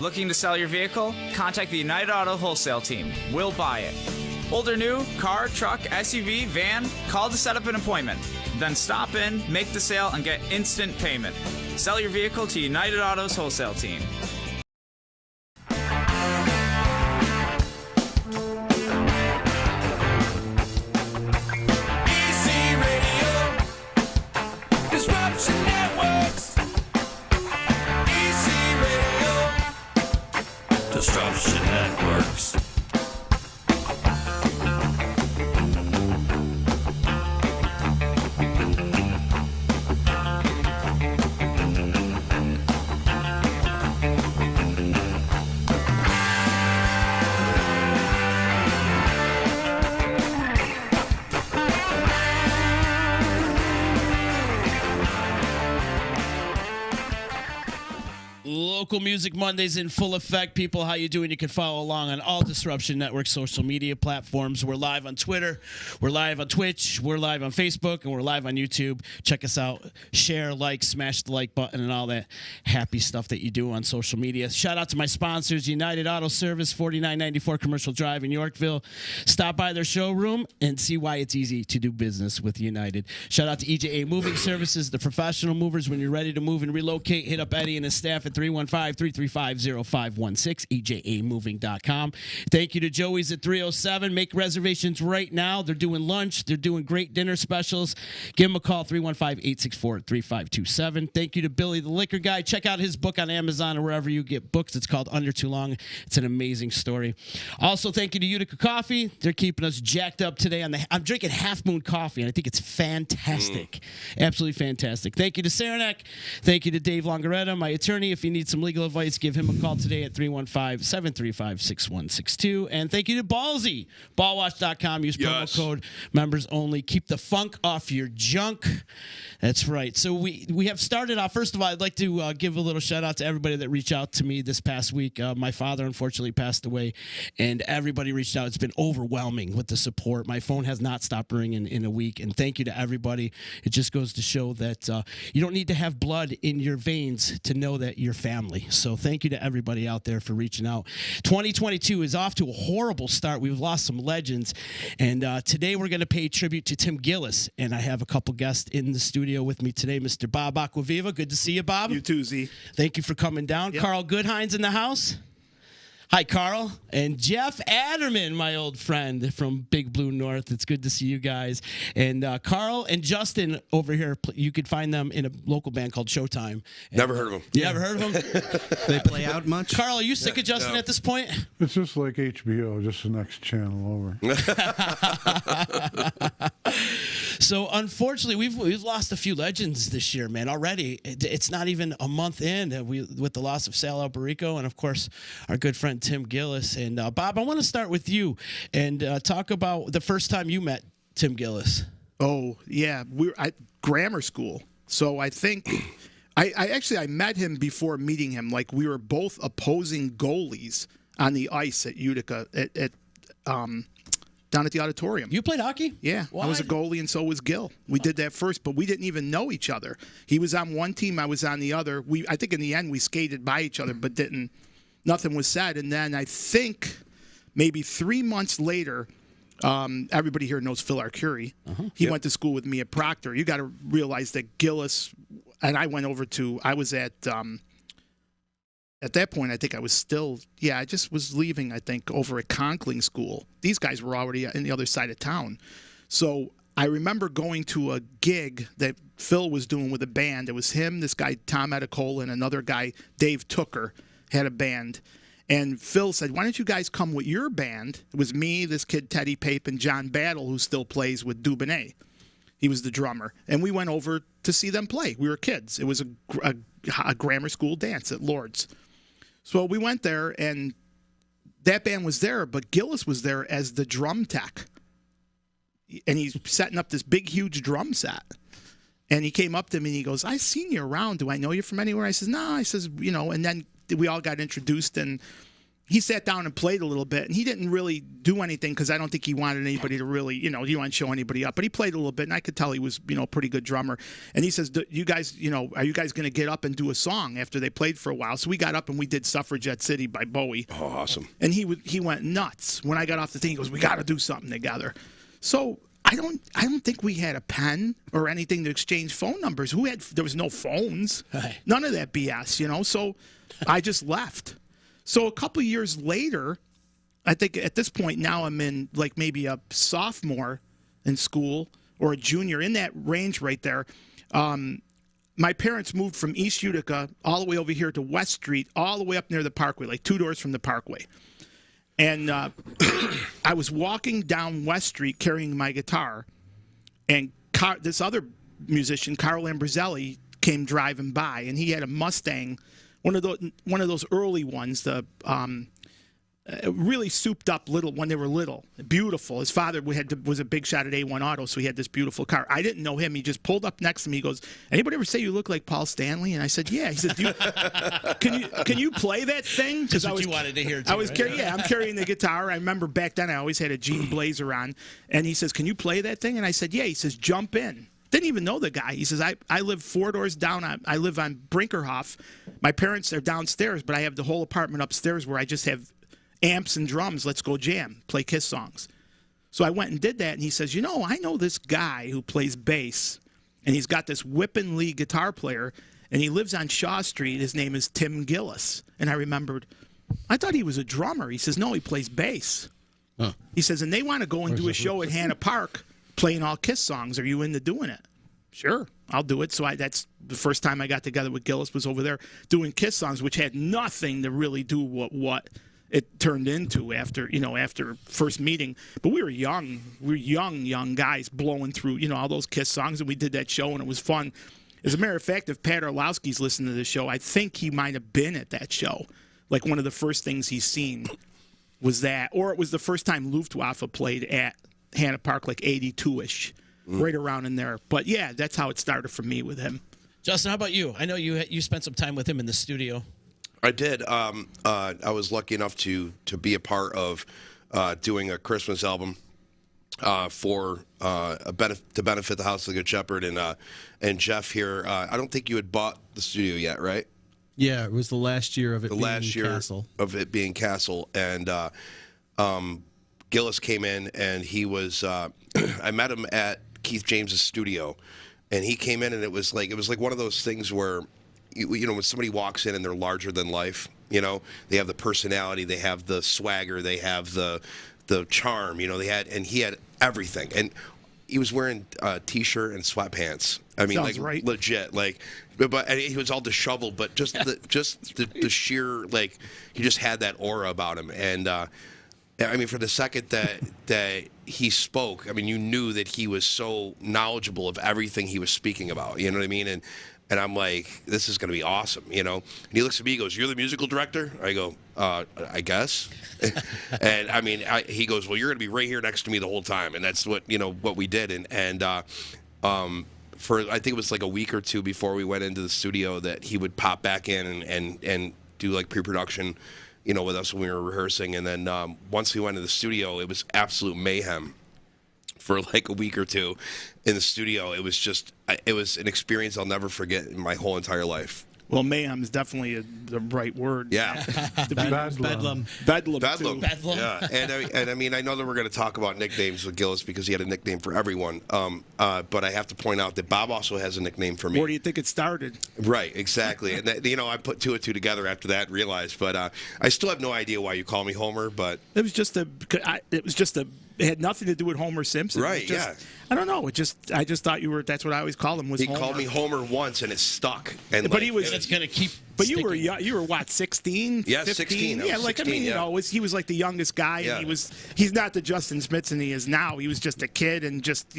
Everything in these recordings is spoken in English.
Looking to sell your vehicle? Contact the United Auto Wholesale Team. We'll buy it. Old or new, car, truck, SUV, van, call to set up an appointment. Then stop in, make the sale, and get instant payment. Sell your vehicle to United Auto's Wholesale Team. Disruption Networks. Local Music Mondays in full effect. People, how you doing? You can follow along on all Disruption Network social media platforms. We're live on Twitter. We're live on Twitch. We're live on Facebook. And we're live on YouTube. Check us out. Share, like, smash the like button, and all that happy stuff that you do on social media. Shout out to my sponsors, United Auto Service, 4994 Commercial Drive in Yorkville. Stop by their showroom and see why it's easy to do business with United. Shout out to EJA Moving Services, the professional movers. When you're ready to move and relocate, hit up Eddie and his staff at 315-335-0516, ejamoving.com. Thank you to Joey's at 307. Make reservations right now. They're doing lunch. They're doing great dinner specials. Give them a call, 315-864-3527. Thank you to Billy the Liquor Guy. Check out his book on Amazon or wherever you get books. It's called Under Too Long. It's an amazing story. Also, thank you to Utica Coffee. They're keeping us jacked up today. I'm drinking Half Moon Coffee, and I think it's fantastic. Absolutely fantastic. Thank you to Saranac. Thank you to Dave Longaretta, my attorney. If you need some legal advice, give him a call today at 315-735-6162. And thank you to Ballsy, ballwash.com. Use promo code members only. Keep the funk off your junk. That's right. So we have started off. First of all, I'd like to give a little shout out to everybody that reached out to me this past week. My father unfortunately passed away, and everybody reached out. It's been overwhelming with the support. My phone has not stopped ringing in a week, and thank you to everybody. It just goes to show that you don't need to have blood in your veins to know that you're family. So thank you to everybody out there for reaching out. 2022 is off to a horrible start. We've lost some legends, and today we're going to pay tribute to Tim Gilles, and I have a couple guests in the studio with me today. Mr. Bob Aquaviva, good to see you, Bob. You too, Z. Thank you for coming down. Yep. Carl Goodhines in the house. Hi, Carl. And Jeff Aderman, my old friend from Big Blue North. It's good to see you guys. And Carl and Justin over here, you could find them in a local band called Showtime. And never heard of them. You never heard of them? They play out much? Carl, are you sick of Justin at this point? It's just like HBO, just the next channel over. So, unfortunately, we've lost a few legends this year, man, already. It's not even a month in with the loss of Sal Alberico and, of course, our good friend Tim Gilles. And, Bob, I want to start with you and talk about the first time you met Tim Gilles. Oh, yeah. We were at grammar school. So I think I met him before meeting him. Like, we were both opposing goalies on the ice at Utica down at the auditorium. You played hockey? Yeah. Why? I was a goalie, and so was Gil. We did that first, but we didn't even know each other. He was on one team, I was on the other. I think in the end we skated by each other, but nothing was said. And then I think maybe 3 months later, everybody here knows Phil Arcuri. He went to school with me at Proctor. You got to realize that Gilles and I went over to, I was at that point, I think I was still, I just was leaving, I think, over at Conkling School. These guys were already on the other side of town. So I remember going to a gig that Phil was doing with a band. It was him, this guy, Tom Edicola, and another guy, Dave Tooker, had a band. And Phil said, why don't you guys come with your band? It was me, this kid, Teddy Pape, and John Battle, who still plays with Dubonnet. He was the drummer. And we went over to see them play. We were kids. It was a grammar school dance at Lord's. So we went there, and that band was there, but Gilles was there as the drum tech. And he's setting up this big, huge drum set. And he came up to me, and he goes, I've seen you around. Do I know you from anywhere? I says, no. I says, and then we all got introduced, and he sat down and played a little bit, and he didn't really do anything because I don't think he wanted anybody to really, he didn't want to show anybody up. But he played a little bit, and I could tell he was, a pretty good drummer. And he says, you guys, are you guys going to get up and do a song after they played for a while? So we got up and we did Suffragette City by Bowie. Oh, awesome. And he went nuts. When I got off the thing, he goes, we got to do something together. So I don't think we had a pen or anything to exchange phone numbers. There was no phones. Right. None of that BS, So I just left. So a couple of years later, I think at this point now I'm in like maybe a sophomore in school or a junior, in that range right there. My parents moved from East Utica all the way over here to West Street, all the way up near the Parkway, like 2 doors from the Parkway. And I was walking down West Street carrying my guitar, and this other musician, Carl Lambrizelli, came driving by, and he had a Mustang, one of those early ones, the really souped up little when they were little, beautiful. His father was a big shot at A1 Auto, so he had this beautiful car. I didn't know him. He just pulled up next to me. He goes, "Anybody ever say you look like Paul Stanley?" And I said, "Yeah." He said, "Can you play that thing?" That's what you wanted to hear. Too, I'm carrying the guitar. I remember back then I always had a jean blazer on, and he says, "Can you play that thing?" And I said, "Yeah." He says, "Jump in." Didn't even know the guy. He says, I live 4 doors down. I live on Brinkerhoff. My parents are downstairs, but I have the whole apartment upstairs where I just have amps and drums. Let's go jam, play Kiss songs. So I went and did that, and he says, I know this guy who plays bass, and he's got this whippin' lead guitar player, and he lives on Shaw Street. His name is Tim Gilles. And I remembered, I thought he was a drummer. He says, no, he plays bass. Huh. He says, and they want to go and do a show at Hanna Park playing all Kiss songs. Are you into doing it? Sure, I'll do it. So that's the first time I got together with Gilles, was over there doing Kiss songs, which had nothing to really do what it turned into after first meeting. But we were young. We were young guys blowing through, all those Kiss songs, and we did that show, and it was fun. As a matter of fact, if Pat Orlowski's listening to the show, I think he might have been at that show. Like, one of the first things he's seen was that, or it was the first time Luftwaffe played at Hanna Park, like 82-ish, right around in there. But yeah, that's how it started for me with him. Justin, how about you? I know you spent some time with him in the studio. I did. I was lucky enough to be a part of doing a Christmas album to benefit the House of the Good Shepherd, and Jeff here. I don't think you had bought the studio yet, right? Yeah, it was the last year of it. Castle. Of it being Castle, and Gilles came in, and he was. I met him at Keith James's studio, and he came in, and it was like one of those things where, when somebody walks in and they're larger than life, they have the personality, they have the swagger, they have the charm, he had everything, and he was wearing a t-shirt and sweatpants. I mean, sounds right. Legit, but and he was all disheveled, but just the sheer, he just had that aura about him, and I mean, for the second that he spoke, I mean, you knew that he was so knowledgeable of everything he was speaking about. You know what I mean? And I'm like, this is going to be awesome, And he looks at me, he goes, "You're the musical director?" I go, I guess. And I mean, he goes, "Well, you're going to be right here next to me the whole time," and that's what what we did. And for I think it was like a week or two before we went into the studio that he would pop back in and do like pre-production, with us when we were rehearsing. And then once we went to the studio, it was absolute mayhem for like a week or two in the studio. It was an experience I'll never forget in my whole entire life. Well, mayhem is definitely the right word. Yeah. Bedlam. Bedlam. Yeah. And I mean, I know that we're going to talk about nicknames with Gilles because he had a nickname for everyone. But I have to point out that Bob also has a nickname for me. Where do you think it started? Right, exactly. And that, I put 2 and 2 together after that and realized. But I still have no idea why you call me Homer. But it was just it had nothing to do with Homer Simpson. Right, yeah. I don't know. I just thought that's what I always called him, was Homer. He called me Homer once, and it stuck. And but he was. It's going to keep. But sticking. you were what, 16? Yeah, 15? 16. Yeah, 16, he was like the youngest guy, yeah. and he's not the Justin Smithson he is now. He was just a kid and just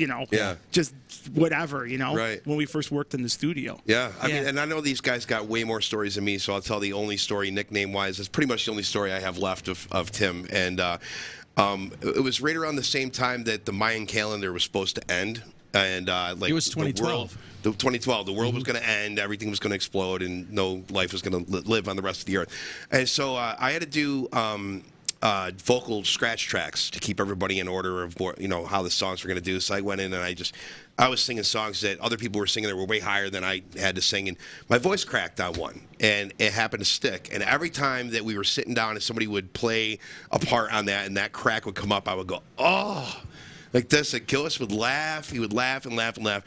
just whatever, Right. when we first worked in the studio. Yeah, I mean, and I know these guys got way more stories than me, so I'll tell the only story nickname-wise. It's pretty much the only story I have left of Tim, and it was right around the same time that the Mayan calendar was supposed to end. and like it was 2012. The 2012, the world was going to end, everything was going to explode, and no life was going to live on the rest of the earth. And so I had to do vocal scratch tracks to keep everybody in order of how the songs were going to do. So I went in and I was singing songs that other people were singing that were way higher than I had to sing, and my voice cracked on one, and it happened to stick. And every time that we were sitting down and somebody would play a part on that, and that crack would come up, I would go, oh, like this. And Gilles would laugh. He would laugh and laugh and laugh.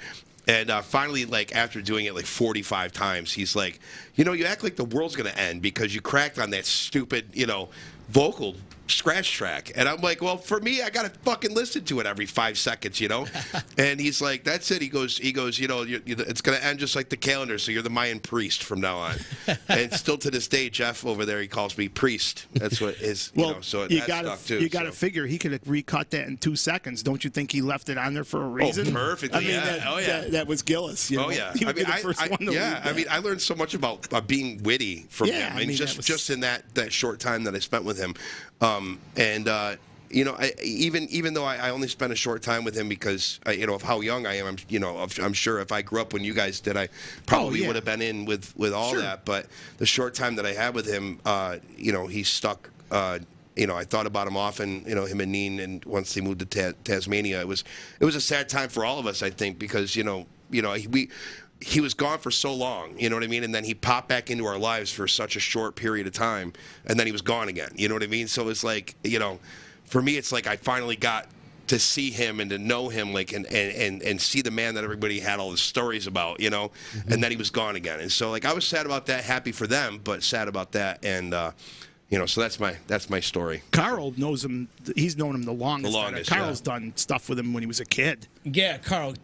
And finally, like after doing it like 45 times, he's like, you act like the world's going to end because you cracked on that stupid, vocal scratch track. And I'm like, well, for me, I got to fucking listen to it every 5 seconds, And he's like, that's it. He goes, it's going to end just like the calendar, so you're the Mayan priest from now on. And still to this day, Jeff over there, he calls me priest. That's what is, so you that got stuck too. You got to figure he could have recut that in 2 seconds. Don't you think he left it on there for a reason? Oh, perfectly. I mean, that was Gilles. Oh, yeah. He would be the first one to leave that. I mean, I learned so much about being witty from him. I mean, just in that short time that I spent with him. Even though I only spent a short time with him because of how young I am, I'm sure if I grew up when you guys did, I probably would have been in with all that. But the short time that I had with him, he stuck. I thought about him often. Him and Neen, and once they moved to Tasmania, it was a sad time for all of us. I think because he was gone for so long, you know what I mean? And then he popped back into our lives for such a short period of time, and then he was gone again, you know what I mean? So it's like, for me, it's like I finally got to see him and to know him, like, and see the man that everybody had all the stories about, Mm-hmm. and then he was gone again. And so, like, I was sad about that, happy for them, but sad about that, and, so that's my story. Carl knows him. He's known him the longest. Carl's yeah. done stuff with him when he was a kid. Yeah, Carl,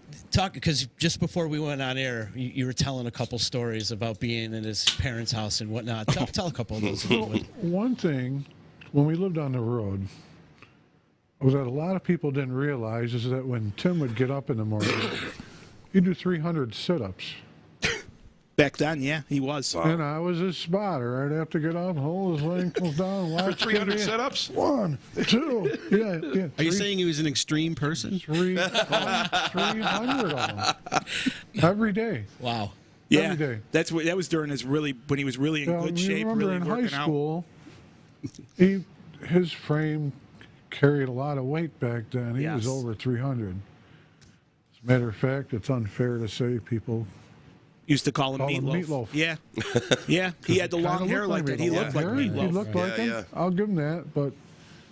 because just before we went on air, you were telling a couple stories about being in his parents' house and whatnot. Tell a couple of those. One thing, when we lived on the road, was that a lot of people didn't realize is that when Tim would get up in the morning, he'd do 300 sit-ups. Back then, yeah, he was. And I was his spotter. I'd have to get up, hold his ankles down, watch For 300 TV. sit-ups? 1, 2, yeah. Are you saying he was an extreme person? 300 of them. Every day. Wow. Yeah, Every day. that was during when he was really in good shape, remember really in working high school, his frame carried a lot of weight back then. He was over 300. As a matter of fact, it's unfair to say people used to call him Meatloaf. Yeah, yeah. He had the long hair like that. He looked like Meatloaf. He looked like him. Yeah. I'll give him that, but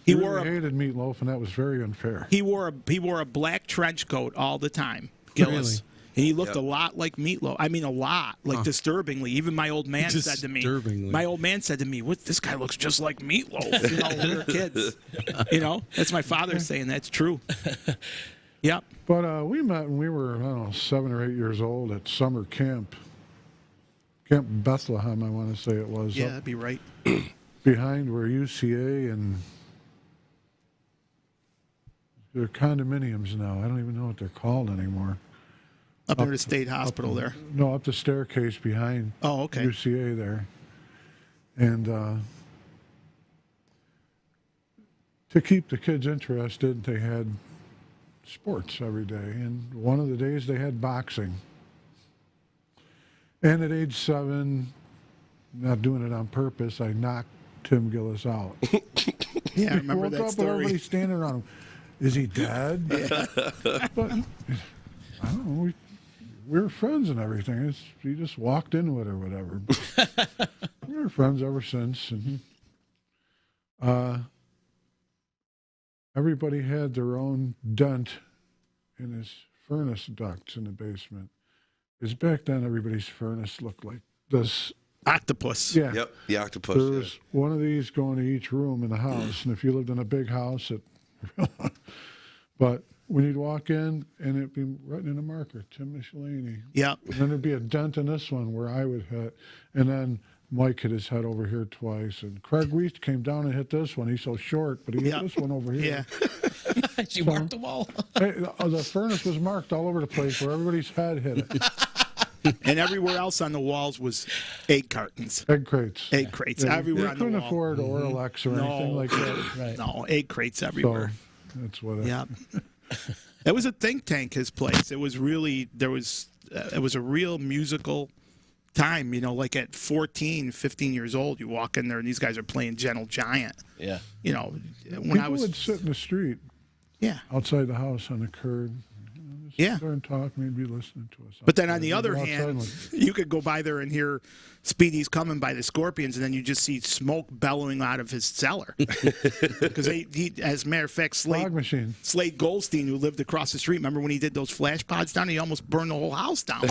he hated Meatloaf, and that was very unfair. He wore a black trench coat all the time, Gilles. Really? And he looked a lot like Meatloaf. I mean, a lot, like disturbingly. Even my old man said to me, "What? This guy looks just like Meatloaf." When we were kids. That's my father saying that's true. Yep. But we met when we were, 7 or 8 years old at summer camp. Camp Bethlehem, I want to say it was. Yeah, that'd be right. Behind where UCA and they're condominiums now. I don't even know what they're called anymore. Up near the state hospital there. No, up the staircase behind UCA there. And to keep the kids interested, they had sports every day. And one of the days they had boxing. And at age 7, not doing it on purpose, I knocked Tim Gilles out. Yeah, I remember woke that up story. with everybody standing around him. Is he dead? But I don't know. We were friends and everything. He just walked into it or whatever. We were friends ever since. And everybody had their own dent in his furnace ducts in the basement. Because back then, everybody's furnace looked like this. Octopus. Yeah. Yep, the octopus. There was one of these going to each room in the house. And if you lived in a big house, but when you'd walk in, and it'd be written in a marker, Tim Michelini. Yep. And then there'd be a dent in this one where I would hit. And then Mike hit his head over here twice. And Craig Weiss came down and hit this one. He's so short, but he hit this one over here. Yeah. You marked them all. Hey, the furnace was marked all over the place where everybody's head hit it. And everywhere else on the walls was egg cartons. Egg crates. Egg crates everywhere on the wall. You couldn't afford Oralex or anything like that. Right. No, egg crates everywhere. So that's what it Yep. It was a think tank, his place. It was really, it was a real musical time, like at 14, 15 years old, you walk in there and these guys are playing Gentle Giant. Yeah. When People would sit in the street outside the house on the curb. Yeah. Sit there and talk, and they'd be listening to us. But then on the other Outside, hand, like, you could go by there and hear Speedy's Coming by the Scorpions, and then you just see smoke bellowing out of his cellar. Because he, as a matter of fact, fog machine. Slade Goldstein, who lived across the street, remember when he did those flash pods down? He almost burned the whole house down.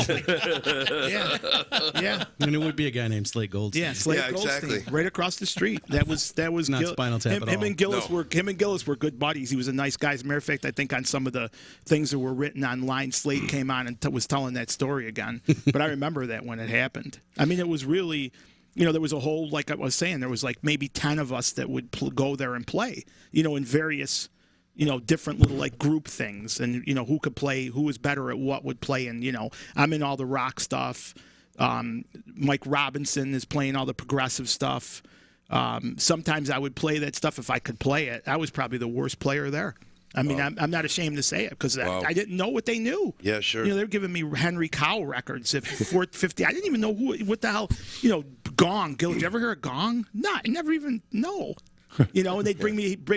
Yeah. And it would be a guy named Slade Goldstein. Yeah, Slade Goldstein, exactly. right across the street. That was Not Spinal Tap at him all. and Gilles were good buddies. He was a nice guy. As a matter of fact, I think on some of the things that were written online, Slade came on and was telling that story again. But I remember that when it happened. I mean, it was really, there was a whole, like I was saying, there was like maybe 10 of us that would go there and play, in various, different little like group things, and who could play, who was better at what would play, and I'm in all the rock stuff. Mike Robinson is playing all the progressive stuff. Sometimes I would play that stuff if I could play it. I was probably the worst player there. I mean, I'm not ashamed to say it because I didn't know what they knew. Yeah, sure. They were giving me Henry Cowell records at 450. I didn't even know what the hell, Gong. Gil, did you ever hear a gong? No, I never even know. And they'd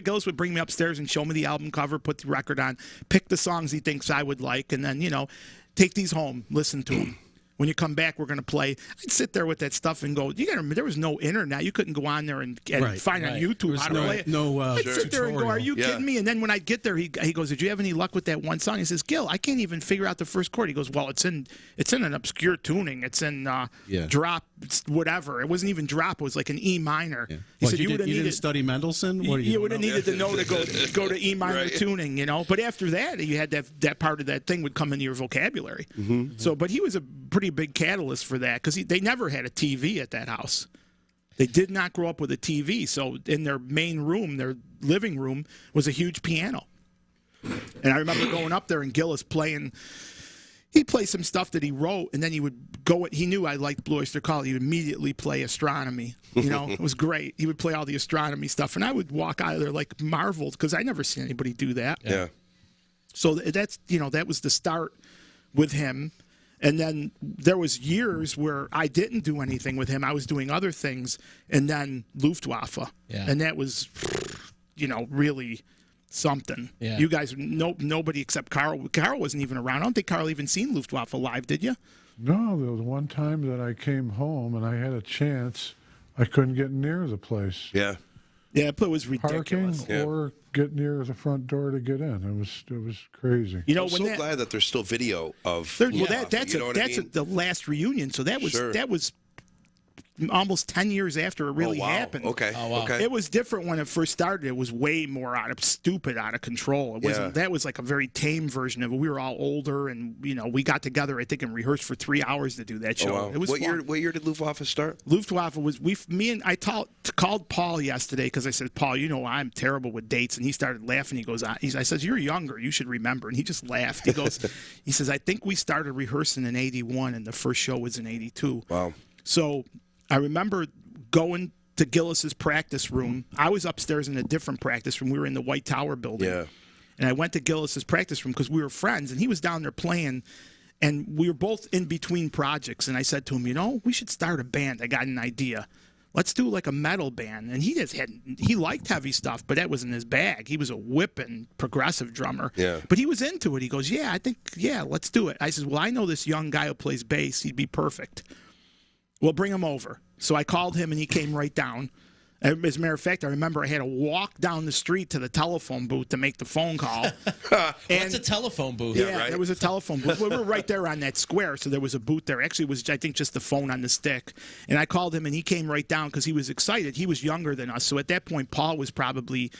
Gilles would bring me upstairs and show me the album cover, put the record on, pick the songs he thinks I would like, and then, take these home, listen to them. When you come back, we're going to play. I'd sit there with that stuff and go, you got to remember, there was no internet. You couldn't go on there and find on YouTube how to play it. I'd sit there and go, are you kidding me? And then when I get there, he goes, did you have any luck with that one song? He says, Gil, I can't even figure out the first chord. He goes, well, it's in an obscure tuning. It's in drop, it's whatever. It wasn't even drop. It was like an E minor. Yeah. He said, you didn't study Mendelssohn? You would have needed to know to go to E minor tuning, But after that, you had that part of that thing would come into your vocabulary. Mm-hmm. So, but he was a pretty big catalyst for that because they never had a TV at that house. They did not grow up with a TV. So in their main room, their living room, was a huge piano. And I remember going up there and Gilles playing. He'd play some stuff that he wrote, and then he would go. He knew I liked Blue Oyster Cult. He would immediately play astronomy. It was great. He would play all the astronomy stuff, and I would walk out of there like marveled because I never seen anybody do that. Yeah. So that's that was the start with him, and then there was years where I didn't do anything with him. I was doing other things, and then Luftwaffe, and that was, really something. Yeah. You guys, nobody except Carl. Carl wasn't even around. I don't think Carl even seen Luftwaffe live, did you? No, there was one time that I came home and I had a chance. I couldn't get near the place. Yeah. Yeah, it was ridiculous. Parking or get near the front door to get in. It was crazy. I'm so glad that there's still video of. That's the last reunion. So that was almost 10 years after it really happened. Okay. Oh, wow. Okay. It was different when it first started. It was way more out of control. It wasn't. That was like a very tame version of it. We were all older, and we got together, I think, and rehearsed for 3 hours to do that show. Oh, wow. It was fun. What year did Luftwaffe start? Luftwaffe was I called Paul yesterday because I said, Paul, I'm terrible with dates, and he started laughing. He goes, I says, you're younger, you should remember, and he just laughed. He goes, he says, I think we started rehearsing in '81, and the first show was in '82. Wow. So I remember going to Gillis's practice room. I was upstairs in a different practice room. We were in the White Tower building. Yeah. And I went to Gillis's practice room because we were friends, and he was down there playing, and we were both in between projects. And I said to him, we should start a band. I got an idea. Let's do like a metal band. And he liked heavy stuff, but that wasn't his bag. He was a whipping progressive drummer. Yeah. But he was into it. He goes, let's do it. I said, well, I know this young guy who plays bass. He'd be perfect. Well, bring him over. So I called him, and he came right down. As a matter of fact, I remember I had to walk down the street to the telephone booth to make the phone call. What's a telephone booth? Yeah, right? There was a telephone booth. We were right there on that square, so there was a booth there. Actually, it was, I think, just the phone on the stick. And I called him, and he came right down because he was excited. He was younger than us. So at that point, Paul was probably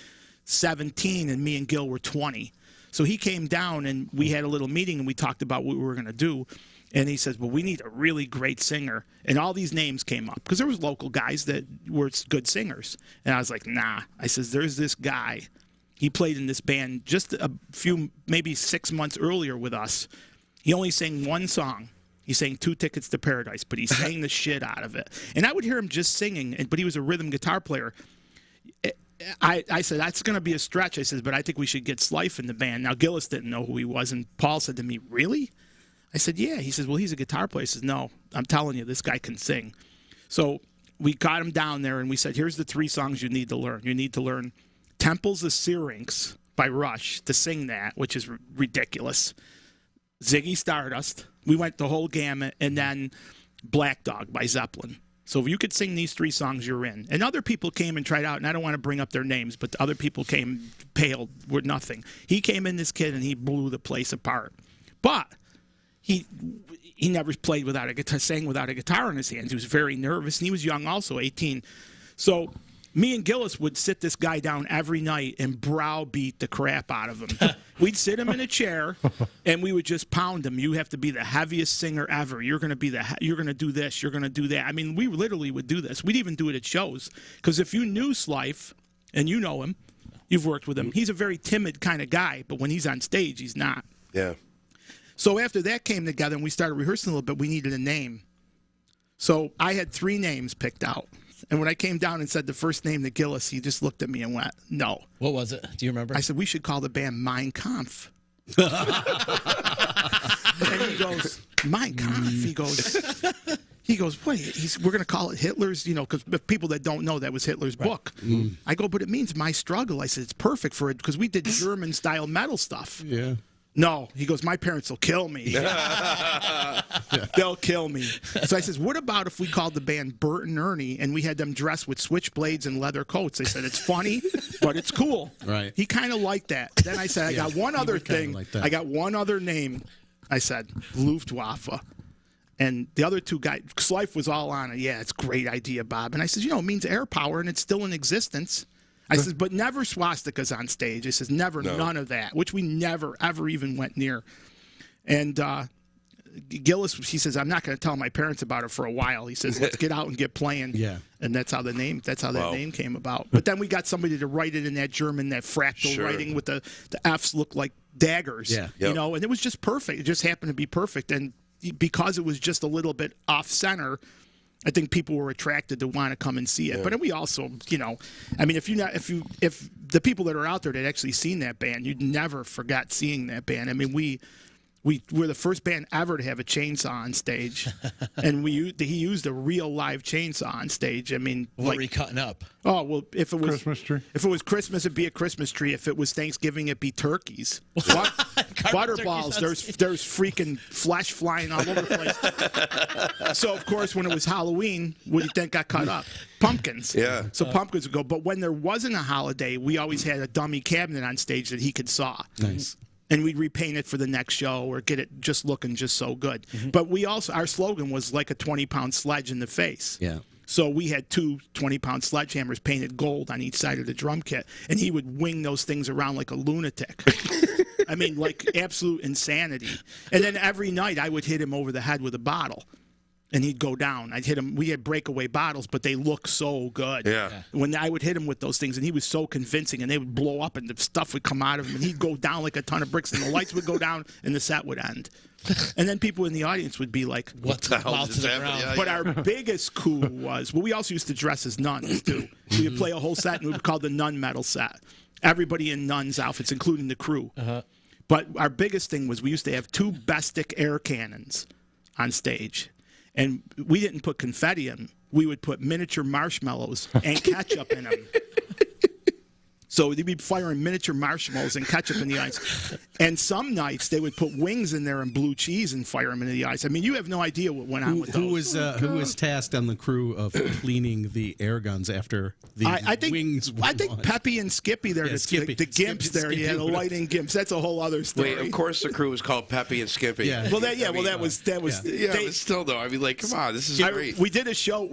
17, and me and Gil were 20. So he came down, and we had a little meeting, and we talked about what we were going to do. And he says, well, we need a really great singer. And all these names came up because there was local guys that were good singers. And I was like, nah. I says, there's this guy. He played in this band just a few, maybe 6 months earlier with us. He only sang one song. He sang 2 Tickets to Paradise, but he sang the shit out of it. And I would hear him just singing, but he was a rhythm guitar player. I said, that's going to be a stretch. I said, but I think we should get Slife in the band. Now, Gilles didn't know who he was, and Paul said to me, really? I said, yeah. He says, well, he's a guitar player. He says, no, I'm telling you, this guy can sing. So we got him down there, and we said, here's the 3 songs you need to learn. You need to learn Temples of Syrinx by Rush, to sing that, which is ridiculous. Ziggy Stardust. We went the whole gamut, and then Black Dog by Zeppelin. So if you could sing these 3 songs, you're in. And other people came and tried out, and I don't want to bring up their names, but the other people came paled, were nothing. He came in, this kid, and he blew the place apart. But he never played without a guitar, sang without a guitar in his hands. He was very nervous, and he was young also, 18. So me and Gilles would sit this guy down every night and browbeat the crap out of him. We'd sit him in a chair, and we would just pound him. You have to be the heaviest singer ever. You're going to be you're going to do this. You're going to do that. I mean, we literally would do this. We'd even do it at shows. Because if you knew Slife, and you know him, you've worked with him, he's a very timid kind of guy. But when he's on stage, he's not. Yeah. So after that came together and we started rehearsing a little bit, we needed a name. So I had 3 names picked out. And when I came down and said the first name to Gilles, he just looked at me and went, no. What was it? Do you remember? I said, we should call the band Mein Kampf. And he goes, Mein Kampf? He goes, what? We're going to call it Hitler's, because people that don't know, that was Hitler's book. I go, but it means my struggle. I said, it's perfect for it, because we did German-style metal stuff. Yeah. No, he goes, my parents will kill me. They'll kill me. So I says, what about if we called the band Bert and Ernie and we had them dressed with switchblades and leather coats? I said, it's funny, but it's cool. Right. He kind of liked that. Then I said, I got one other thing. like that. I got one other name. I said, Luftwaffe. And the other 2 guys, Slife was all on it. Yeah, it's a great idea, Bob. And I said, it means air power and it's still in existence. I says, but never swastikas on stage. I says, never, none of that, which we never, ever even went near. And Gilles, he says, I'm not going to tell my parents about it for a while. He says, let's get out and get playing. Yeah. And that's how that name came about. But then we got somebody to write it in that German, that fractal writing with the F's look like daggers. Yeah. And it was just perfect. It just happened to be perfect. And because it was just a little bit off center, I think people were attracted to want to come and see it. But we also, I mean, if the people that are out there that actually seen that band, you'd never forget seeing that band. I mean, we're the first band ever to have a chainsaw on stage, and he used a real live chainsaw on stage. I mean, what were you cutting up? Oh well, if it was Christmas tree. If it was Christmas, it'd be a Christmas tree. If it was Thanksgiving, it'd be turkeys. Butterballs. There's freaking flesh flying all over the place. So of course, when it was Halloween, what do you think got cut up? Pumpkins. Yeah. So pumpkins would go. But when there wasn't a holiday, we always had a dummy cabinet on stage that he could saw. Nice. And we'd repaint it for the next show or get it just looking just so good. But our slogan was like a 20-pound sledge in the face. Yeah. So we had 2 20-pound sledgehammers painted gold on each side of the drum kit, and he would wing those things around like a lunatic. I mean, like absolute insanity. And then every night I would hit him over the head with a bottle. And he'd go down. I'd hit him. We had breakaway bottles, but they look so good. Yeah. When I would hit him with those things, and he was so convincing, and they would blow up, and the stuff would come out of him, and he'd go down like a ton of bricks, and the lights would go down, and the set would end. And then people in the audience would be like, What the hell just happened? Yeah, but our biggest coup was, we also used to dress as nuns, too. We would play a whole set, and we would call the nun metal set. Everybody in nuns' outfits, including the crew. But our biggest thing was we used to have 2 Bestic air cannons on stage. And we didn't put confetti in them. We would put miniature marshmallows and ketchup in them. So they'd be firing miniature marshmallows and ketchup in the ice. And some nights they would put wings in there and blue cheese and fire them into the ice. I mean, you have no idea what went on with those. Who was tasked on the crew of cleaning the air guns after the wings were I think launched? Peppy and Skippy there, Yeah, the Skippy. gimps there. Skippy. Yeah, the lighting gimps. That's a whole other story. Wait, of course the crew was called Peppy and Skippy. Yeah. Well, that was. Yeah, but still though, I mean, like, come on, this is great. We did a show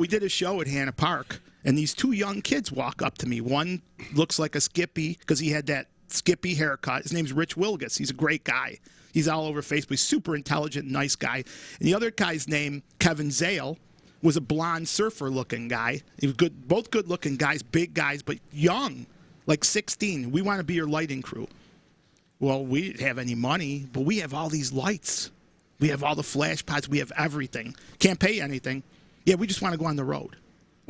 at Hannah Park, and these 2 young kids walk up to me. One looks like a Skippy because he had that Skippy haircut. His name's Rich Wilgus. He's a great guy. He's all over Facebook. He's super intelligent, nice guy. And the other guy's name, Kevin Zale, was a blonde surfer-looking guy. He was good, both good-looking guys, big guys, but young, like 16. We want to be your lighting crew. Well, we didn't have any money, but we have all these lights. We have all the flash pods. We have everything. Can't pay anything. Yeah, we just want to go on the road.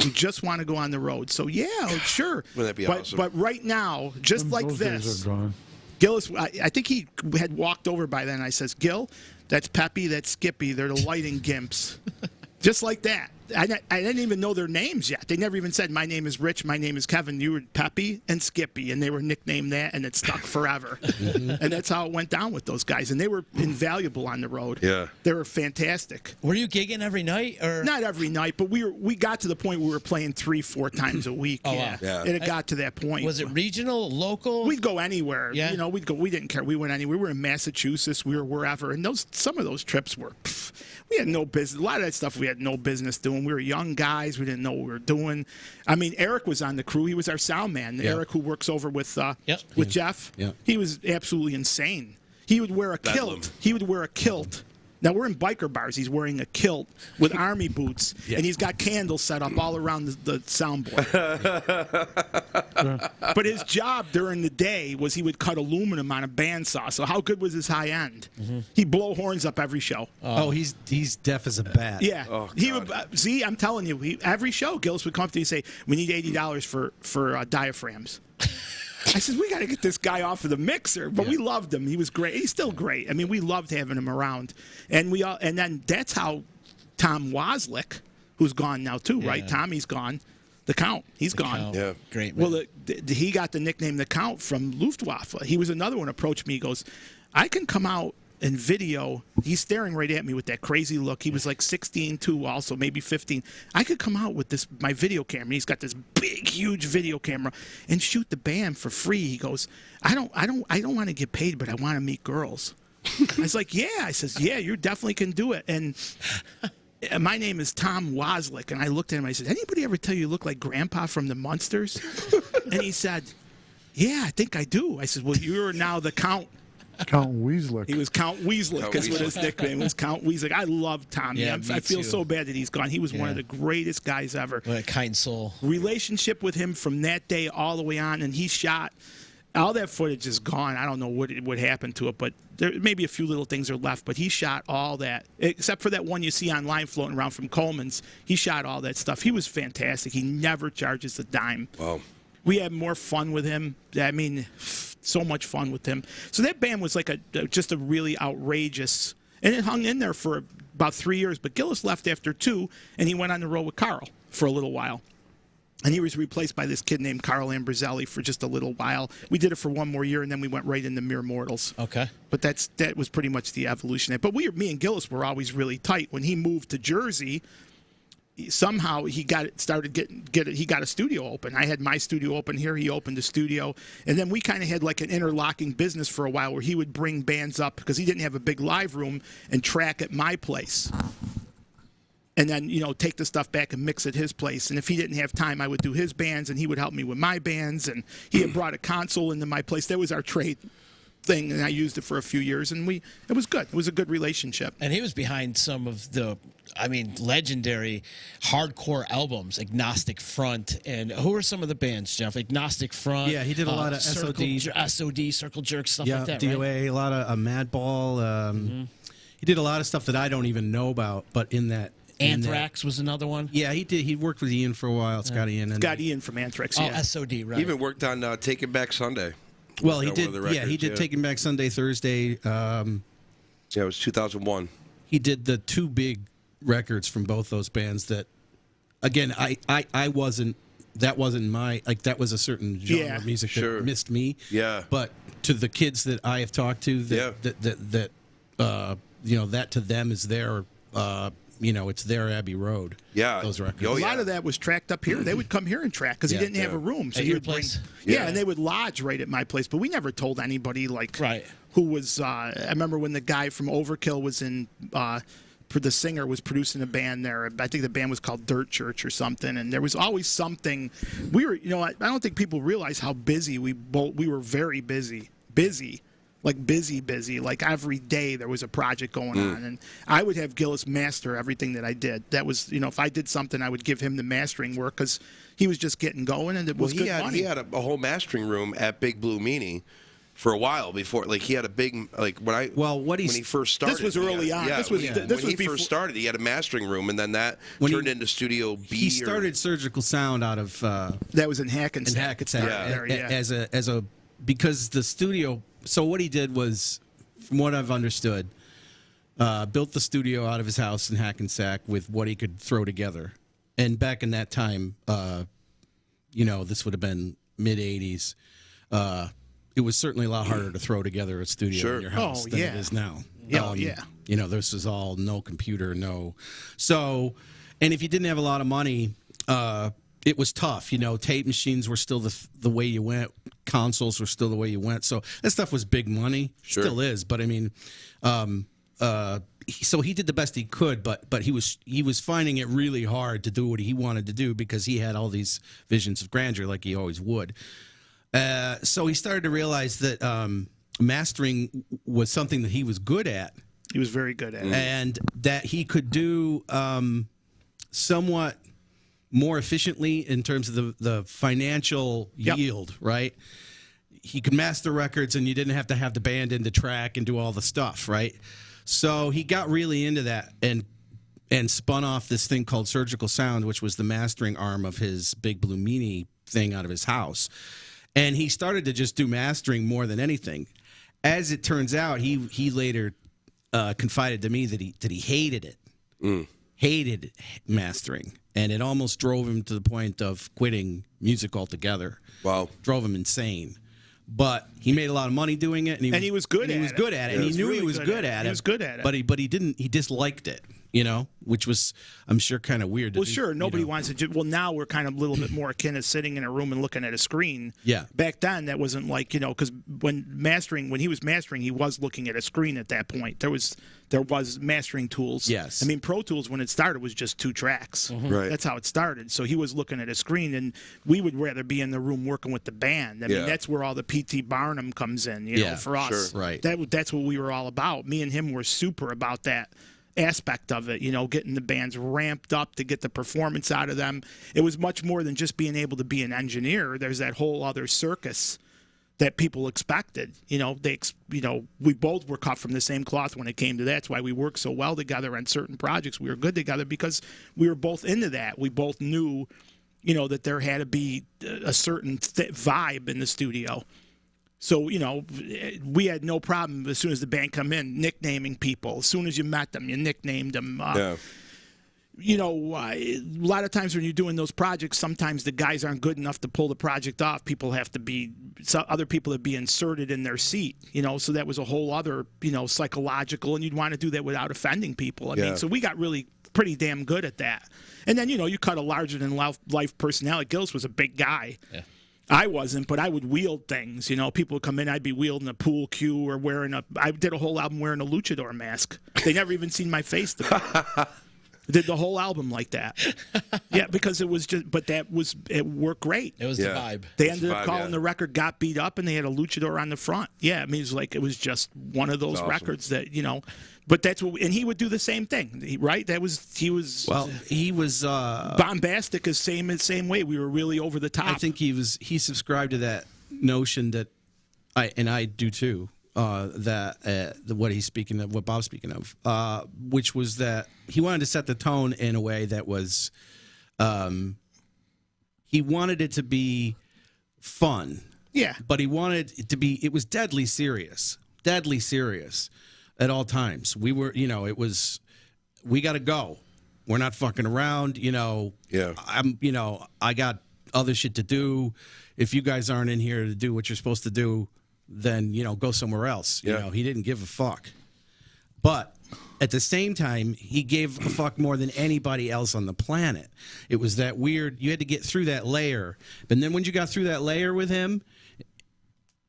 We just want to go on the road. So, yeah, sure. Wouldn't that be but, awesome? But right now, just like Those this, days are gone. Gilles, I think he had walked over by then. I says, Gil, that's Peppy, that's Skippy. They're the lighting gimps. Just like that. I didn't even know their names yet. They never even said, my name is Rich, my name is Kevin. You were Peppy and Skippy, and they were nicknamed that, and it stuck forever. And that's how it went down with those guys. And they were invaluable on the road. Yeah. They were fantastic. Were you gigging every night? Or Not every night, but we got to the point where we were playing 3-4 times a week. Oh, wow. Yeah. And it got to that point. was it regional, local? We'd go anywhere. Yeah. You know, we'd go. We didn't care. We went anywhere. We were in Massachusetts. We were wherever. And some of those trips were, we had no business. A lot of that stuff we had no business doing. We were young guys. We didn't know what we were doing. I mean, Eric was on the crew. He was our sound man. Yeah. Eric, who works over with Yep. Jeff. Yeah. He was absolutely insane. He would wear a Bedlam. kilt. He would wear a kilt. Now, we're in biker bars. He's wearing a kilt with army boots, and he's got candles set up all around the soundboard. But his job during the day was he would cut aluminum on a bandsaw. So how good was his high end? He'd blow horns up every show. Oh, he's deaf as a bat. Yeah. Oh, he God. would see, I'm telling you, every show, Gilles would come up to me and say, we need $80 for diaphragms. I said, we got to get this guy off of the mixer. But we loved him. He was great. He's still great. I mean, we loved having him around. And then that's how Tom Waslick, who's gone now too, right? Tommy's gone. The Count, he's gone. Count. Yeah. Great, man. Well, he got the nickname The Count from Luftwaffe. He was another one approached me. He goes, I can come out and video. He's staring right at me with that crazy look. He was like 16 too, also maybe 15. I could come out with my video camera. He's got this big, huge video camera and shoot the band for free. He goes, I don't want to get paid, but I want to meet girls. I was like, yeah. I says, yeah, you definitely can do it. And my name is Tom Waslick. And I looked at him. I said, anybody ever tell you look like Grandpa from the Munsters? And he said, yeah, I think I do. I said, well, you're now the Count. Count Weaslick. He was Count Weaslick. Count That's what his Weaslick. nickname was, Count Weaslick. I love Tommy. Yeah, I me feel too. so bad that he's gone. He was one of the greatest guys ever. What a kind soul. Relationship with him from that day all the way on, and he shot. All that footage is gone. I don't know what happened to it, but there maybe a few little things are left. But he shot all that, except for that one you see online floating around from Coleman's. He shot all that stuff. He was fantastic. He never charges a dime. Wow. We had more fun with him. I mean, so much fun with him. So that band was like just a really outrageous, and it hung in there for about 3 years. But Gilles left after 2, and he went on the road with Carl for a little while. And he was replaced by this kid named Carl Ambrzelli for just a little while. We did it for 1 more year, and then we went right into Mere Mortals. Okay. But that was pretty much the evolution. But me and Gilles were always really tight. When he moved to Jersey, somehow he got a studio open. I had my studio open here. He opened a studio, and then we kind of had like an interlocking business for a while, where he would bring bands up because he didn't have a big live room and track at my place, and then take the stuff back and mix at his place. And if he didn't have time, I would do his bands, and he would help me with my bands. And he had brought a console into my place. That was our trade thing, and I used it for a few years, and it was good. It was a good relationship. And he was behind some of the, legendary hardcore albums, Agnostic Front. And who are some of the bands, Jeff? Agnostic Front. Yeah, he did a lot of SOD. SOD, Circle Jerk, stuff Yeah, like that, DOA, right? a lot of Madball. He did a lot of stuff that I don't even know about, but in that. Anthrax was another one. Yeah, he did. He worked with Ian for a while, Scott Ian. And, Got Ian from Anthrax. Oh, Yeah. SOD, right. He even worked on Taking Back Sunday. Well, he One did. of the Yeah, he records, did Taking Back Sunday, Thursday. Yeah, it was 2001. He did the 2 big records from both those bands that, again, I wasn't, that wasn't my, that was a certain genre of music sure. that missed me. Yeah. But to the kids that I have talked to, that to them is their, it's their Abbey Road. Yeah. Those records. Oh, A yeah. lot of that was tracked up here. They would come here and track because he didn't have a room. So At he your would place? Yeah, and they would lodge right at my place. But we never told anybody Right. who was. I remember when the guy from Overkill was in. The singer was producing a band there. I think the band was called Dirt Church or something. And there was always something. We were, I don't think people realize how busy we were. Very busy. Like busy. Like every day there was a project going on, and I would have Gilles master everything that I did. That was, if I did something, I would give him the mastering work because he was just getting going, and it was good money. He had a whole mastering room at Big Blue Meanie for a while before, like he had a big, like when he first started. This was early on. Yeah, This was when he first started. He had a mastering room, and then that turned into Studio B. He started Surgical Sound out of that was in Hackensack. As a because the studio. So what he did was, from what I've understood, built the studio out of his house in Hackensack with what he could throw together. And back in that time, this would have been mid '80s. It was certainly a lot harder to throw together a studio in your house than it is now. This is all no computer, no. So, and if you didn't have a lot of money, it was tough. Tape machines were still the way you went. Consoles were still the way you went. So that stuff was big money. Still is. But I mean, so he did the best he could. But he was finding it really hard to do what he wanted to do because he had all these visions of grandeur, like he always would. So he started to realize that mastering was something that he was good at. He was very good at it. And that he could do somewhat more efficiently in terms of the financial yield, right? He could master records and you didn't have to have the band in the track and do all the stuff, right? So he got really into that and spun off this thing called Surgical Sound, which was the mastering arm of his Big Blue Meanie thing out of his house. And he started to just do mastering more than anything. As it turns out, he later confided to me that he hated it, hated mastering, and it almost drove him to the point of quitting music altogether. Wow, drove him insane. But he made a lot of money doing it, and he was good at it. He was good at it, and he knew he was good at it. He was good at it, but he didn't. He disliked it. Which was, I'm sure, kind of weird. Well, sure, nobody wants to. Well, now we're kind of a little bit more akin to sitting in a room and looking at a screen. Yeah. Back then, that wasn't like, because when he was mastering, he was looking at a screen at that point. There was mastering tools. Yes. I mean, Pro Tools, when it started, was just 2 tracks. Mm-hmm. Right. That's how it started. So he was looking at a screen, and we would rather be in the room working with the band. I mean, that's where all the P.T. Barnum comes in, for us. Sure. Right. That's what we were all about. Me and him were super about that aspect of it, getting the bands ramped up to get the performance out of them. It was much more than just being able to be an engineer. There's that whole other circus that people expected. We both were cut from the same cloth when it came to that. That's why we worked so well together on certain projects. We were good together because we were both into that. We both knew, that there had to be a certain vibe in the studio. So, we had no problem as soon as the band come in, nicknaming people. As soon as you met them, you nicknamed them. A lot of times when you're doing those projects, sometimes the guys aren't good enough to pull the project off. Other people have to be inserted in their seat, so that was a whole other, psychological, and you'd want to do that without offending people. I mean, so we got really pretty damn good at that. And then, you cut a larger-than-life personality. Gilles was a big guy. Yeah. I wasn't, but I would wield things. People would come in, I'd be wielding a pool cue or I did a whole album wearing a luchador mask. They never even seen my face. Did the whole album like that. Yeah, because it was it worked great. It was the vibe. They ended up calling the record Got Beat Up, and they had a luchador on the front. Yeah, I mean, it was just one of those records that, but that's what, and he would do the same thing, right? He was bombastic the same way. We were really over the top. I think he subscribed to that notion that I do too. What he's speaking of, what Bob's speaking of, which was that he wanted to set the tone in a way that was, he wanted it to be fun. Yeah. But he wanted it to be, it was deadly serious at all times. We were, we got to go. We're not fucking around, Yeah. I got other shit to do. If you guys aren't in here to do what you're supposed to do, then, go somewhere else. He didn't give a fuck. But at the same time, he gave a fuck more than anybody else on the planet. It was that weird, you had to get through that layer. But then when you got through that layer with him,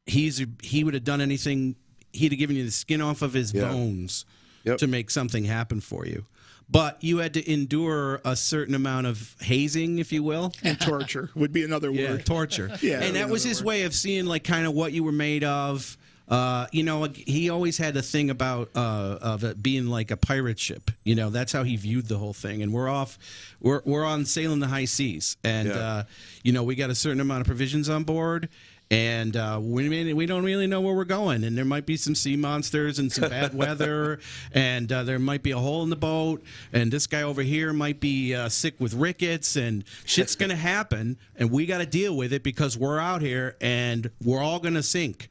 he would have done anything. He'd have given you the skin off of his bones to make something happen for you. But you had to endure a certain amount of hazing, if you will. And torture would be another word. Torture. And that was his way of seeing, like, kind of what you were made of. He always had a thing about of it being like a pirate ship. That's how he viewed the whole thing. And we're on sailing the high seas. And, we got a certain amount of provisions on board. And we don't really know where we're going. And there might be some sea monsters and some bad weather. And there might be a hole in the boat. And this guy over here might be sick with rickets. And shit's going to happen. And we got to deal with it because we're out here and we're all going to sink.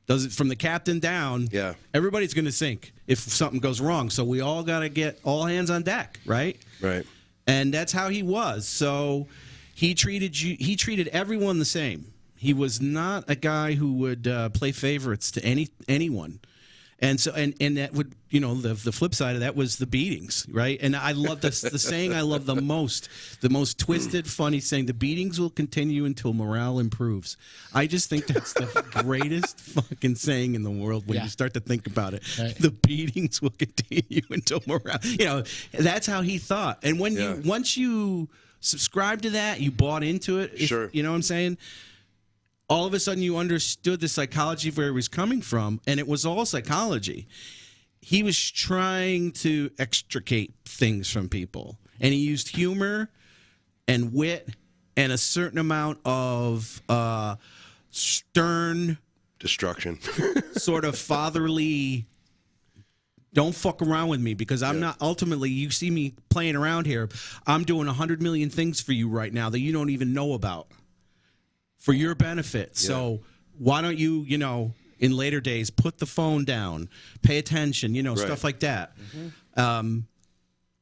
Does it from the captain down? Yeah. Everybody's going to sink if something goes wrong. So we all got to get all hands on deck, right? Right. And that's how he was. So he treated everyone the same. He was not a guy who would play favorites to anyone. And so and that would, the flip side of that was the beatings, right? And I love the saying I love the most twisted, funny saying, the beatings will continue until morale improves. I just think that's the greatest fucking saying in the world when you start to think about it. Right. The beatings will continue until morale. That's how he thought. And when once you subscribe to that, you bought into it. Sure. You know what I'm saying? All of a sudden you understood the psychology of where he was coming from, and it was all psychology. He was trying to extricate things from people, and he used humor and wit and a certain amount of stern destruction, sort of fatherly, don't fuck around with me because I'm not, ultimately, you see me playing around here, I'm doing 100 million things for you right now that you don't even know about. For your benefit. Yeah. So why don't you, in later days, put the phone down, pay attention, right. Stuff like that. Mm-hmm.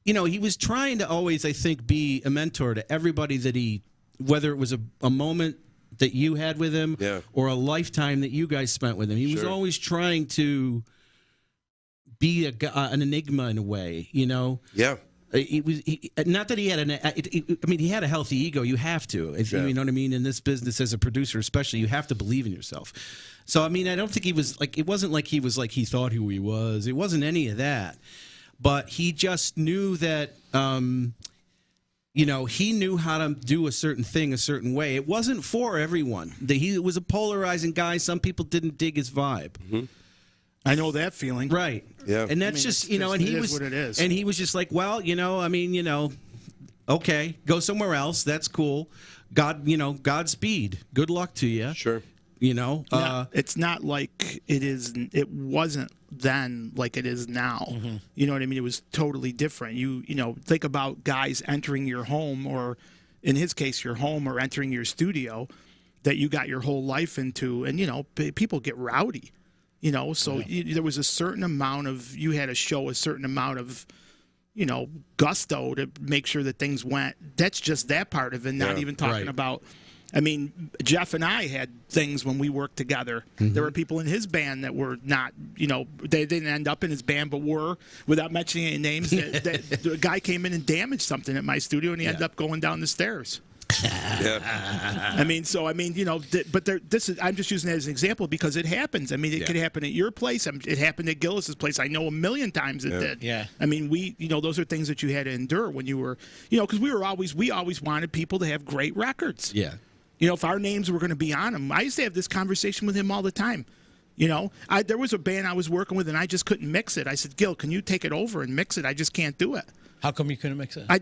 He was trying to always, I think, be a mentor to everybody that whether it was a moment that you had with him or a lifetime that you guys spent with him. He was always trying to be an enigma in a way, Yeah. Not that he had he had a healthy ego. You have to, you know what I mean. In this business, as a producer, especially, you have to believe in yourself. So, I don't think he was like. It wasn't like he was like he thought who he was. It wasn't any of that. But he just knew that, he knew how to do a certain thing a certain way. It wasn't for everyone. He was a polarizing guy. Some people didn't dig his vibe. Mm-hmm. I know that feeling. Right. Yeah. And that's and he was what it is. And he was just like, well, okay, go somewhere else. That's cool. Godspeed. Good luck to you. Sure. It's not like it wasn't then like it is now. Mm-hmm. You know what I mean? It was totally different. You think about guys entering your home, or in his case, your home, or entering your studio that you got your whole life into, and people get rowdy. So there was a certain amount of, you had to show a certain amount of, gusto to make sure that things went. That's just that part of it, not even talking about, Jeff and I had things when we worked together. Mm-hmm. There were people in his band that were not, they didn't end up in his band, but were, without mentioning any names, that the guy came in and damaged something at my studio, and he ended up going down the stairs. Yeah. But this is, I'm just using that as an example because it happens. It could happen at your place. It happened at Gillis's place. I know a million times it did. Yeah. Those are things that you had to endure when you were, because we always wanted people to have great records. Yeah. If our names were going to be on them. I used to have this conversation with him all the time. There was a band I was working with and I just couldn't mix it. I said, Gil, can you take it over and mix it? I just can't do it. How come you couldn't mix it? I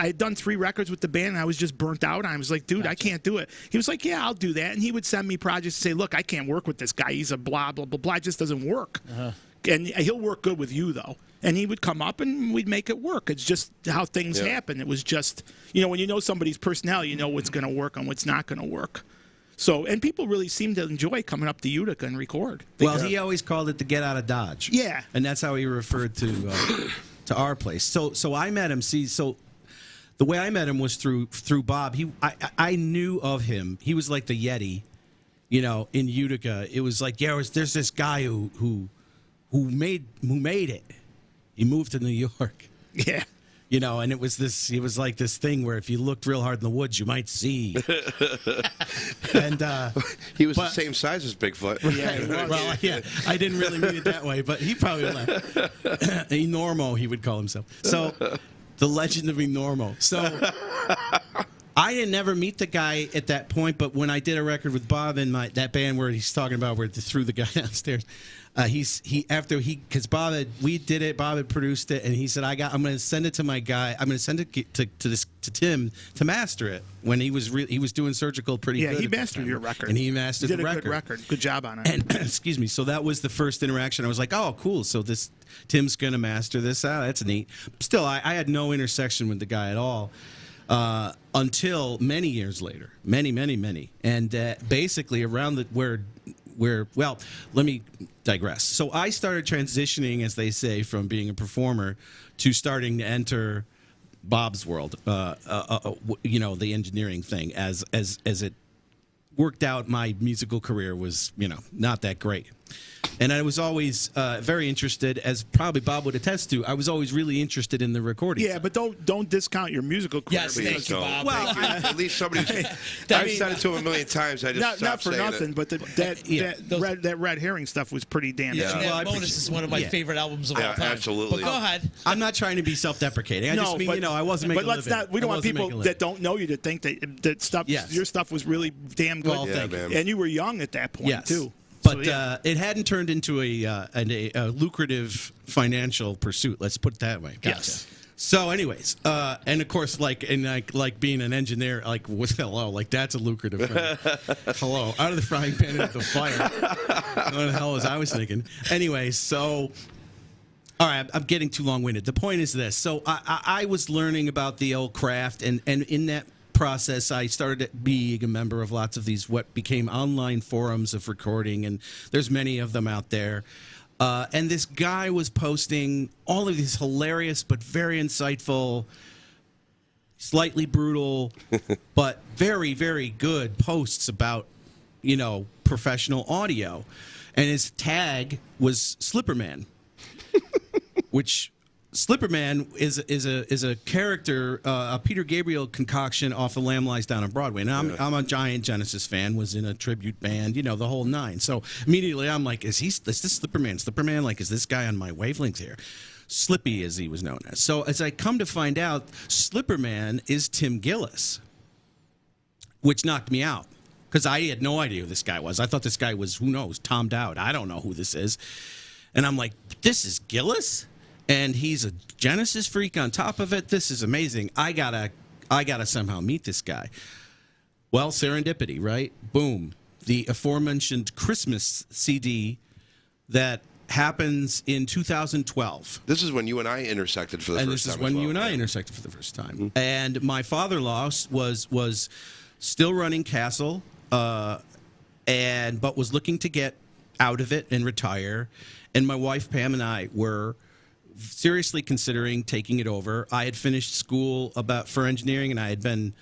had done 3 records with the band and I was just burnt out. I was like, dude, I can't do it. He was like, yeah, I'll do that. And he would send me projects to say, look, I can't work with this guy. He's a blah, blah, blah, blah. It just doesn't work. Uh-huh. And he'll work good with you, though. And he would come up and we'd make it work. It's just how things happen. It was just, when you know somebody's personality, you know what's going to work and what's not going to work. So, and people really seem to enjoy coming up to Utica and record. He always called it the get out of Dodge. Yeah. And that's how he referred to our place. So I met him. So the way I met him was through Bob. I knew of him. He was like the Yeti, in Utica. It was like, there's this guy who made it. He moved to New York. Yeah. And it was like this thing where if you looked real hard in the woods, you might see. And he was the same size as Bigfoot. Yeah, he was. Well, yeah, I didn't really mean it that way, but he probably Enormo, he would call himself. So, the legend of Enormo. So, I didn't never meet the guy at that point, but when I did a record with Bob in that band where he's talking about where they threw the guy downstairs, because Bob had produced it, and he said, I'm going to send it to my guy. I'm going to send it to Tim to master it. When he was doing Surgical pretty good. Yeah, he mastered your record. And he mastered the record. Did a good record. Good job on it. And excuse me. So that was the first interaction. I was like, oh, cool. So Tim's going to master this out. That's neat. Still, I had no intersection with the guy at all. Until many years later, many, and basically around well, let me digress. So I started transitioning, as they say, from being a performer to starting to enter Bob's world. The engineering thing. As it worked out, my musical career was not that great. And I was always very interested, as probably Bob would attest to. I was always really interested in the recording. Yeah, but don't discount your musical career. Yes, thank you, Bob. Well, at least somebody. I've said it to him a million times. I just not for saying nothing, it. but that red herring stuff was pretty damn. Yeah, good. that bonus is one of my favorite albums of all time. Absolutely. But go ahead. I'm not trying to be self-deprecating. I just mean, I wasn't making a living. But let's not. We don't want people that don't know you to think that stuff. Yes. Your stuff was really damn good. Well, thank you. And you were young at that point Yes. too. But it hadn't turned into a lucrative financial pursuit. Let's put it that way. Gotcha. Yes. So, anyways, and of course, like being an engineer, that's a lucrative thing. Hello, out of the frying pan into the fire. What the hell was I was thinking? Anyways, so. All right, I'm getting too long-winded. The point is this. So I was learning about the old craft, and in that process, I started being a member of lots of these what became online forums of recording, and there's many of them out there. And this guy was posting all of these hilarious but very insightful, slightly brutal, but very, very good posts about, professional audio. And his tag was Slipperman, which... Slipperman is a character, a Peter Gabriel concoction off of Lamb Lies Down on Broadway. And I'm a giant Genesis fan, was in a tribute band, the whole nine. So immediately I'm like, is this Slipperman? Slipperman, is this guy on my wavelength here? Slippy, as he was known as. So as I come to find out, Slipperman is Tim Gilles, which knocked me out. Because I had no idea who this guy was. I thought this guy was, who knows, Tom Dowd. I don't know who this is. And I'm like, this is Gilles? And he's a Genesis freak on top of it. This is amazing. I gotta somehow meet this guy. Well, serendipity, right? Boom. The aforementioned Christmas CD that happens in 2012. This is when you and I intersected for the first time. And this is when you and I intersected for the first time. Mm-hmm. And my father-in-law was still running Castle, but was looking to get out of it and retire. And my wife Pam and I were seriously considering taking it over. I had finished school for engineering, and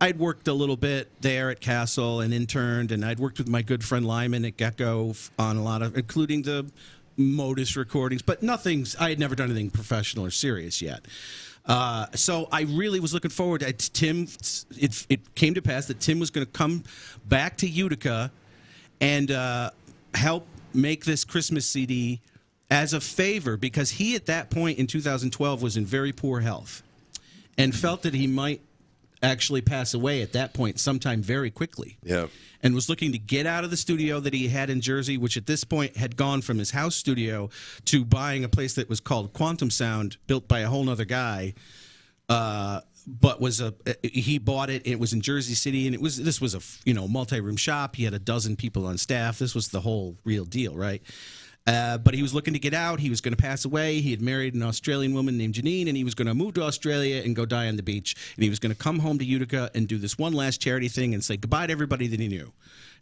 I'd worked a little bit there at Castle and interned, and I'd worked with my good friend Lyman at Gecko on a lot of, including the Modus recordings, but I had never done anything professional or serious yet. So I really was looking forward to Tim. It came to pass that Tim was going to come back to Utica and help make this Christmas CD as a favor, because he at that point in 2012 was in very poor health and felt that he might actually pass away at that point sometime very quickly. Yeah. And was looking to get out of the studio that he had in Jersey, which at this point had gone from his house studio to buying a place that was called Quantum Sound, built by a whole nother guy. But he bought it. It was in Jersey City, and this was a multi-room shop. He had a dozen people on staff. This was the whole real deal, right? But he was looking to get out. He was going to pass away. He had married an Australian woman named Janine, and he was going to move to Australia and go die on the beach. And he was going to come home to Utica and do this one last charity thing and say goodbye to everybody that he knew.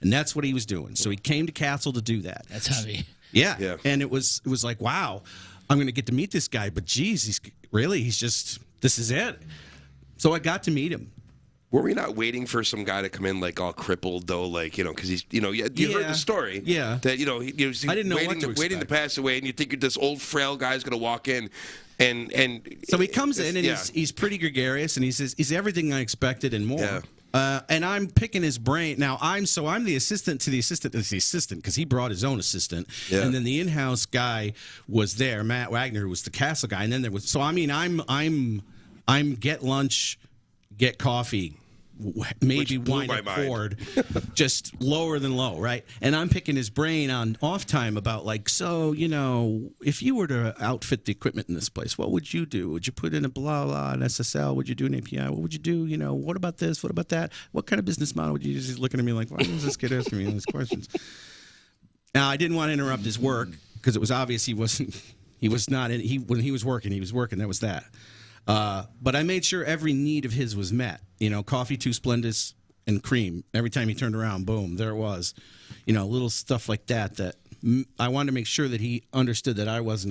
And that's what he was doing. So he came to Castle to do that. That's heavy. Yeah. And it was like, wow, I'm going to get to meet this guy. But geez, this is it. So I got to meet him. Were we not waiting for some guy to come in all crippled though, because he's you heard the story, that he was I didn't know waiting to pass away, and you think this old frail guy's going to walk in, and so he comes in and he's pretty gregarious, and he says he's everything I expected and more. Yeah. And I'm picking his brain now. I'm the assistant to the assistant of the assistant, because he brought his own assistant, and then the in-house guy was there, Matt Wagner, who was the Castle guy, and then there was I'm get lunch, get coffee maybe blew wind my up mind. forward, just lower than low, right? And I'm picking his brain on off time about like, so, if you were to outfit the equipment in this place, what would you do? Would you put in a blah, blah, an SSL? Would you do an API? What would you do? What about this? What about that? What kind of business model would you use? He's looking at me like, why is this kid asking me these questions? Now, I didn't want to interrupt his work because it was obvious he was not, when he was working, that was that. But I made sure every need of his was met. Coffee, 2 Splendors, and cream. Every time he turned around, boom, there it was. Little stuff like that I wanted to make sure that he understood that I was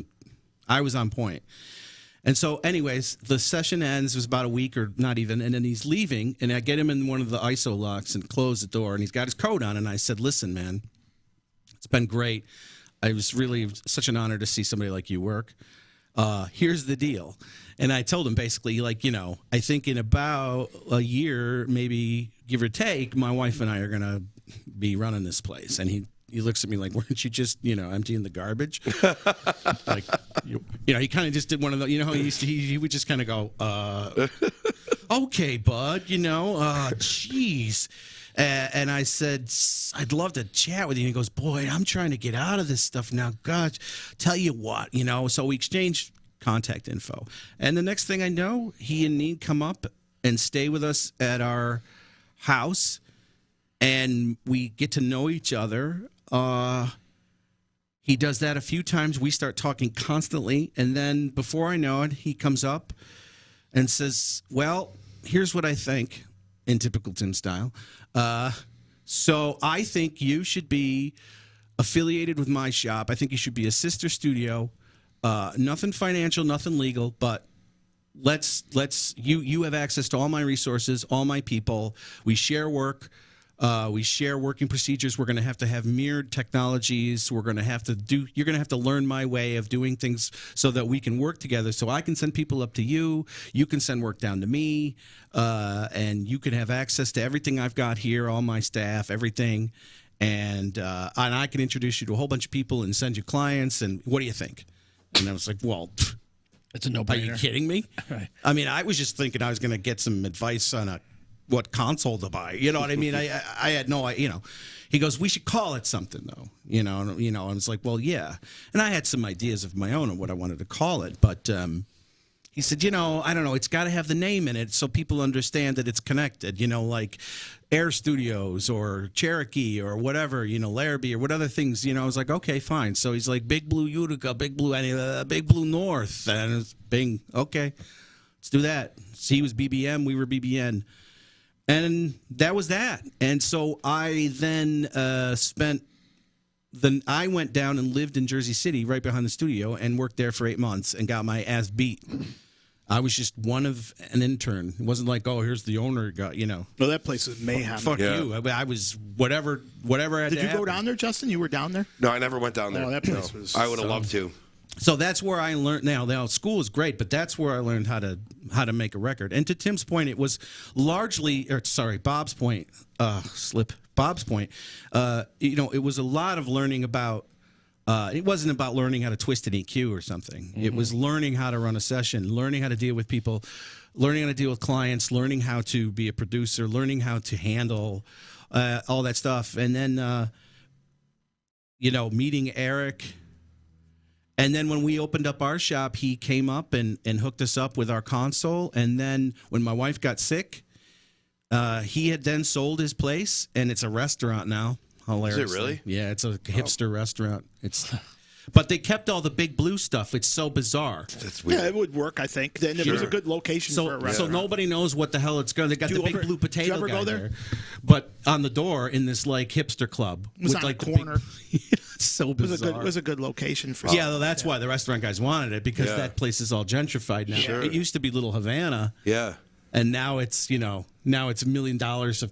on point. And so, anyways, the session ends. It was about a week or not even, and then he's leaving, and I get him in one of the ISO locks and close the door, and he's got his coat on, and I said, listen, man, it's been great. It was really such an honor to see somebody like you work. Here's the deal. And I told him basically, I think in about a year, maybe give or take, my wife and I are going to be running this place. And he looks at me like, weren't you just, emptying the garbage? Like, he kind of just did one of the, how he would just kind of go, okay, bud, jeez. And I said, I'd love to chat with you. And he goes, boy, I'm trying to get out of this stuff now. Gosh, tell you what, So we exchanged contact info. And the next thing I know, he and Need come up and stay with us at our house. And we get to know each other. He does that a few times. We start talking constantly. And then before I know it, he comes up and says, well, here's what I think. In typical Tim style. So I think you should be affiliated with my shop. I think you should be a sister studio. Nothing financial, nothing legal, but you have access to all my resources, all my people. We share work. We share working procedures. We're going to have mirrored technologies. You're going to have to learn my way of doing things so that we can work together. So I can send people up to you. You can send work down to me. And you can have access to everything I've got here, all my staff, everything. And I can introduce you to a whole bunch of people and send you clients. And what do you think? And I was like, well, it's a no-brainer. Are you kidding me? Right. I mean, I was just thinking I was going to get some advice on what console to buy. You know what I mean? I had no, he goes, we should call it something though. And it's like, well, yeah. And I had some ideas of my own on what I wanted to call it, but he said, I don't know, it's got to have the name in it so people understand that it's connected, like Air Studios or Cherokee or whatever, Larrabee or what other things, I was like, okay, fine. So he's like, Big Blue Utica, Big Blue North, and it's Bing, okay, let's do that. So he was BBM, we were BBN. And that was that. And so I then I went down and lived in Jersey City right behind the studio and worked there for 8 months and got my ass beat. I was just one of an intern. It wasn't like, oh, here's the owner got, No, that place is mayhem. Fuck you. I was whatever I had. Did you go down there, Justin? You were down there? No, I never went down there. Oh, that place was. I would have loved to. So that's where I learned. Now school is great, but that's where I learned how to make a record. And to Tim's point, it was largely, Bob's point. Bob's point. It was a lot of learning about. It wasn't about learning how to twist an EQ or something. Mm-hmm. It was learning how to run a session, learning how to deal with people, learning how to deal with clients, learning how to be a producer, learning how to handle all that stuff, and then meeting Eric. And then when we opened up our shop, he came up and hooked us up with our console. And then when my wife got sick, he had then sold his place, and it's a restaurant now. Hilariously. Is it really? Yeah, it's a hipster restaurant. But they kept all the Big Blue stuff. It's so bizarre. That's weird. Yeah, it would work, I think. Then it was a good location for a restaurant. So nobody knows what the hell it's going. They got the Big Blue Potato did you ever guy go there? But on the door in this like hipster club. It was with, on like, a corner. It's so bizarre. It was a good location for. Yeah, that's why the restaurant guys wanted it, because that place is all gentrified now. Sure. It used to be Little Havana. Yeah. And now it's $1 million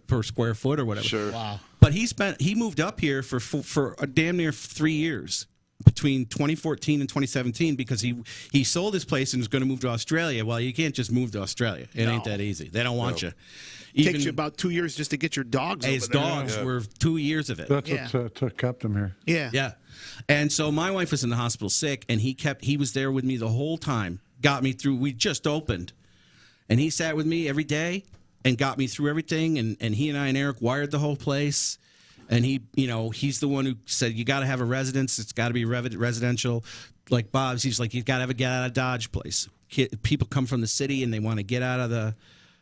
per square foot or whatever. Sure. Wow. But he moved up here for a damn near 3 years, between 2014 and 2017, because he sold his place and was going to move to Australia. Well, you can't just move to Australia. It ain't that easy. They don't want you. Takes you about 2 years just to get your dogs over his there. dogs were 2 years of it. That's what kept him here. Yeah. Yeah. And so my wife was in the hospital sick, and he was there with me the whole time. Got me through. We just opened. And he sat with me every day, and got me through everything. And he and I and Eric wired the whole place. And he, he's the one who said, you got to have a residence. It's got to be residential. Like Bob's, he's like, you got to have a get out of Dodge place. People come from the city and they want to get out of the,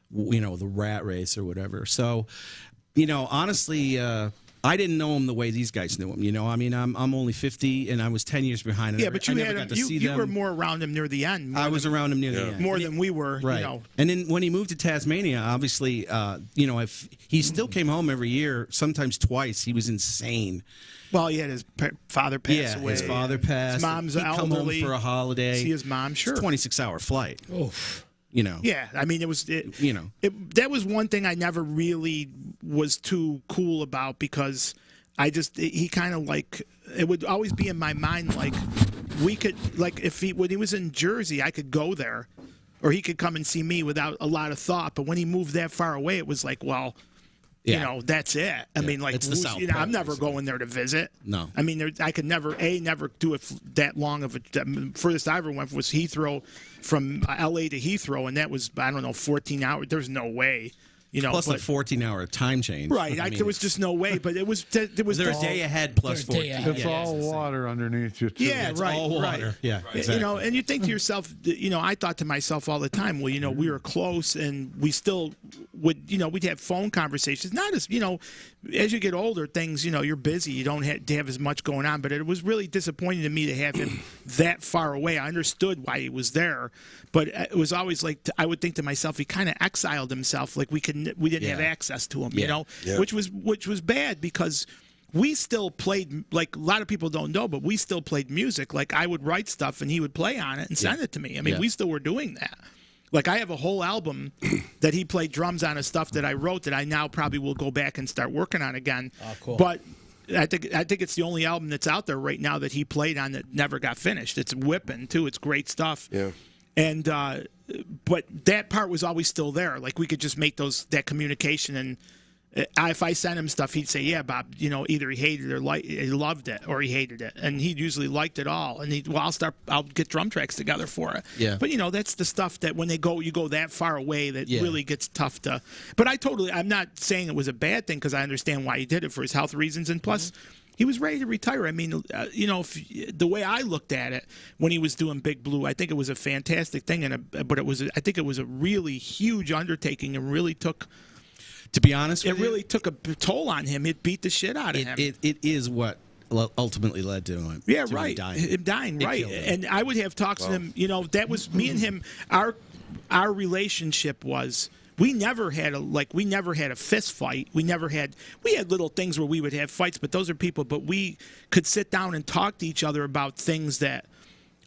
the rat race or whatever. So, honestly, I didn't know him the way these guys knew him. I mean, I'm only 50 and I was 10 years behind. Yeah, but you had him. You were more around him near the end. I was around him near the end. More than we were, right. And then when he moved to Tasmania, obviously, if he still came home every year, sometimes twice, he was insane. Well, he had his father pass away. His father passed. His mom's He'd come home elderly. for a holiday. See his mom, sure. It's a 26-hour flight. Oof. Yeah, I mean, that was one thing I never really was too cool about because he kind of it would always be in my mind we could when he was in Jersey, I could go there, or he could come and see me without a lot of thought. But when he moved that far away, it was like, well, that's it. I mean, it's the South Pole, I'm never going there to visit. No. I mean, I could never do it that long of a. Furthest I ever went was Heathrow, from L.A. to Heathrow, and that was 14 hours. There's no way. Plus the 14-hour time change. Right. There was just no way. But it was. There was. They're a day ahead plus 14. It's all water underneath you too. Yeah. It's right. all water. Right. Yeah. Exactly. And you think to yourself, I thought to myself all the time, well, we were close, and we still would, we'd have phone conversations. Not as, as you get older, things, you're busy. You don't have as much going on. But it was really disappointing to me to have him that far away. I understood why he was there, but it was always like I would think to myself, he kind of exiled himself. Like we didn't have access to him, which was bad because we still played, like a lot of people don't know, but we still played music. Like I would write stuff and he would play on it and send it to me. I mean, we still were doing that. Like I have a whole album that he played drums on of stuff that I wrote that I now probably will go back and start working on again. Oh, cool. But I think it's the only album that's out there right now that he played on that never got finished. It's whipping too. It's great stuff. Yeah. And but that part was always still there. Like we could just make that communication, and if I sent him stuff, he'd say, "Yeah, Bob, either he hated it or he loved it, or he hated it." And he usually liked it all. And I'll get drum tracks together for it. Yeah. But that's the stuff that when you go that far away, that really gets tough to. But I'm not saying it was a bad thing because I understand why he did it for his health reasons, and plus. He was ready to retire. I mean, the way I looked at it when he was doing Big Blue, I think it was a fantastic thing, but I think it was a really huge undertaking, and really took. To be honest with you, it really took a toll on him. It beat the shit out of him. It is what ultimately led to him. Yeah, to right. Him dying, right. Him. And I would have talks to him. That was me and him. Our relationship was. We never had a fist fight. We had little things where we would have fights, but those are people. But we could sit down and talk to each other about things that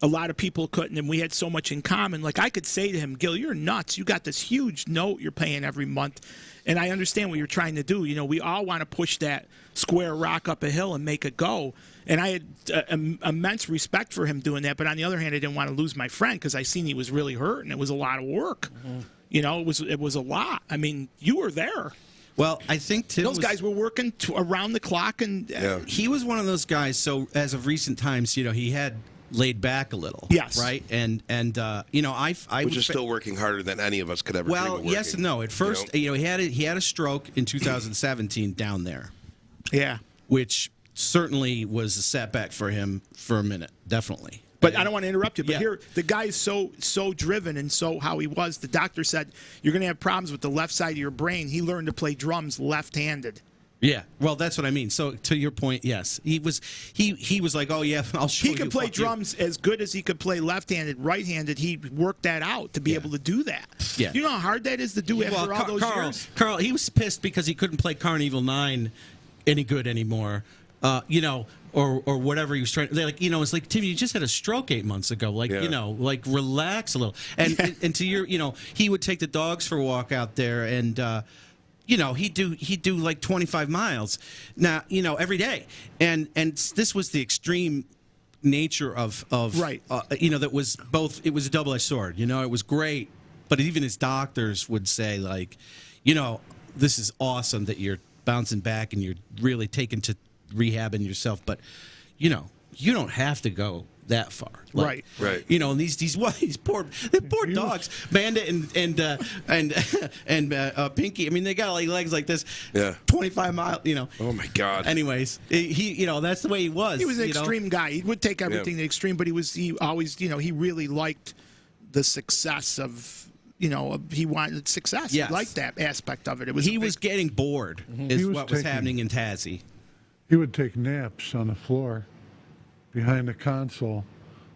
a lot of people couldn't, and we had so much in common. Like I could say to him, "Gil, you're nuts. You got this huge note you're paying every month, and I understand what you're trying to do. We all want to push that square rock up a hill and make it go." And I had immense respect for him doing that. But on the other hand, I didn't want to lose my friend because I seen he was really hurt, and it was a lot of work. Mm-hmm. It was a lot. I mean, you were there. Well, I think those guys were working around the clock, and he was one of those guys. So as of recent times, he had laid back a little. Yes. Right. And I which is still working harder than any of us could ever. Well, dream of working, yes and no. At first, he had a stroke in 2017 down there. Yeah. Which certainly was a setback for him for a minute, definitely. But I don't want to interrupt you. But here, the guy is so driven, and so how he was. The doctor said you're going to have problems with the left side of your brain. He learned to play drums left-handed. Yeah, well, that's what I mean. So to your point, yes, he was like, oh yeah, I'll show you. He could play drums as good as he could play left-handed, right-handed. He worked that out to be able to do that. Yeah, you know how hard that is to do after all those years. Carl, he was pissed because he couldn't play Carnival 9 any good anymore. Or whatever he was trying. They're like, it's like, Tim, you just had a stroke 8 months ago. Like, like relax a little. And to your, he would take the dogs for a walk out there, and he'd do like 25 miles now, every day. And this was the extreme nature of right. That was both. It was a double-edged sword. It was great, but even his doctors would say like, this is awesome that you're bouncing back and you're really taking to rehabbing yourself, but you don't have to go that far. Right. You know, and these poor dogs, Bandit and Pinky. I mean, they got like legs like this. Yeah. 25 miles. You know. Oh my God. Anyways, he you know, that's the way he was. He was an you know? extreme guy. He would take everything to the extreme, but he always, you know, he really liked the success of, you know, he wanted success. Yes. He liked that aspect of it. It was He was getting bored. Is what was happening in Tassie. He would take naps on the floor behind the console,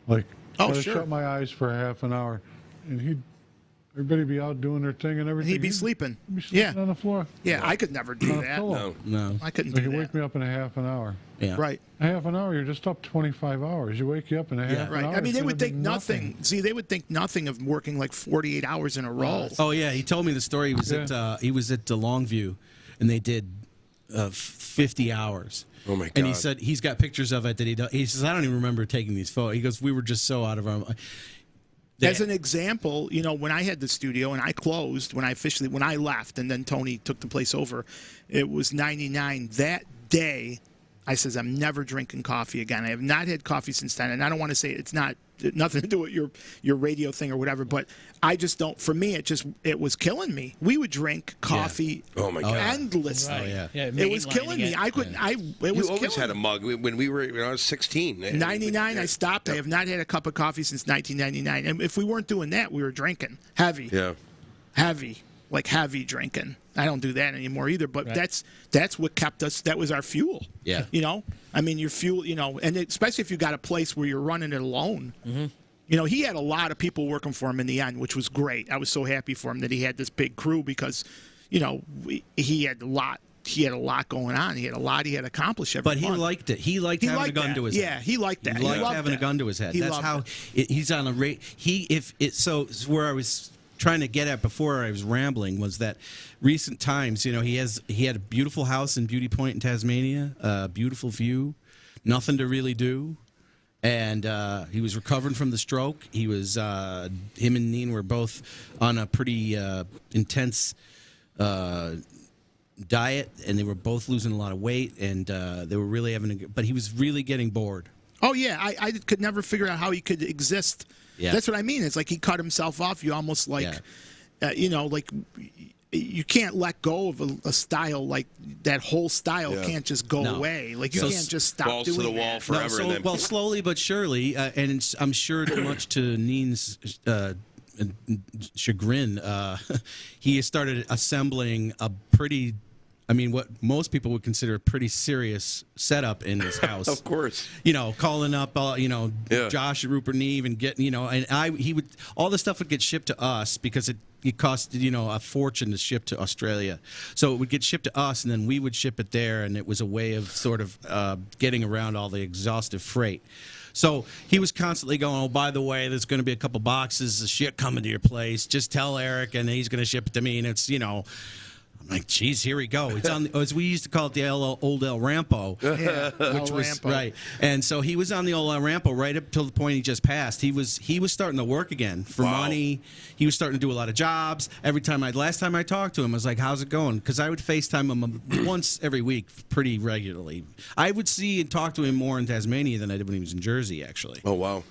like Oh, try to sure. shut my eyes for a half an hour, and everybody be out doing their thing and everything. He'd be sleeping. He'd be sleeping Yeah. on the floor. Yeah, I could never do On a that. pillow. No. I couldn't Like, do you that. wake me up in a half an hour. Yeah. Right. A half an hour, you're just up 25 hours. You wake you up in a half an Right. hour. I mean, it's they gonna would be think nothing. See, they would think nothing of working like 48 hours in a row. Oh yeah, he told me the story. He was at Longview, and they did 50 hours. Oh, my And he God. said he's got pictures of it that he says I don't even remember taking these photos. He goes, we were just so out of our. As an example, you know, when I had the studio and I closed, when I left, and then Tony took the place over, it was 99. That day, I says, I'm never drinking coffee again. I have not had coffee since then. And I don't want to say it's nothing to do with your radio thing or whatever, but I just don't, for me, it was killing me. We would drink coffee Oh, my God. endlessly. Right. Yeah, It was mainlining killing me. it. I couldn't, it You was always killing had a me. mug when I was 16. 99, I stopped. I have not had a cup of coffee since 1999. And if we weren't doing that, we were drinking heavy. Yeah. Heavy, like heavy drinking. I don't do that anymore either. But that's what kept us. That was our fuel. Yeah. You know, I mean, your fuel. You know, and especially if you got a place where you're running it alone. Mm-hmm. You know, he had a lot of people working for him in the end, which was great. I was so happy for him that he had this big crew because, you know, he had a lot. He had a lot going on. He had a lot he had accomplished every But he month. liked it. He liked having a gun that. to his Yeah, head. he liked that. He liked loved having that. a gun to his head. He That's loved how it. he's on a rate. So it's where I was trying to get at before I was rambling was that recent times, you know, he had a beautiful house in Beauty Point in Tasmania, a beautiful view, nothing to really do. And he was recovering from the stroke. He was him and Neen were both on a pretty intense diet, and they were both losing a lot of weight, and they were really but he was really getting bored. Oh yeah, I could never figure out how he could exist. Yeah. That's what I mean. It's like he cut himself off. You almost like, you know, like you can't let go of a style like that. Whole style can't just go away. Like you can't just stop balls doing to the that. wall forever. And then, Well, slowly but surely, and I'm sure much to Neen's chagrin, he started assembling a pretty. I mean, what most people would consider a pretty serious setup in his house. of course. You know, calling up, Yeah. Josh and Rupert Neve and getting, and he would, all the stuff would get shipped to us because it cost, a fortune to ship to Australia. So it would get shipped to us and then we would ship it there. And it was a way of sort of getting around all the exhaustive freight. So he was constantly going, oh, by the way, there's going to be a couple boxes of shit coming to your place. Just tell Eric and he's going to ship it to me. And it's, I'm like, geez, here we go. It's on, as we used to call it, the old El Rampo, which was Rampo. right. And so he was on the old El Rampo right up till the point he just passed. He was starting to work again for money. He was starting to do a lot of jobs. Last time I talked to him, I was like, how's it going? Because I would FaceTime him once every week, pretty regularly. I would see and talk to him more in Tasmania than I did when he was in Jersey, actually. Oh wow.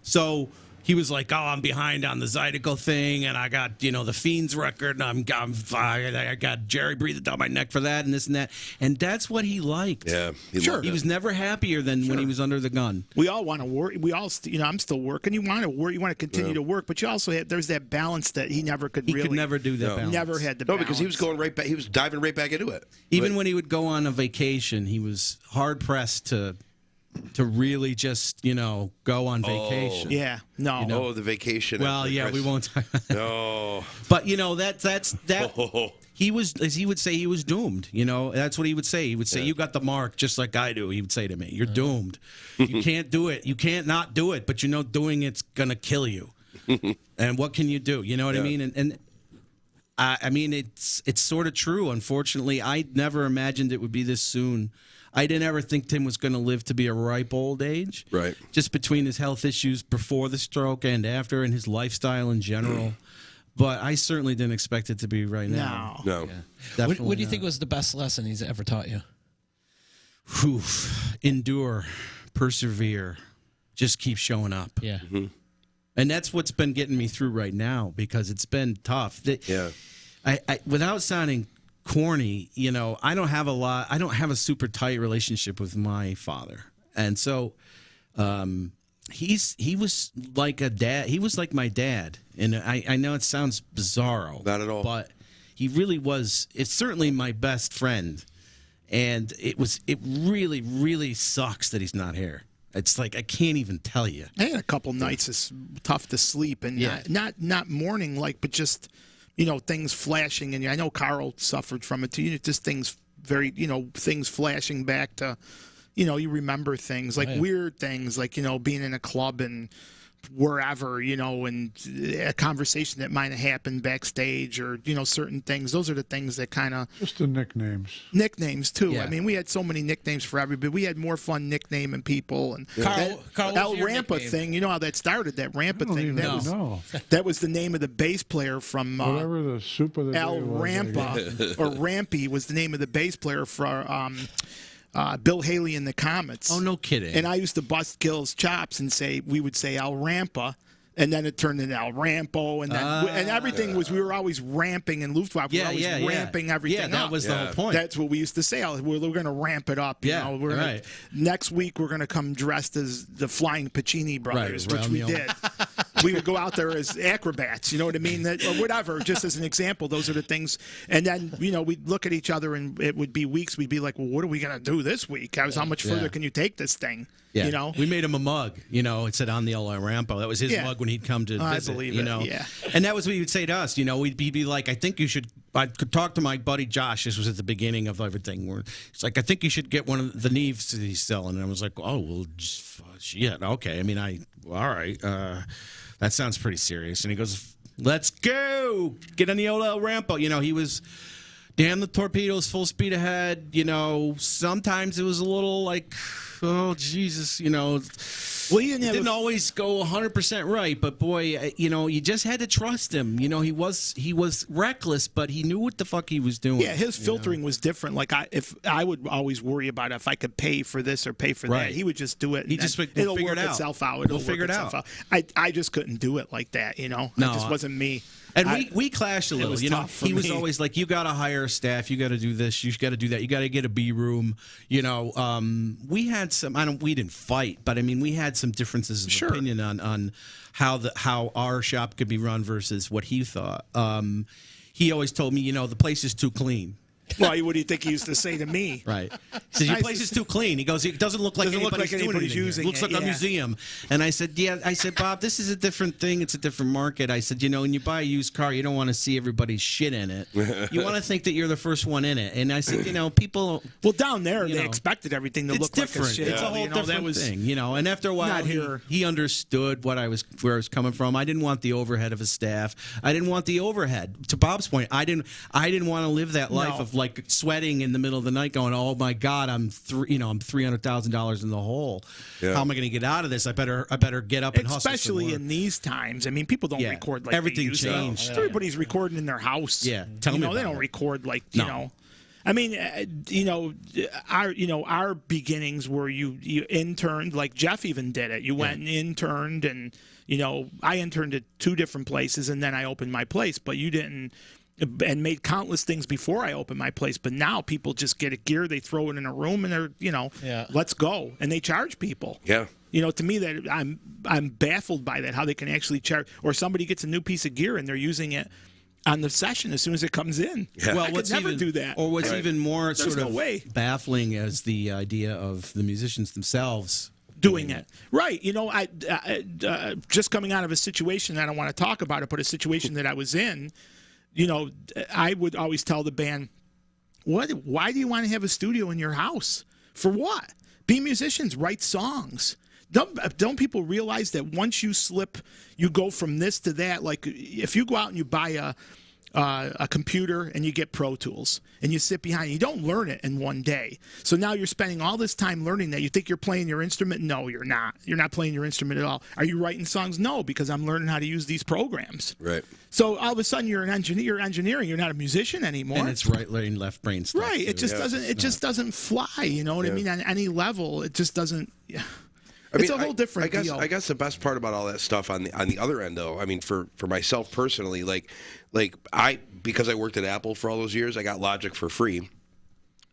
So he was like, "Oh, I'm behind on the Zydeco thing, and I got the Fiends record, and I got Jerry breathing down my neck for that, and this and that." And that's what he liked. Yeah, He was never happier than when he was under the gun. We all want to work. We all, I'm still working. You want to work. You want to continue to work, but you also there's that balance that he never could. He really, could never do that. Balance. Never had the No, balance. because he was going right back. He was diving right back into it. Even when he would go on a vacation, he was hard pressed to really just go on vacation. Yeah, no. Oh, the vacation. Well, yeah, we won't. No. But that's. He was, as he would say, he was doomed. That's what he would say. He would say, "You got the mark, just like I do." He would say to me, "You're doomed. You can't do it. You can't not do it. But doing it's gonna kill you. And what can you do? You know what I mean?" And I mean, it's sort of true. Unfortunately, I never imagined it would be this soon. I didn't ever think Tim was going to live to be a ripe old age. Right. Just between his health issues before the stroke and after, and his lifestyle in general. But I certainly didn't expect it to be right now. No. What do you think was the best lesson he's ever taught you? Endure, persevere. just keep showing up. Yeah. And that's what's been getting me through right now because it's been tough. Yeah. I without sounding corny, I don't have a super tight relationship with my father. And so he was like a dad. He was like my dad. And I know it sounds bizarro. Not at all. But he really was. It's certainly my best friend. And it really, really sucks that he's not here. It's like I can't even tell you. I had a couple nights it's tough to sleep and not mourning but just things flashing and I know Carl suffered from it too. Just things things flashing back to you remember things like weird things like being in a club and wherever and a conversation that might have happened backstage or certain things. Those are the things that kind of just the nicknames too. Yeah. I mean, we had so many nicknames for everybody. We had more fun nicknaming people and Carl, El what's your Rampa nickname? thing. You know how that started? That Rampa thing. No. That was the name of the bass player from Whatever the soup of the day El was, I guess. Rampa or Rampy was the name of the bass player for Bill Haley and the Comets. Oh, no kidding. And I used to bust Gil's chops and we would say El Rampa, and then it turned into El Rampo, and then and everything was we were always ramping and Luftwaffe. We were always ramping everything up. Yeah, that was the whole point. That's what we used to say. We're going to ramp it up. We're right. Next week we're going to come dressed as the Flying Pacini brothers, Right, which we Romeo. did. We would go out there as acrobats, you know what I mean? Or whatever, just as an example. Those are the things. And then, we'd look at each other and it would be weeks. We'd be like, well, what are we going to do this week? How much further can you take this thing? Yeah. We made him a mug, it said on the El Rampo. That was his mug when he'd come to visit, I believe it, yeah. And that was what he would say to us, we'd be like, I think you should, I could talk to my buddy Josh. This was at the beginning of everything. Where it's like, I think you should get one of the Neves that he's selling. And I was like, oh, well, shit. Okay. I mean, all right. That sounds pretty serious. And he goes, let's go. Get on the old El Rampo. He was, damn the torpedoes, full speed ahead. Sometimes it was a little like, oh, Jesus, Well, he didn't always go 100% right, but boy, you just had to trust him. He was reckless, but he knew what the fuck he was doing. Yeah, his filtering was different. Like if I would always worry about if I could pay for this or pay for that. He would just do it. He just it'll figure work it out. itself out. It'll figure it itself out. I just couldn't do it like that. No, it just wasn't me. And we clashed a little. was tough for He was me. always like, "You got to hire staff. You got to do this. You got to do that. You got to get a B room." We had some. We didn't fight, but I mean, we had some differences of opinion on how our shop could be run versus what he thought. He always told me, the place is too clean. Well, what do you think he used to say to me? Right. He says, your place is too clean. He goes, it doesn't look like anybody's using it. Looks like a museum. And I said, Bob, this is a different thing. It's a different market. I said, when you buy a used car, you don't want to see everybody's shit in it. You want to think that you're the first one in it. And I said, people... Well, down there, they expected everything to look different. like a shit. It's a whole different thing, And after a while, he understood where I was coming from. I didn't want the overhead of a staff. I didn't want the overhead. To Bob's point, I didn't want to live that life of like sweating in the middle of the night, going, "Oh my God, I'm $300,000 in the hole. Yeah. How am I going to get out of this? I better get up and hustle." Especially in these times. I mean, people don't record like everything they used to. changed. Everybody's recording in their house. Yeah, tell me they about don't it. record like you know. I mean, our beginnings were you interned like Jeff even did it. You went and interned, and I interned at 2 different places, and then I opened my place. But you didn't. And made countless things before I opened my place, but now people just get a gear, they throw it in a room, and they're let's go, and they charge people. Yeah. To me that I'm baffled by that, how they can actually charge, or somebody gets a new piece of gear and they're using it on the session as soon as it comes in. Yeah. Well, I could never do that. Or what's even more There's sort no of way. baffling is the idea of the musicians themselves doing it. Right. I just coming out of a situation, I don't want to talk about it, but a situation that I was in, I would always tell the band, why do you want to have a studio in your house? For what? Be musicians, write songs. Don't people realize that once you slip, you go from this to that? Like if you go out and you buy a computer and you get Pro Tools and you sit behind it, you don't learn it in one day. So now you're spending all this time learning that. You think you're playing your instrument? No, you're not. You're not playing your instrument at all. Are you writing songs? No, because I'm learning how to use these programs. Right. So all of a sudden you're an engineer. You're engineering. You're not a musician anymore. and it's right lane, left brain stuff. Right. It just doesn't. It just doesn't fly. You know what I mean? On any level, it just doesn't. Yeah. It's a whole different deal. I guess the best part about all that stuff on the other end, though, I mean, for myself personally, because I worked at Apple for all those years, I got Logic for free.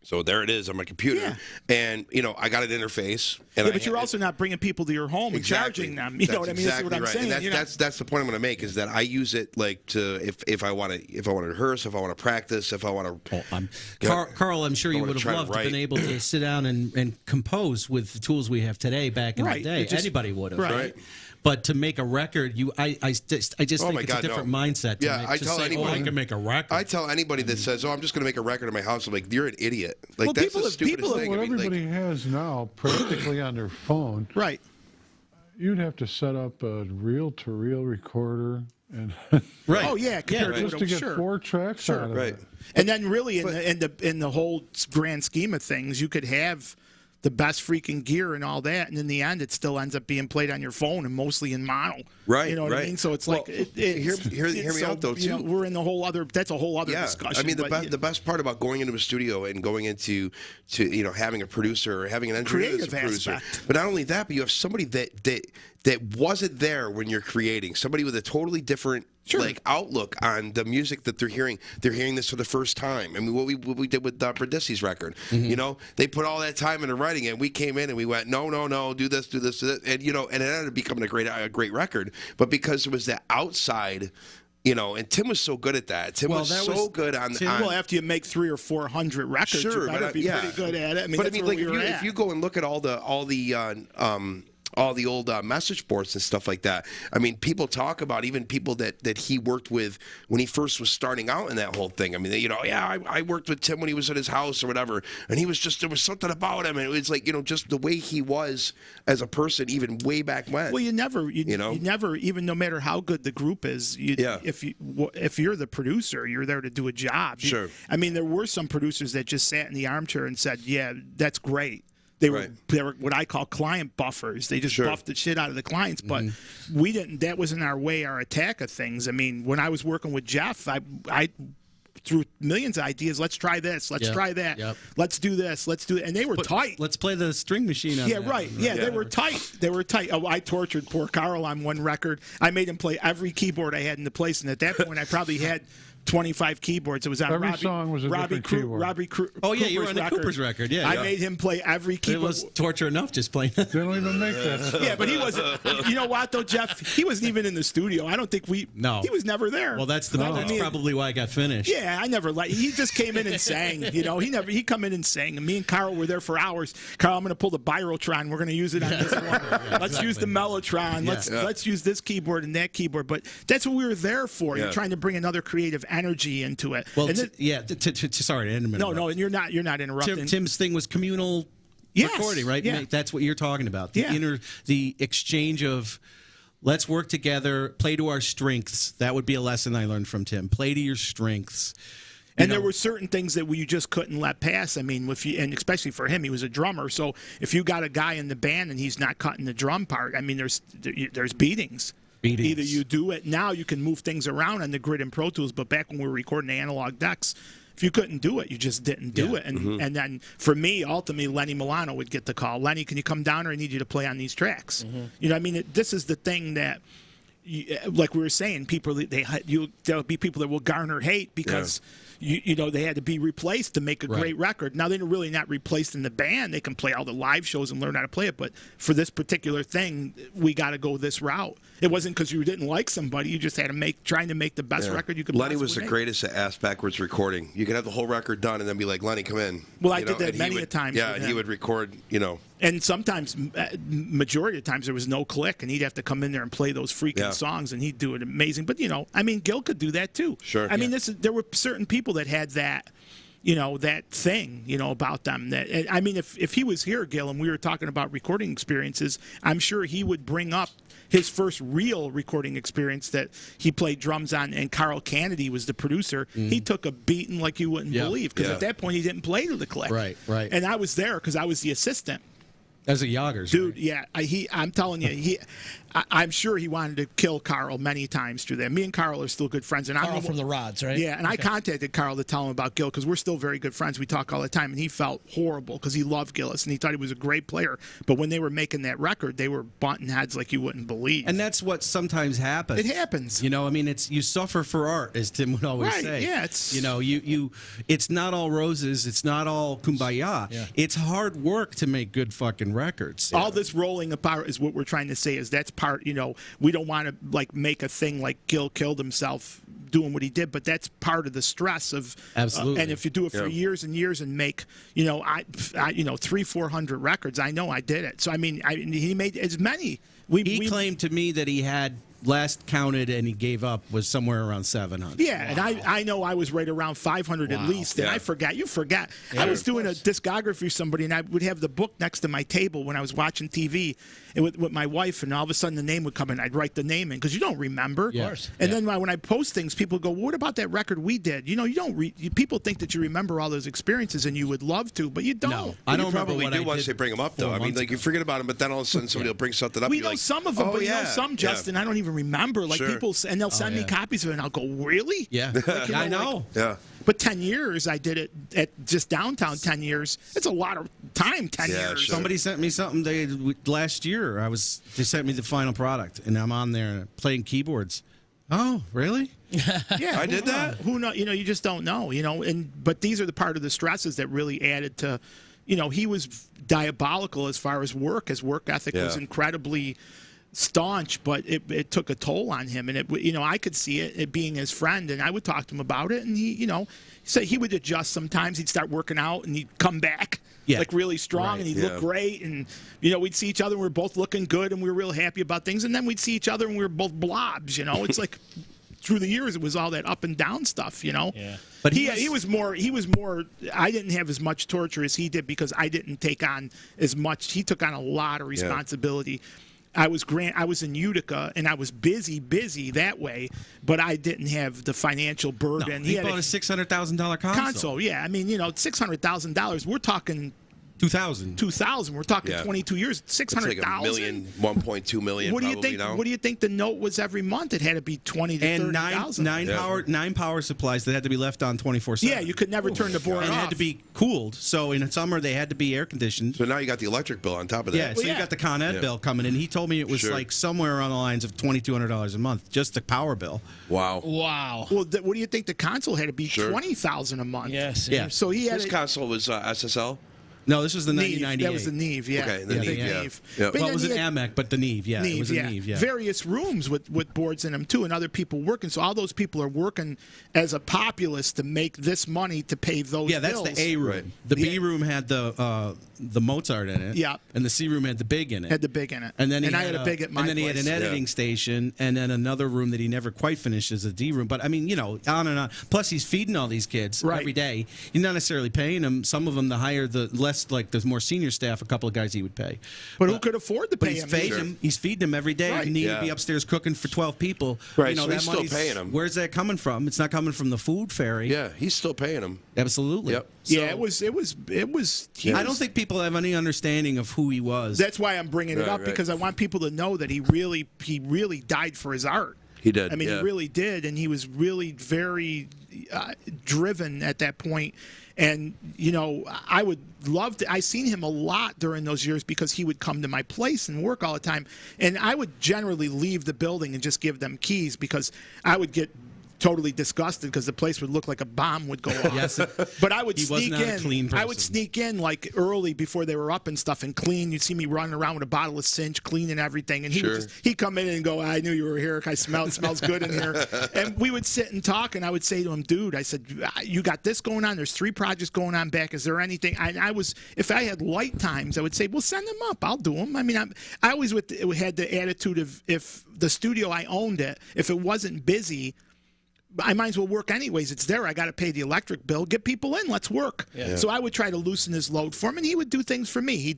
So there it is on my computer, and I got an interface. And but you're also not bringing people to your home and charging them. You know what I mean? Exactly That's what I'm saying. And that's the point I'm going to make is that I use it if I want to rehearse, if I want to practice, if I want to. Carl, I'm sure you would have loved to have been able to sit down and compose with the tools we have today. Back in the day, anybody would have. Right. But to make a record, I just think it's a different mindset. I tell anybody I can make a record. I tell anybody that says, "Oh, I'm just going to make a record in my house," I'm like, "You're an idiot." Like that's the stupidest thing. What everybody has now, practically on their phone, right? You'd have to set up a reel-to-reel recorder and right. Oh yeah, just to get 4 tracks out of it. And then really in the whole grand scheme of things, you could have the best freaking gear and all that, and in the end, it still ends up being played on your phone and mostly in mono. Right. You know what I mean? So it's like, hear me out though too. We're in the whole other. That's a whole other discussion. I mean, the best part about going into a studio and going into having a producer or having an engineer that's a producer, aspect. but not only that, but you have somebody that wasn't there when you're creating, somebody with a totally different. Outlook on the music that they're hearing. They're hearing this for the first time. I mean, what we did with Bradisi's record. They put all that time into writing it. We came in and we went, no, do this, and and it ended up becoming a great record. But because it was that outside. And Tim was so good at that. Tim was so good on. Well, after you make 300 or 400 records, you better be pretty good at it. I mean, if you go and look at all the old message boards and stuff like that. I mean, people talk about even people that he worked with when he first was starting out in that whole thing. I mean, I worked with Tim when he was at his house or whatever, and he was there was something about him, and it was like, just the way he was as a person, even way back when. Well, you never, even no matter how good the group is, if you're the producer, you're there to do a job. Sure. I mean, there were some producers that just sat in the armchair and said, "Yeah, that's great." They were what I call client buffers. They just buffed the shit out of the clients, but we didn't. That wasn't our attack of things. I mean, when I was working with Jeff, I threw millions of ideas. Let's try this. Let's try that. Yep. Let's do this. Let's do it. And they were tight. Let's play the string machine on that. Right. Yeah, they were tight. They were tight. Oh, I tortured poor Carl on one record. I made him play every keyboard I had in the place, and at that point, I probably had 25 keyboards. It was on every song was a different keyboard. You were on the Cooper's record. Yeah, I made him play every keyboard. It was torture enough just playing. They don't even make that. Yeah, but he wasn't. You know what though, Jeff? He wasn't even in the studio. I don't think we. No, he was never there. Well, that's probably why I got finished. Yeah, I never like. He just came in and sang. He come in and sang. And me and Carl were there for hours. Carl, I'm going to pull the Birotron. We're going to use it on this one. Let's use the Mellotron. Let's use this keyboard and that keyboard. But that's what we were there for. You're trying to bring another creative energy into it. Well, sorry, I didn't No, and you're not interrupting. Tim's thing was communal recording, right? Yeah. That's what you're talking about. The exchange of let's work together, play to our strengths. That would be a lesson I learned from Tim. Play to your strengths. And there were certain things that you just couldn't let pass. I mean, and especially for him, he was a drummer. So if you got a guy in the band and he's not cutting the drum part, I mean, there's beatings. Either you do it now, you can move things around on the grid and Pro Tools, but back when we were recording the analog decks, if you couldn't do it, you just didn't do it. And then for me, ultimately, Lenny Milano would get the call. Lenny, can you come down, or I need you to play on these tracks? You know, I mean, this is the thing that, like we were saying, there'll be people that will garner hate because. They had to be replaced to make a great record. Now, they're really not replaced in the band. They can play all the live shows and learn how to play it. But for this particular thing, we got to go this route. It wasn't because you didn't like somebody. You just had to trying to make the best record you could Lenny was the make. Greatest at ass-backwards recording. You could have the whole record done and then be like, Lenny, come in. Well, I did that many a times. Yeah, and he would record, And sometimes, majority of the times, there was no click, and he'd have to come in there and play those freaking songs, and he'd do it amazing. But, I mean, Gil could do that, too. Sure. I mean, there were certain people that had that, that thing, about them. That I mean, if he was here, Gil, and we were talking about recording experiences, I'm sure he would bring up his first real recording experience that he played drums on, and Carl Kennedy was the producer. He took a beating like you wouldn't believe, because at that point, he didn't play to the click. Right. And I was there because I was the assistant. As a Yoggers, dude. right? Yeah, I'm telling you, I'm sure he wanted to kill Carl many times through that. Me and Carl are still good friends, and Carl from the Rods, right? Yeah, and I contacted Carl to tell him about Gil because we're still very good friends. We talk all the time, and he felt horrible because he loved Gillis and he thought he was a great player. But when they were making that record, they were bunting heads like you wouldn't believe. And that's what sometimes happens. It happens. You know, I mean, it's you suffer for art, as Tim would always Right, say. yeah, it's- you know, it's not all roses, it's not all kumbaya. Yeah. It's hard work to make good fucking records. All this rolling apart is what we're trying to say is that's part, you know, we don't want to like make a thing like Gil killed himself doing what he did, but that's part of the stress of Absolutely. and if you do it for years and years and make, you know, I 300-400 records, I know I did it. So I mean, he made as many. He claimed to me that he had last counted and he gave up was somewhere around 700. Yeah, and I know I was right around 500 at least, and I forgot. You forgot. I was doing a discography for somebody, and I would have the book next to my table when I was watching TV and with my wife, and all of a sudden the name would come in. I'd write the name in because you don't remember. Of course. And then when I post things, people go, "What about that record we did?" You know, you don't. People think that you remember all those experiences, and you would love to, but you don't. No, I don't remember Probably what do I once did they bring them up, though. 4 I mean, months like you ago. forget about them, but then all of a sudden somebody will bring something up. We you're know like, some of them, oh, but you know yeah, some, yeah. Justin, I don't even remember. Like Sure. people, and they'll send me copies of it, and I'll go, "Really?" Yeah, Like, you I know. like- Yeah. But 10 years, I did it at just downtown. 10 years, it's a lot of time. 10 Yeah, years. sure. Somebody sent me something last year. They sent me the final product, and I'm on there playing keyboards. Oh, really? Yeah, I did that? Who know? You know, you just don't know. You know, but these are the part of the stresses that really added to. You know, he was diabolical as far as work. His work ethic was Yeah. incredibly staunch, but it took a toll on him, and I could see it being his friend, and I would talk to him about it, and he said he would adjust sometimes. He'd start working out, and he'd come back like really strong, and he'd look great, and we'd see each other, and we were both looking good, and we were real happy about things, and then we'd see each other, and we were both blobs. It's like through the years, it was all that up and down stuff. Yeah. But he was more. I didn't have as much torture as he did because I didn't take on as much. He took on a lot of responsibility. I was in Utica, and I was busy that way, but I didn't have the financial burden. He bought a $600,000 console. Yeah, I mean, $600,000. We're talking 2000. We're talking Yeah. 22 years. It's 600,000. like $1 million, 1.2 million. What do you probably think? now. What do you think the note was every month? It had to be 20 to And 30,000. nine power supplies that had to be left on 24/7. Yeah, you could never turn the board and off. it had to be cooled. So in summer they had to be air conditioned. So now you got the electric bill on top of that. Yeah, so you got the Con Ed bill coming in. He told me it was Sure. like somewhere around the lines of $2,200 a month, just the power bill. Wow. Wow. Well, what do you think the console had to be? Sure. 20,000 a month. Yes. Yeah. So he had This console was SSL? No, this was the Neve. 1998. That was the Neve, yeah. Okay, the Yeah, Neve, big yeah. Neve. Yeah. But Well, then it was he an had Amec, but the Neve, yeah. Neve, it was a Neve, yeah. Various rooms with boards in them too, and other people working. So all those people are working as a populace to make this money to pay those Yeah, that's bills. the A room. Right. The B room had the Mozart in it. Yeah. And the C room had the big in it. Had the big in it. And then I had a big at my And then he had place. an editing station, and then another room that he never quite finished as a D room. But I mean, on and on. Plus, he's feeding all these kids Right. every day. You're not necessarily paying them. Some of them, the higher, the less, like the more senior staff, a couple of guys he would pay. But who could afford to But pay he's him? feeding them. He's feeding them every day. Right. And he'd Yeah. be upstairs cooking for 12 people. Right, so that he's still money's- paying 'em. Where's that coming from? It's not coming from the food fairy. Yeah, he's still paying them. Absolutely. Yep. Yeah, So- it was. I don't think people have any understanding of who he was. That's why I'm bringing it Right, up right. because I want people to know that he really died for his art. He did, I mean, yeah. he really did, and he was really very driven at that point. And I would love to. I seen him a lot during those years because he would come to my place and work all the time. And I would generally leave the building and just give them keys because I would get totally disgusted because the place would look like a bomb would go off. Yes. But I would He was sneak not a in. clean I would person. sneak in like early before they were up and stuff and clean. You'd see me running around with a bottle of Cinch, cleaning everything. And he'd come in and go, "I knew you were here. It smells good in here." And we would sit and talk, and I would say to him, "Dude," I said, "you got this going on. There's 3 projects going on back. Is there anything?" If I had light times, I would say, "Well, send them up. I'll do them." I mean, I always had the attitude of if the studio I owned it, if it wasn't busy, I might as well work anyways. It's there. I got to pay the electric bill. Get people in. Let's work. Yeah. So I would try to loosen his load for him, and he would do things for me.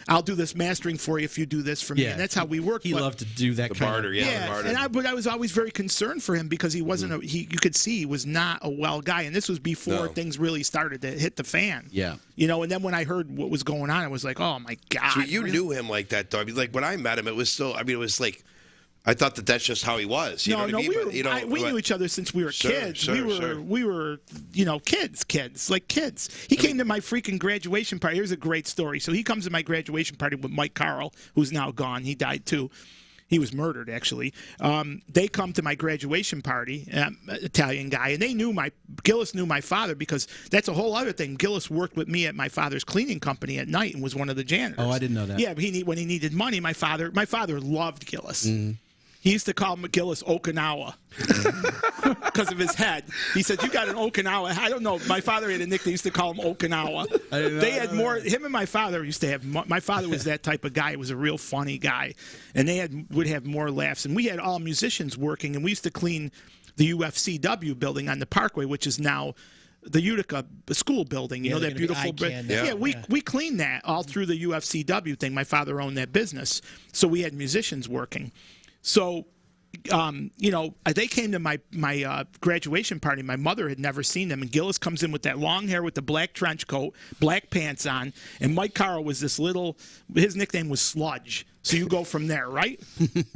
I'll do this mastering for you if you do this for me. And that's how we worked. He loved to do that The kind barter, of. yeah. The barter. But I was always very concerned for him because he wasn't. You could see he was not a well guy, and this was before things really started to hit the fan. Yeah. And then when I heard what was going on, I was like, oh my God. So you really? knew him like that, though. I mean, like when I met him, it was still. I mean, it was like. I thought that's just how he was. You know what I mean? We knew each other since we were kids. Sure, we were kids, like kids. He came to my freaking graduation party. Here's a great story. So he comes to my graduation party with Mike Carl, who's now gone. He died too. He was murdered, actually. They come to my graduation party, Italian guy, and Gilles knew my father because that's a whole other thing. Gilles worked with me at my father's cleaning company at night and was one of the janitors. Oh, I didn't know that. Yeah, when he needed money, my father loved Gilles. Mm-hmm. He used to call Gilles Okinawa because of his head. He said, "You got an Okinawa." I don't know. My father had a nickname. He used to call him Okinawa. They had more. Him and my father used to have. My father was that type of guy. He was a real funny guy, and they would have more laughs. And we had all musicians working, and we used to clean the UFCW building on the Parkway, which is now the Utica school building. You know that beautiful brick. Yeah, we cleaned that all through the UFCW thing. My father owned that business, so we had musicians working. So, they came to my graduation party. My mother had never seen them, and Gilles comes in with that long hair with the black trench coat, black pants on, and Mike Carl was this his nickname was Sludge. So you go from there, right?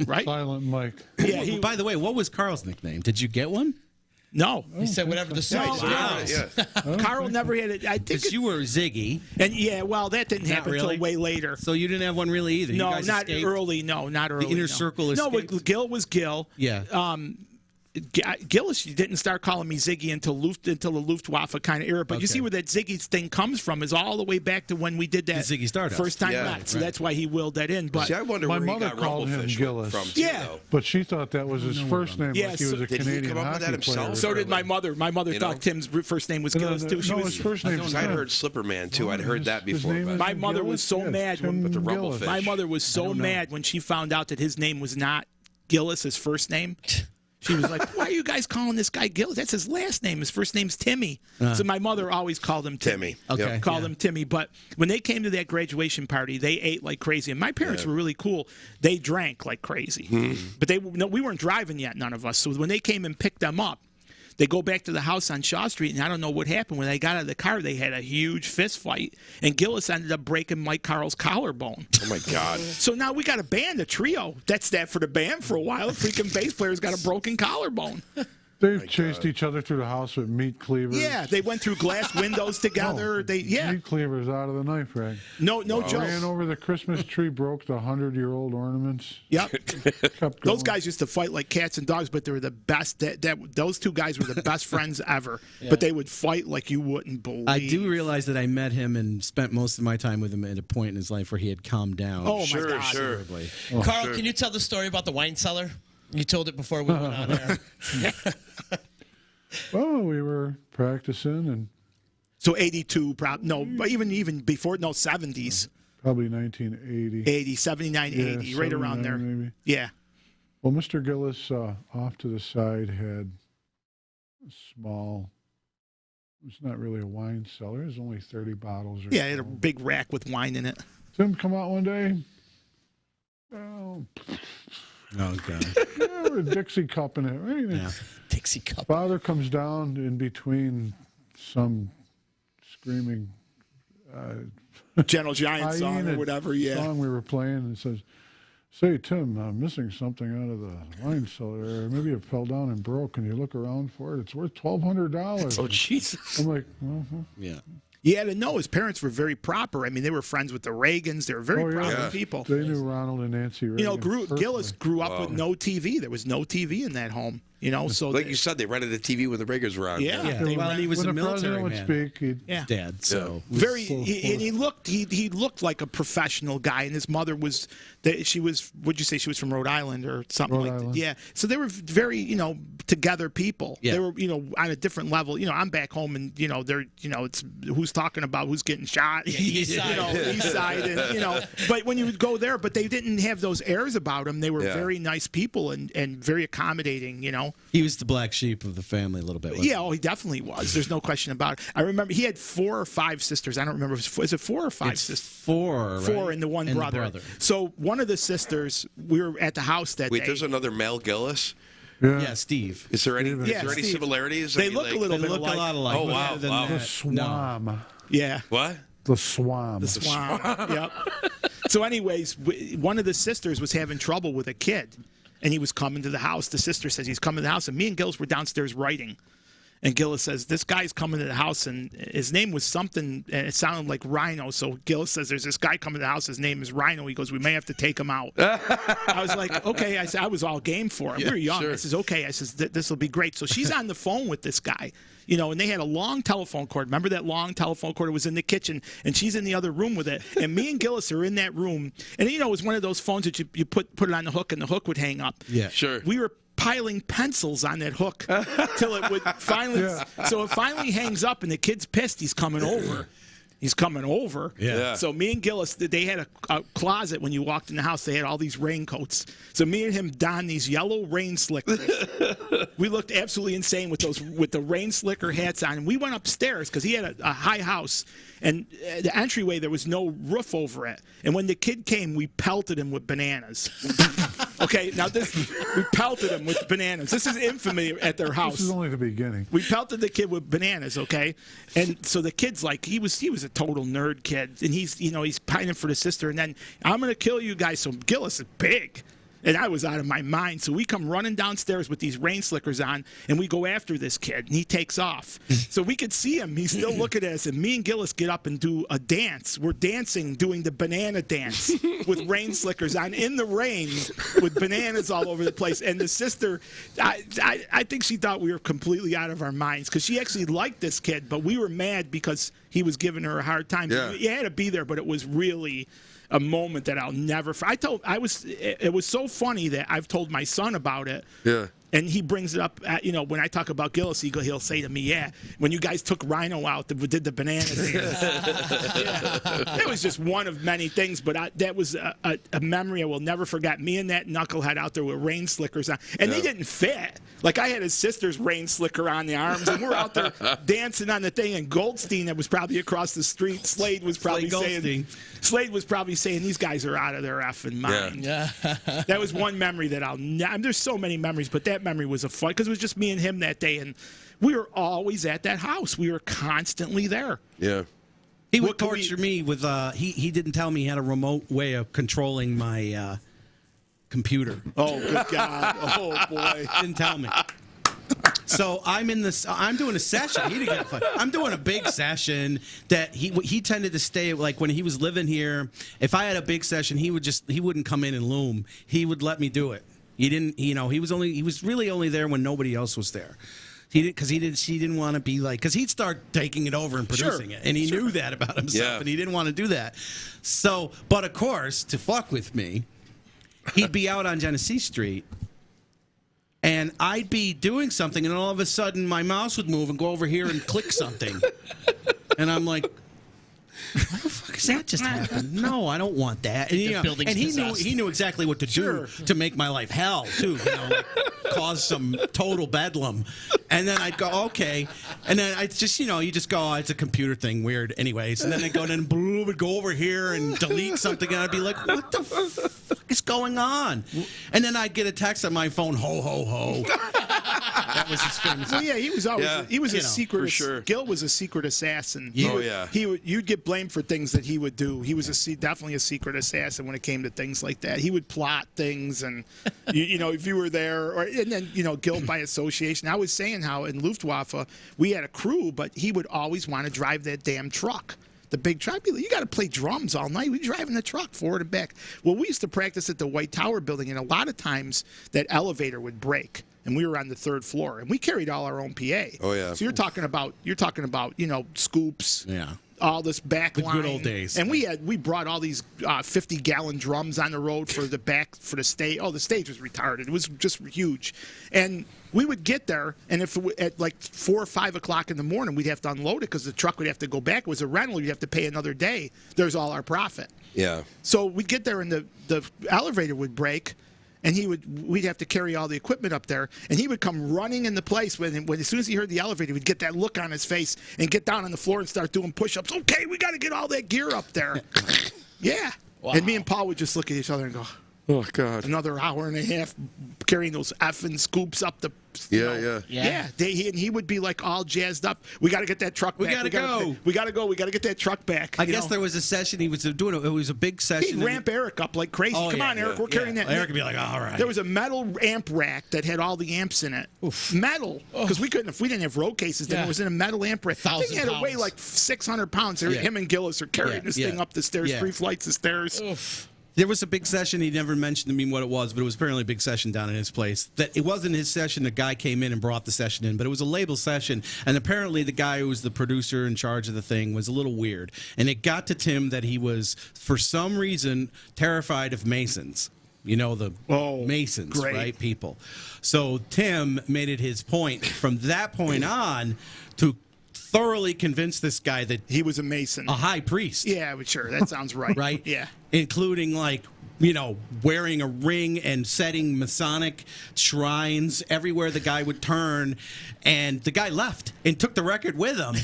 Right? Silent Mike. Yeah. By the way, what was Carl's nickname? Did you get one? No. He said whatever the song was. Carl never had it. I think Because you were Ziggy. And that didn't happen really? until way later. So you didn't have one really either. No, you guys not escaped? early. No, not early. The inner circle No, escaped? but Gil was Gil. Yeah. Gilles didn't start calling me Ziggy until the Luftwaffe kind of era. But you see where that Ziggy thing comes from is all the way back to when we did that The Ziggy Stardust. first time Yeah, met. So right. that's why he willed that in. But See, I wonder My where he mother got called him Rumblefish Gilles. from. Yeah. Too, But she thought that was his first name, Yeah, like he was a did he Canadian come up with that hockey himself? player. so did my mother. My mother thought Tim's first name was Gilles too. No, his first name was I'd heard Slipperman too. I'd heard that His before. name but- is My mother was so Gilles? mad Tim with the Gilles. Rumblefish. My mother was so mad when she found out that his name was not Gilles, his first name. She was like, "Why are you guys calling this guy Gilles? That's his last name. His first name's Timmy." So my mother always called him Timmy. Okay. Yep. Called him Timmy. But when they came to that graduation party, they ate like crazy. And my parents were really cool. They drank like crazy. But we weren't driving yet, none of us. So when they came and picked them up, they go back to the house on Shaw Street, and I don't know what happened. When they got out of the car, they had a huge fist fight, and Gilles ended up breaking Mike Carl's collarbone. Oh my God! So now we got a band, a trio. That's that for the band for a while. The freaking bass player's got a broken collarbone. They've chased each other through the house with meat cleavers. Yeah, they went through glass windows together. Meat cleavers out of the knife rack. No joke. Ran over the Christmas tree, broke the 100-year-old ornaments. Yep. Kept going. Those guys used to fight like cats and dogs, but they were the best. Those two guys were the best friends ever. But they would fight like you wouldn't believe. I do realize that I met him and spent most of my time with him at a point in his life where he had calmed down. Oh my Sure, God. sure. Carl, can you tell the story about the wine cellar? You told it before we went on air. Well, we were practicing, and So 82, but even before, 70s, probably 1980. 80, 79, 80, right around 79 there. Maybe. Yeah. Well, Mr. Gilles off to the side had a small. It's not really a wine cellar. There's only 30 bottles. Or Yeah, it had a so. big rack with wine in it. Tim come out one day. Oh, Oh, God. a Dixie cup in it. Right? Yeah. Dixie cup. Father comes down in between some screaming Gentle Giant song or hyena whatever, yeah. song we were playing, and says, "Say, Tim, I'm missing something out of the wine cellar. Or maybe it fell down and broke. Can you look around for it? It's worth $1,200." Oh Jesus! I'm like, Yeah. You had to know his parents were very proper. I mean, they were friends with the Reagans. They were very proper people. They knew Ronald and Nancy Reagan. You know, Gilles personally. grew up with no TV. There was no TV in that home. You know, so Like you said, they rented a TV when the Riggers were on. Yeah. Yeah. They Well, ran- he was when a the president military would man. speak, he'd yeah. Dad, so. Very, So and he looked like a professional guy, and his mother was, she was, would you say she was from Rhode Island or something Rhode like that? Island. Yeah. So they were very, together people. Yeah. They were, on a different level. I'm back home, and they're, it's who's talking about who's getting shot. East side. East side, and But when you would go there, but they didn't have those airs about them. They were very nice people and very accommodating. know. He was the black sheep of the family a little bit. wasn't Yeah, oh, he definitely was. There's no question about it. I remember he had 4 or 5 sisters. I don't remember. Is it 4 or 5 It's sisters? 4, right? 4 and the one And the brother. brother. So one of the sisters, we were at the house that Wait, day. there's another Mel Gillis. Yeah, Steve. Is there any? Steven. Is Yeah, there any Steve. similarities? They I mean, look a little They bit look alike. a lot alike. Oh, but wow, other than wow. The that, no. swam. Yeah. What? The swam. The swamp. Yep. So, anyways, one of the sisters was having trouble with a kid, and he was coming to the house. The sister says he's coming to the house, and me and Gilles were downstairs writing. And Gilles says, this guy's coming to the house, and his name was something, and it sounded like Rhino. So Gilles says, there's this guy coming to the house, his name is Rhino. He goes, we may have to take him out. I was like, okay. I said, I was all game for it. We were young. sure. I says, okay. I says, this will be great. So she's on the phone with this guy, you know, and they had a long telephone cord. Remember that long telephone cord? It was in the kitchen, and she's in the other room with it. And me and Gilles are in that room. And, you know, it was one of those phones that you put it on the hook, and the hook would hang up. Yeah. Sure. We were piling pencils on that hook till it would finally. So it finally hangs up, and the kid's pissed. He's coming over. He's coming over. Yeah. So me and Gilles, they had a closet when you walked in the house. They had all these raincoats. So me and him donned these yellow rain slickers. We looked absolutely insane with the rain slicker hats on. And we went upstairs because he had a high house, and the entryway there was no roof over it. And when the kid came, we pelted him with bananas. Okay, now we pelted him with bananas. This is infamy at their house. This is only the beginning. We pelted the kid with bananas, okay? And so the kid's like, he was a total nerd kid, and he's pining for the sister, and then I'm gonna kill you guys. So Gilles is big. And I was out of my mind. So we come running downstairs with these rain slickers on, and we go after this kid, and he takes off. So we could see him. He's still looking at us, and me and Gilles get up and do a dance. We're dancing, doing the banana dance with rain slickers on in the rain with bananas all over the place. And the sister, I think she thought we were completely out of our minds because she actually liked this kid, but we were mad because he was giving her a hard time. Yeah. You had to be there, but it was really a moment that I'll never. It was so funny that I've told my son about it. Yeah. And he brings it up, when I talk about Gilles, he'll say to me, yeah, when you guys took Rhino out, did the banana thing. Yeah. That was just one of many things, but that was a memory I will never forget. Me and that knucklehead out there with rain slickers on. And they didn't fit. Like, I had his sister's rain slicker on the arms, and we're out there dancing on the thing, and Goldstein, that was probably across the street, Slade was probably saying, these guys are out of their effing mind. Yeah. That was one memory that there's so many memories, but that memory was a fun because it was just me and him that day, and we were always at that house. We were constantly there. Yeah. He would What could torture me with he didn't tell me he had a remote way of controlling my computer. Oh, good God. Oh, boy. Didn't tell me. So I'm doing a session. He didn't get fired. I'm doing a big session that he tended to stay, like when he was living here. If I had a big session, he wouldn't come in and loom. He would let me do it. He didn't, he was really only there when nobody else was there. He didn't want to be like, because he'd start taking it over and producing it, and he knew that about himself, and he didn't want to do that. So, but of course, to fuck with me, he'd be out on Genesee Street, and I'd be doing something, and all of a sudden my mouse would move and go over here and click something, and I'm like, what the fuck is that just happened? No, I don't want that. And, he knew exactly what to do to make my life hell too. Like, cause some total bedlam. And then I'd go, okay. And then I just, you just go, oh, it's a computer thing, weird. Anyways, and then I'd go and boom, would go over here and delete something, and I'd be like, what the fuck is going on? And then I'd get a text on my phone, ho ho ho. That was his famous. Well, yeah, he was always he was a secret. for sure. Gil was a secret assassin. Yeah. You'd get blamed for things that he would do. He was definitely a secret assassin when it came to things like that. He would plot things, and if you were there, and then Gil by association. I was saying how in Luftwaffe we had a crew, but he would always want to drive that damn truck. The big truck. You got to play drums all night. We driving the truck forward and back. Well, we used to practice at the White Tower building, and a lot of times that elevator would break, and we were on the 3rd floor, and we carried all our own PA. Oh yeah. So you're talking about scoops. Yeah. All this back line. good old days. And we brought all these 50-gallon drums on the road for the stage. Oh, the stage was retarded. It was just huge. And we would get there, and if at like 4 or 5 o'clock in the morning, we'd have to unload it because the truck would have to go back. It was a rental. You'd have to pay another day. There's all our profit. Yeah. So we'd get there, and the elevator would break, and we'd have to carry all the equipment up there, and he would come running in the place when as soon as he heard the elevator, we'd get that look on his face and get down on the floor and start doing push-ups. Okay, we got to get all that gear up there. Yeah. Wow. And me and Paul would just look at each other and go, oh God, another hour and a half carrying those effing scoops up the. Yeah. He would be like all jazzed up. We got to get that truck back. We got to go. We got to go. We got to get that truck back. I guess there was a session he was doing. It was a big session. He'd ramp Eric up like crazy. Come on, Eric, we're carrying that. Eric would be like, all right. There was a metal amp rack that had all the amps in it. Oof. Metal, because we didn't have road cases. Then it was in a metal amp rack. I think it had to weigh like 600 pounds. Him and Gilles are carrying this thing up the stairs, 3 flights of stairs. Oof. There was a big session. He never mentioned to me what it was, but it was apparently a big session down in his place. That it wasn't his session. The guy came in and brought the session in, but it was a label session. And apparently the guy who was the producer in charge of the thing was a little weird. And it got to Tim that he was, for some reason, terrified of Masons. You know, the Masons, great. Right? People. So Tim made it his point from that point on to thoroughly convince this guy that he was a Mason, a high priest. Yeah, but sure, that sounds right. Right? Yeah. Including, like, wearing a ring and setting Masonic shrines everywhere the guy would turn. And the guy left and took the record with him.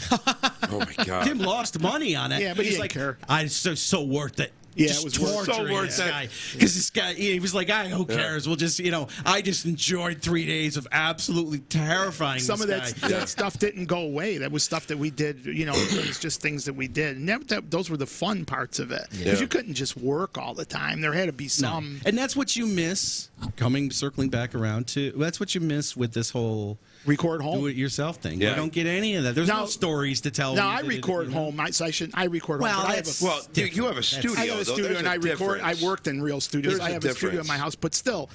Oh, my God. Tim lost money on it. Yeah, but he's he didn't care. It's so worth it. Yeah, just it was torturing this guy. Because this guy, he was like, who cares? We'll just, I just enjoyed 3 days of absolutely terrifying Some this of guy. that stuff didn't go away. That was stuff that we did, it was just things that we did. And those were the fun parts of it. Because you couldn't just work all the time. There had to be some. No. And that's what you miss, circling back around to, that's what you miss with this whole record home, do-it-yourself thing. Yeah. You don't get any of that. There's no stories to tell. No, I record home. I record home. But you have a studio. I have a studio, and I record. I worked in real studios. I have a studio in my house, but still.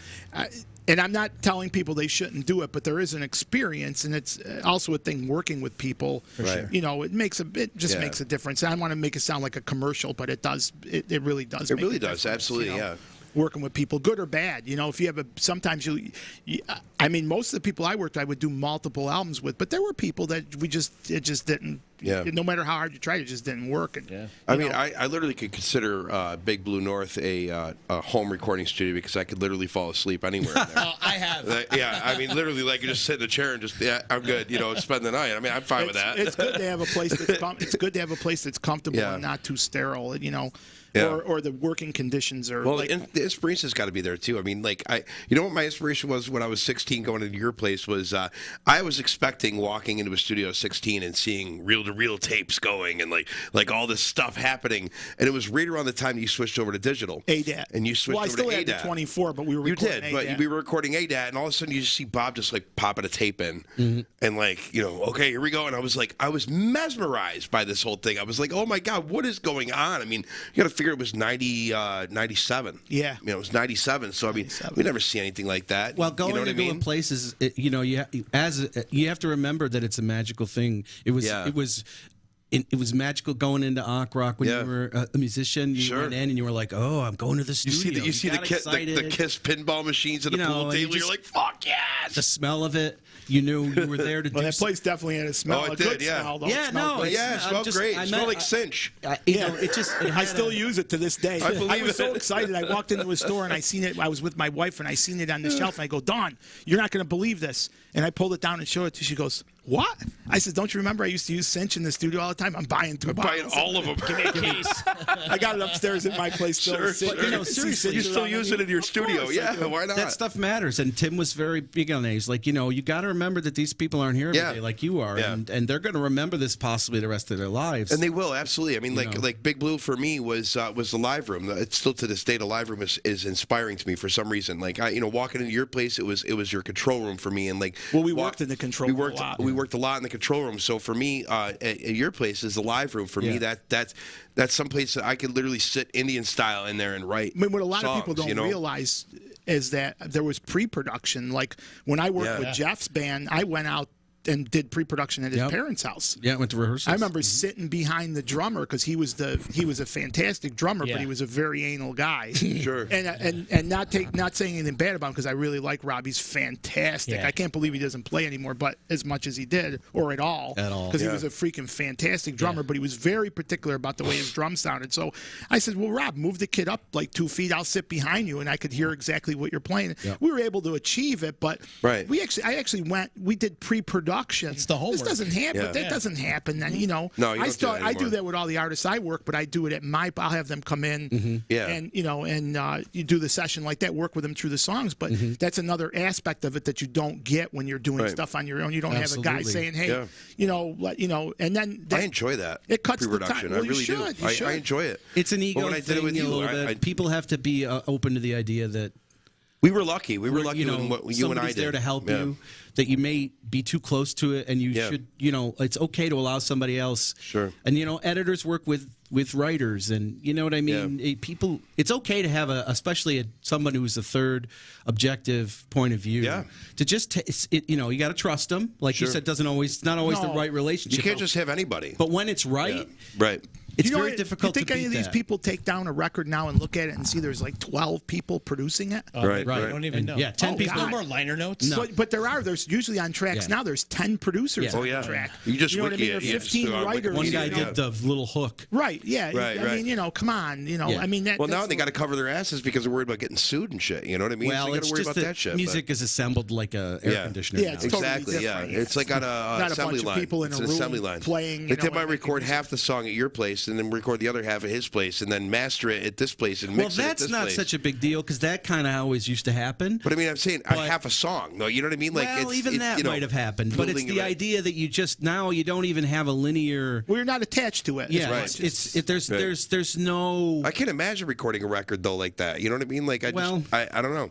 And I'm not telling people they shouldn't do it, but there is an experience, and it's also a thing working with people. Right. It just makes a difference. I don't want to make it sound like a commercial, but it does. It really does. It make really a does. difference, Absolutely. Yeah. Working with people, good or bad, if you have sometimes most of the people I worked with, I would do multiple albums with, but there were people that it just didn't. Yeah. No matter how hard you tried, it just didn't work. And, I literally could consider Big Blue North a home recording studio because I could literally fall asleep anywhere in there. I have. Literally, like you just sit in a chair and just, I'm good. Spend the night. I'm fine with that. It's good to have a place that's comfortable and not too sterile. Or the working conditions are. Well, and the inspiration's got to be there too. What my inspiration was when I was 16, going into your place was I was expecting walking into a studio at 16 and seeing reel-to-reel tapes going and like all this stuff happening, and it was right around the time you switched over to digital. ADAT. And you switched over to ADAT. Well, I still had the 24, but we were recording ADAT. But we were recording ADAT, and all of a sudden you just see Bob just like popping a tape in, and okay, here we go. And I was mesmerized by this whole thing. I was like, oh my God, what is going on? You got to figure it was 97. Yeah. It was 97. So, we never see anything like that. Well, going into a place is, you have to remember that it's a magical thing. It was magical going into Aqu Rock when you were a musician. You went in and you were like, oh, I'm going to the studio. You see the Kiss pinball machines and the pool table. You're like, fuck yes! The smell of it. You knew you were there to do that place definitely had a smell. Oh, it did, smell, though. Yeah, it smelled great. It smelled like cinch. I still use it to this day. I was so excited. I walked into a store and I seen it. I was with my wife and I seen it on the shelf. And I go, Dawn, you're not going to believe this. And I pulled it down and showed it to her. She goes, what? I said, don't you remember I used to use cinch in the studio all the time? I'm buying all of them. Give me a case. I got it upstairs in my place still. Sure. But, seriously, you still use it in your studio. Yeah, why not? That stuff matters. And Tim was very big on it. He's like, you got to remember that these people aren't here every day like you are. Yeah. And they're going to remember this possibly the rest of their lives. And they will, absolutely. Like Big Blue for me was the live room. It's still to this day, the live room is inspiring to me for some reason. Like, walking into your place, it was your control room for me. And we worked in the control room a lot. We worked a lot in the control room. So for me, at your place is the live room. For me, that's some place that I could literally sit Indian style in there and write. What a lot of people don't realize is that there was pre-production. Like when I worked with Jeff's band, I went out and did pre-production at his parents' house. Yeah, went to rehearsals. I remember sitting behind the drummer because he was a fantastic drummer, but he was a very anal guy. Sure. And not saying anything bad about him because I really like Rob. He's fantastic. Yeah. I can't believe he doesn't play anymore, but as much as he did or at all. Because he was a freaking fantastic drummer, but he was very particular about the way his drum sounded. So I said, well, Rob, move the kid up like 2 feet. I'll sit behind you, and I could hear exactly what you're playing. Yep. We were able to achieve it, but we did pre-production. It's the homework. This doesn't happen. Yeah. That doesn't happen. Then no, I do that with all the artists I work, but I do it at I'll have them come in, and you do the session like that, work with them through the songs. But that's another aspect of it that you don't get when you're doing stuff on your own. You don't have a guy saying, "Hey, and then I enjoy that. It cuts the pre-production. time. Well, I really do. I enjoy it. It's an ego when I thing. did it with you, People have to be open to the idea that we were lucky. We were lucky in what you and I somebody's did. there to help you. That you may be too close to it, and you should. It's okay to allow somebody else. Sure. And editors work with writers, and you know what I mean. People, it's okay to have especially someone who's a third objective point of view. Yeah. To just you got to trust them. Like you said, it's not always the right relationship. You can't just have anybody. But when it's right, right. It's very difficult to beat. You think any of these that. people take down a record now and look at it and see there's like 12 people producing it? Right. I don't even know. Yeah, 10 people. No more liner notes. No. But there's usually on tracks now. There's 10 producers on the track. You just know what I mean? wiki Or it. Yeah, 15 just, writers. One guy did the little hook. Right. Yeah. Right, I mean, come on. I mean that. Well, now they got to cover their asses because they're worried about getting sued and shit. You know what I mean? Well, so you got it's to worry just about that shit. Music is assembled like a air conditioner. Yeah, now. it's totally Exactly. different. It's like on a Not assembly a bunch line. of people in It's a an room assembly line. playing. Like they might record half the song at your place and then record the other half at his place and then master it at this place and mix it at this place. Well, that's not such a big deal because that kind of always used to happen. But I mean, I'm saying half a song. No, you know what I mean? Like, even that might have happened. But it's the idea that you just now you don't even have a linear. We're not attached to it. Yeah, there's no. I can't imagine recording a record though like that. You know what I mean? Like I don't know.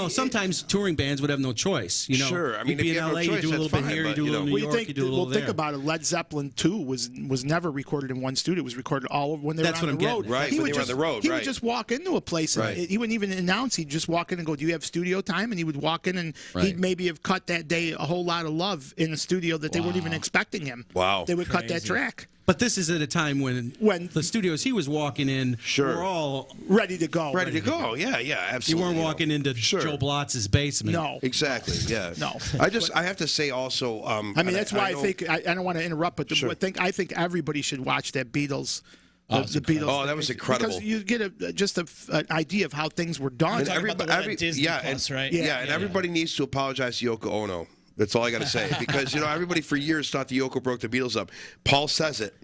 Sometimes touring bands would have no choice. Sure. I mean, you'd be if you in have LA, no choice, you do a little that's bit fine, here, you but, do a little New York, you do a little there. Think about it. Led Zeppelin 2 was never recorded in one studio. It was recorded all when they were on the road. Right, when they were on the road. He would just walk into a place. And he wouldn't even announce. He'd just walk in and go, "Do you have studio time?" And he would walk in and he'd maybe have cut that day a whole lot of love in a studio that they weren't even expecting him. Wow. They would cut that track. But this is at a time when the studios he was walking in were all ready to go. Ready to go. Yeah, absolutely. You weren't walking into Joe Blotz's basement. No. Exactly. Yeah. No. I have to say also. I mean, that's why I think I don't want to interrupt, but I think everybody should watch that Beatles. The Beatles. Oh, that was incredible. Because you get an idea of how things were done. And everybody needs to apologize to Yoko Ono. That's all I got to say. Because, everybody for years thought the Yoko broke the Beatles up. Paul says it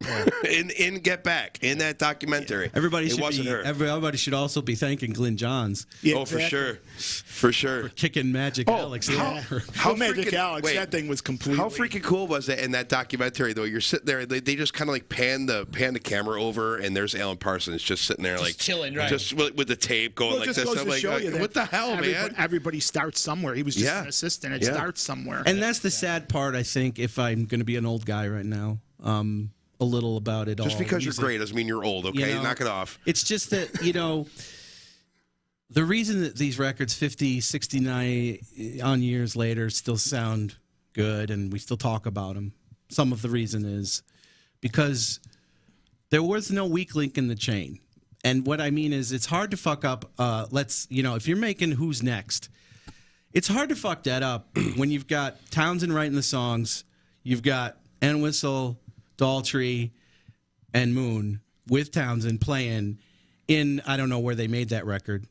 in Get Back, in that documentary. Everybody should also be thanking Glyn Johns. Yeah, oh, exactly. For sure. For kicking Magic Alex. How Magic Alex, that thing was completely. How freaking cool was that in that documentary, though? You're sitting there, they just kind of like pan the camera over, and there's Alan Parsons just sitting there, like chilling, right? Just with the tape going like this. I'm like, what the hell, man? Everybody starts somewhere. He was just an assistant. It starts somewhere. And that's the sad part, I think, if I'm going to be an old guy right now, a little about it all. Just because you're great doesn't mean you're old, okay? Knock it off. It's just that, the reason that these records 50, 69 years later still sound good and we still talk about them, some of the reason is because there was no weak link in the chain. And what I mean is it's hard to fuck up, if you're making Who's Next, it's hard to fuck that up when you've got Townsend writing the songs, you've got Entwistle, Daltrey, and Moon with Townsend playing in, I don't know where they made that record,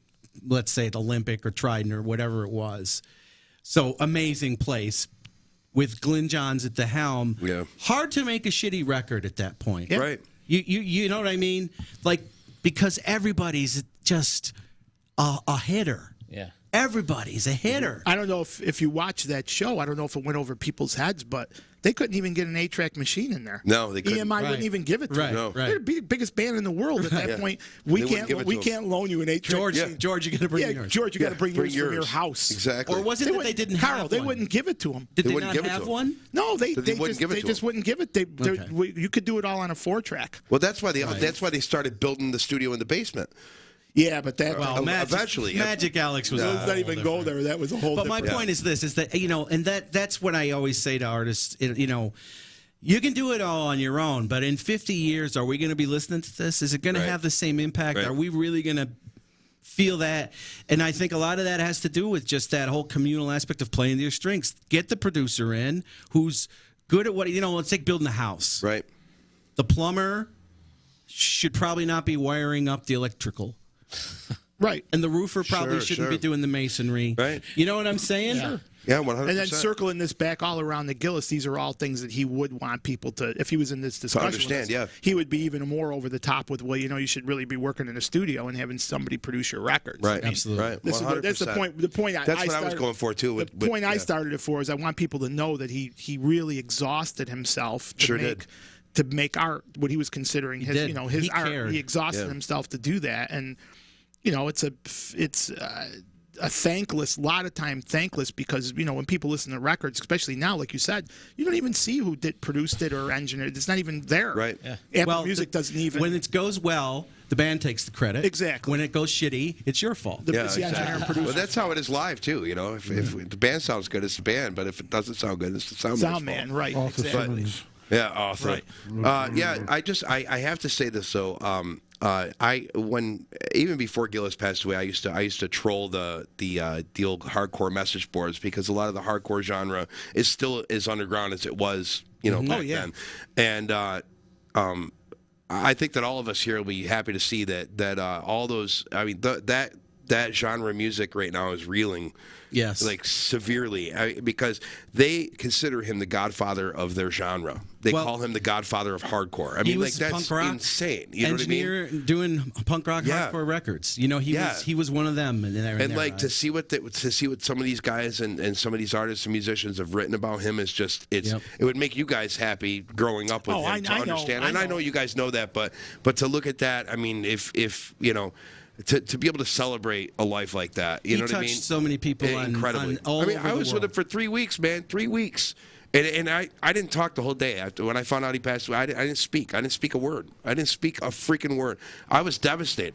let's say at Olympic or Trident or whatever it was. So amazing place with Glyn Johns at the helm. Yeah. Hard to make a shitty record at that point. Yeah. Right. You know what I mean? Like, because everybody's just a hitter. Yeah. Everybody's a hitter. I don't know if you watch that show, I don't know if it went over people's heads, but they couldn't even get an 8-track machine in there. No, they couldn't. EMI wouldn't even give it to them. No. They're the biggest band in the world at that point. We can't loan you an 8-track machine. George, you got to bring yours. George, you got to bring yours from your house. Exactly. Or was it that they didn't have one? They wouldn't give it to them. Did they not have one? No, they wouldn't give it to just wouldn't give it. You could do it all on a 4-track. Well, that's why they started building the studio in the basement. Yeah, but that Well, eventually, Magic Alex was. let's not even go there. That was a whole. But my point is this: is that and that's what I always say to artists. You can do it all on your own, but in 50 years, are we going to be listening to this? Is it going to have the same impact? Right. Are we really going to feel that? And I think a lot of that has to do with just that whole communal aspect of playing to your strengths. Get the producer in who's good at what, let's take building a house. Right. The plumber should probably not be wiring up the electrical. Right. And the roofer probably Sure, shouldn't sure. be doing the masonry. Right. You know what I'm saying? Sure. Yeah, 100%. And then circling this back all around the Gilles, these are all things that he would want people to, if he was in this discussion, understand, with us, he would be even more over the top with, well, you should really be working in a studio and having somebody produce your records. Right. I mean, Absolutely. Right. That's 100%. the point. The point That's what I was going for too. The point I started it for is I want people to know that he really exhausted himself to make art what he was considering his did. his He art. cared. He exhausted himself to do that, and it's a thankless, thankless because when people listen to records, especially now, like you said, you don't even see who produced it or engineered it. It's not even there. Right. Yeah. Apple Music doesn't even. When it goes well, the band takes the credit. Exactly. When it goes shitty, it's your fault. It's the engineer and producer. Well, that's how it is live too. If the band sounds good, it's the band. But if it doesn't sound good, it's the sound man's Sound man, fault. right? Arthur Exactly. Simmons. Yeah, awesome. Right. I have to say this though. When even before Gilles passed away, I used to troll the old hardcore message boards because a lot of the hardcore genre is still as underground as it was, back then. And I think that all of us here will be happy to see that all those. I mean, that genre of music right now is reeling. Yes. Like severely, because they consider him the godfather of their genre. They call him the godfather of hardcore. I He mean, was that's punk rock insane. You know what I mean? engineer doing punk rock hardcore records. He was one of them. And like to see what some of these guys and some of these artists and musicians have written about him is just it would make you guys happy growing up with him to understand. I know you guys know that, but to look at that, I mean, if to be able to celebrate a life like that, you know what I mean? He touched so many people incredibly. all over I was the with him world. for 3 weeks, man. 3 weeks. And I didn't talk the whole day. After when I found out he passed away, I didn't speak. I didn't speak a word. I didn't speak a freaking word. I was devastated.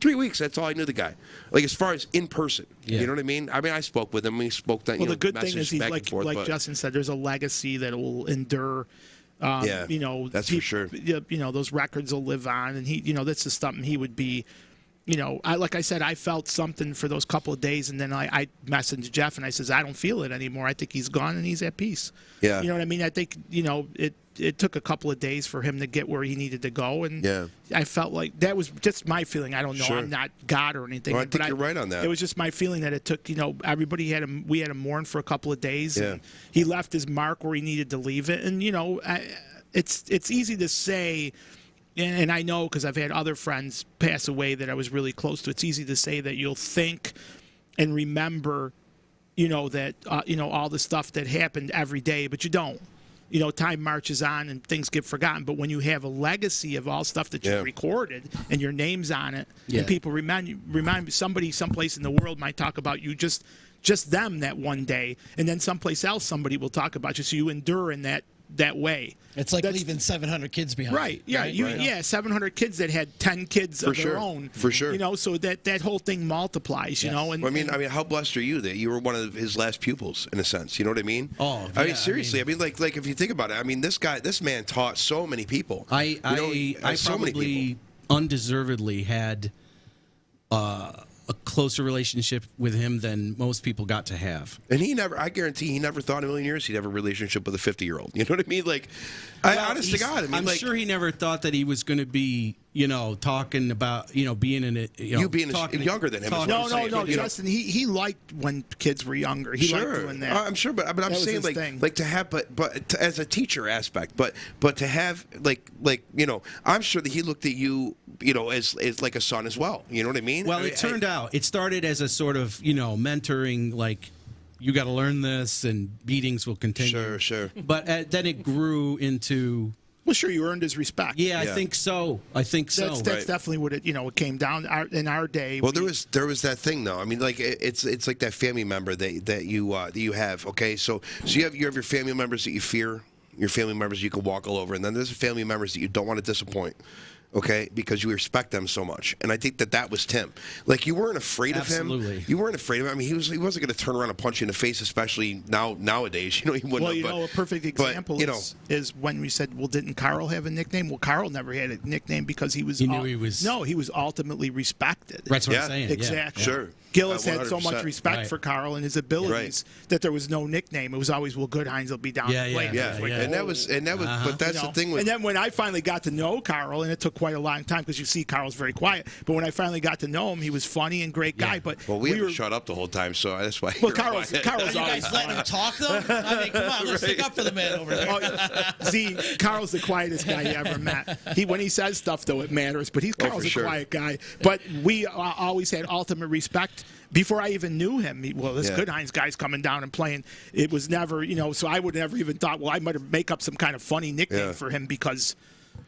3 weeks. That's all I knew the guy. Like as far as in person, you know what I mean? I mean, I spoke with him. We spoke that. Well, the good thing is he's back and forth, like but- Justin said. There's a legacy that will endure. That's for sure. Those records will live on, and that's just something he would be. Like I said, I felt something for those couple of days, and then I messaged Jeff, and I says, I don't feel it anymore. I think he's gone, and he's at peace. Yeah. You know what I mean? I think, it took a couple of days for him to get where he needed to go, and I felt like that was just my feeling. I don't know. Sure. I'm not God or anything. Well, I think you're right on that. It was just my feeling that it took, everybody we had to mourn for a couple of days. Yeah. And he left his mark where he needed to leave it. And, it's easy to say, and I know because I've had other friends pass away that I was really close to. It's easy to say that you'll think and remember, that all the stuff that happened every day, but you don't. Time marches on and things get forgotten. But when you have a legacy of all stuff that you've recorded and your name's on it, and people remind somebody someplace in the world might talk about you, just them that one day, and then someplace else somebody will talk about you. So you endure in that way. It's like leaving 700 kids behind. Right. Yeah. 700 kids that had 10 kids of their own. For sure. So that whole thing multiplies. And I mean, how blessed are you that you were one of his last pupils, in a sense? You know what I mean? Oh, I mean, yeah, seriously. I mean, like if you think about it, I mean, this man taught so many people. I so many probably people. undeservedly had a closer relationship with him than most people got to have. And I guarantee he never thought in a million years he'd have a relationship with a 50-year-old. You know what I mean? Like, honest to God. I mean, I'm sure he never thought that he was going to be, talking about, being in it. You being younger than him. Is what I'm saying. No, But, you know, Justin. He liked when kids were younger. He liked doing that. I'm sure, but I'm That was saying his thing. like to have, but to, as a teacher aspect, but to have like I'm sure that he looked at you, as like a son as well. You know what I mean? Well, it turned out it started as a sort of mentoring, like you got to learn this, and beatings will continue. Sure. But then it grew into. Well, sure, you earned his respect. Yeah, I think so. That's That's definitely what it came down in our day. Well, there was that thing though. I mean, like it's like that family member that you have. Okay, so you have your family members that you fear, your family members you can walk all over, and then there's family members that you don't want to disappoint. okay, because you respect them so much. And I think that was Tim. Like, you weren't afraid of him. Absolutely. You weren't afraid of him. I mean, he wasn't going to turn around and punch you in the face, especially nowadays. You know, he wouldn't. Well, have, a perfect example is when we said, well, didn't Carl have a nickname? Well, Carl never had a nickname because he knew he was. No, he was ultimately respected. That's what I'm saying. Exactly. Yeah. Sure. Gilles had so much respect Right. for Carl and his abilities that there was no nickname. It was always, well, Goodhines will be down Yeah, to play. Yeah, and that was, but that's the thing with. And then when I finally got to know Carl, and it took quite a long time because you see Carl's very quiet, but when I finally got to know him, he was funny and great guy. But well, we haven't shut up the whole time, so that's why. Well, Carl's You always guys letting him talk, though? I mean, come on, let's stick up for the man over there. See, Carl's the quietest guy you ever met. When he says stuff, though, it matters. But Carl's a quiet guy. But we always had ultimate respect. Before I even knew him, this Goodhines guy's coming down and playing. It was never, so I would never even thought, well, I might make up some kind of funny nickname for him because,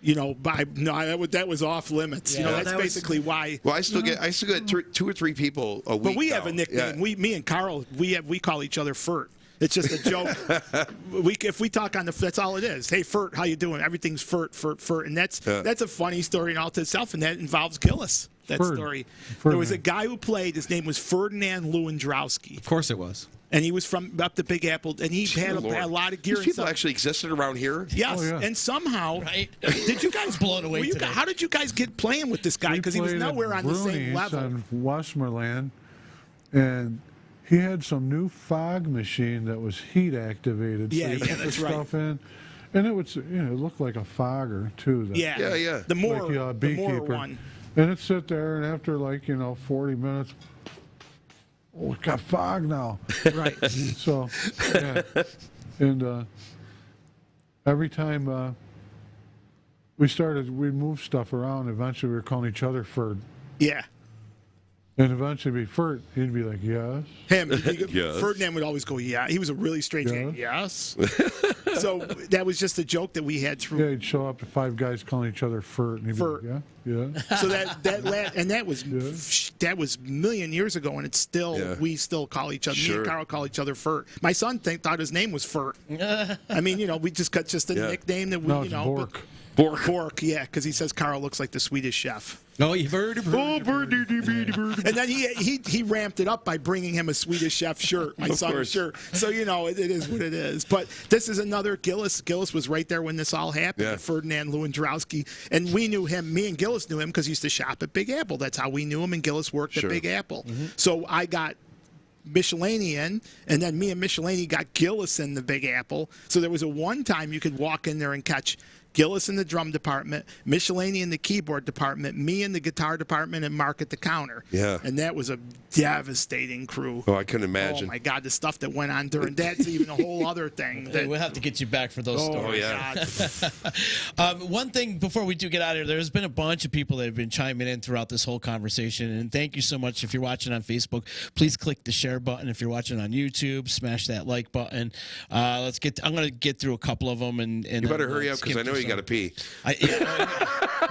that was off limits. Yeah. That's basically why. Well, I still get 2 or 3 people a week. But we have a now. nickname. Yeah. Me and Carl, we call each other Fert. It's just a joke. If we talk on that's all it is. Hey, Fert, how you doing? Everything's Fert, and that's a funny story in all to itself, and that involves Gilles. That story. There was a guy who played. His name was Ferdinand Lewandowski. Of course it was. And he was from up the Big Apple, and he had a lot of gear. These and people stuff. actually existed around here. Yes, Oh, yeah. and somehow, Right? did you guys blown away today. how did you guys get playing with this guy? Because he was nowhere on the same level. On Westmoreland, and he had some new fog machine that was heat activated. So you put the that's right. stuff in, and it would it looked like a fogger too. Yeah. The more, like a the more beekeeper. one. And it'd sit there, and after 40 minutes, we got fog now. Right. So, yeah. And every time we moved stuff around, eventually we were calling each other Ferd. Yeah. And eventually be Fert, he'd be like, yes. Him, Yes. Ferdinand would always go, yeah. He was a really strange guy. Yes. So that was just a joke that we had through. Yeah, he'd show up to 5 guys calling each other Fert, and he'd Fert. be like, yeah. So that was a million years ago, and it's still we still call each other. Me Sure. and Carl call each other Fert. My son thought his name was Fert. I mean, we just got a nickname that we, No, it's Bork. Bork, yeah, because he says Carl looks like the Swedish chef. Oh, you've heard of And then he ramped it up by bringing him a Swedish chef shirt, my son's shirt. So it is what it is. But this is another Gilles. Gilles was right there when this all happened. Yeah. Ferdinand Lewandowski, and we knew him. Me and Gilles knew him because he used to shop at Big Apple. That's how we knew him. And Gilles worked at Big Apple. Mm-hmm. So I got Michelini in, and then me and Michelini got Gilles in the Big Apple. So there was a one time you could walk in there and catch Gilles in the drum department, Michelini in the keyboard department, me in the guitar department, and Mark at the counter. Yeah. And that was a devastating crew. Oh, I couldn't imagine. Oh, my God, the stuff that went on during that's even a whole other thing. Hey, we'll have to get you back for those stories. God. One thing before we do get out of here, there's been a bunch of people that have been chiming in throughout this whole conversation, and thank you so much. If you're watching on Facebook, please click the share button. If you're watching on YouTube, smash that like button. I'm going to get through a couple of them, and You better hurry up because I know you got to pee. You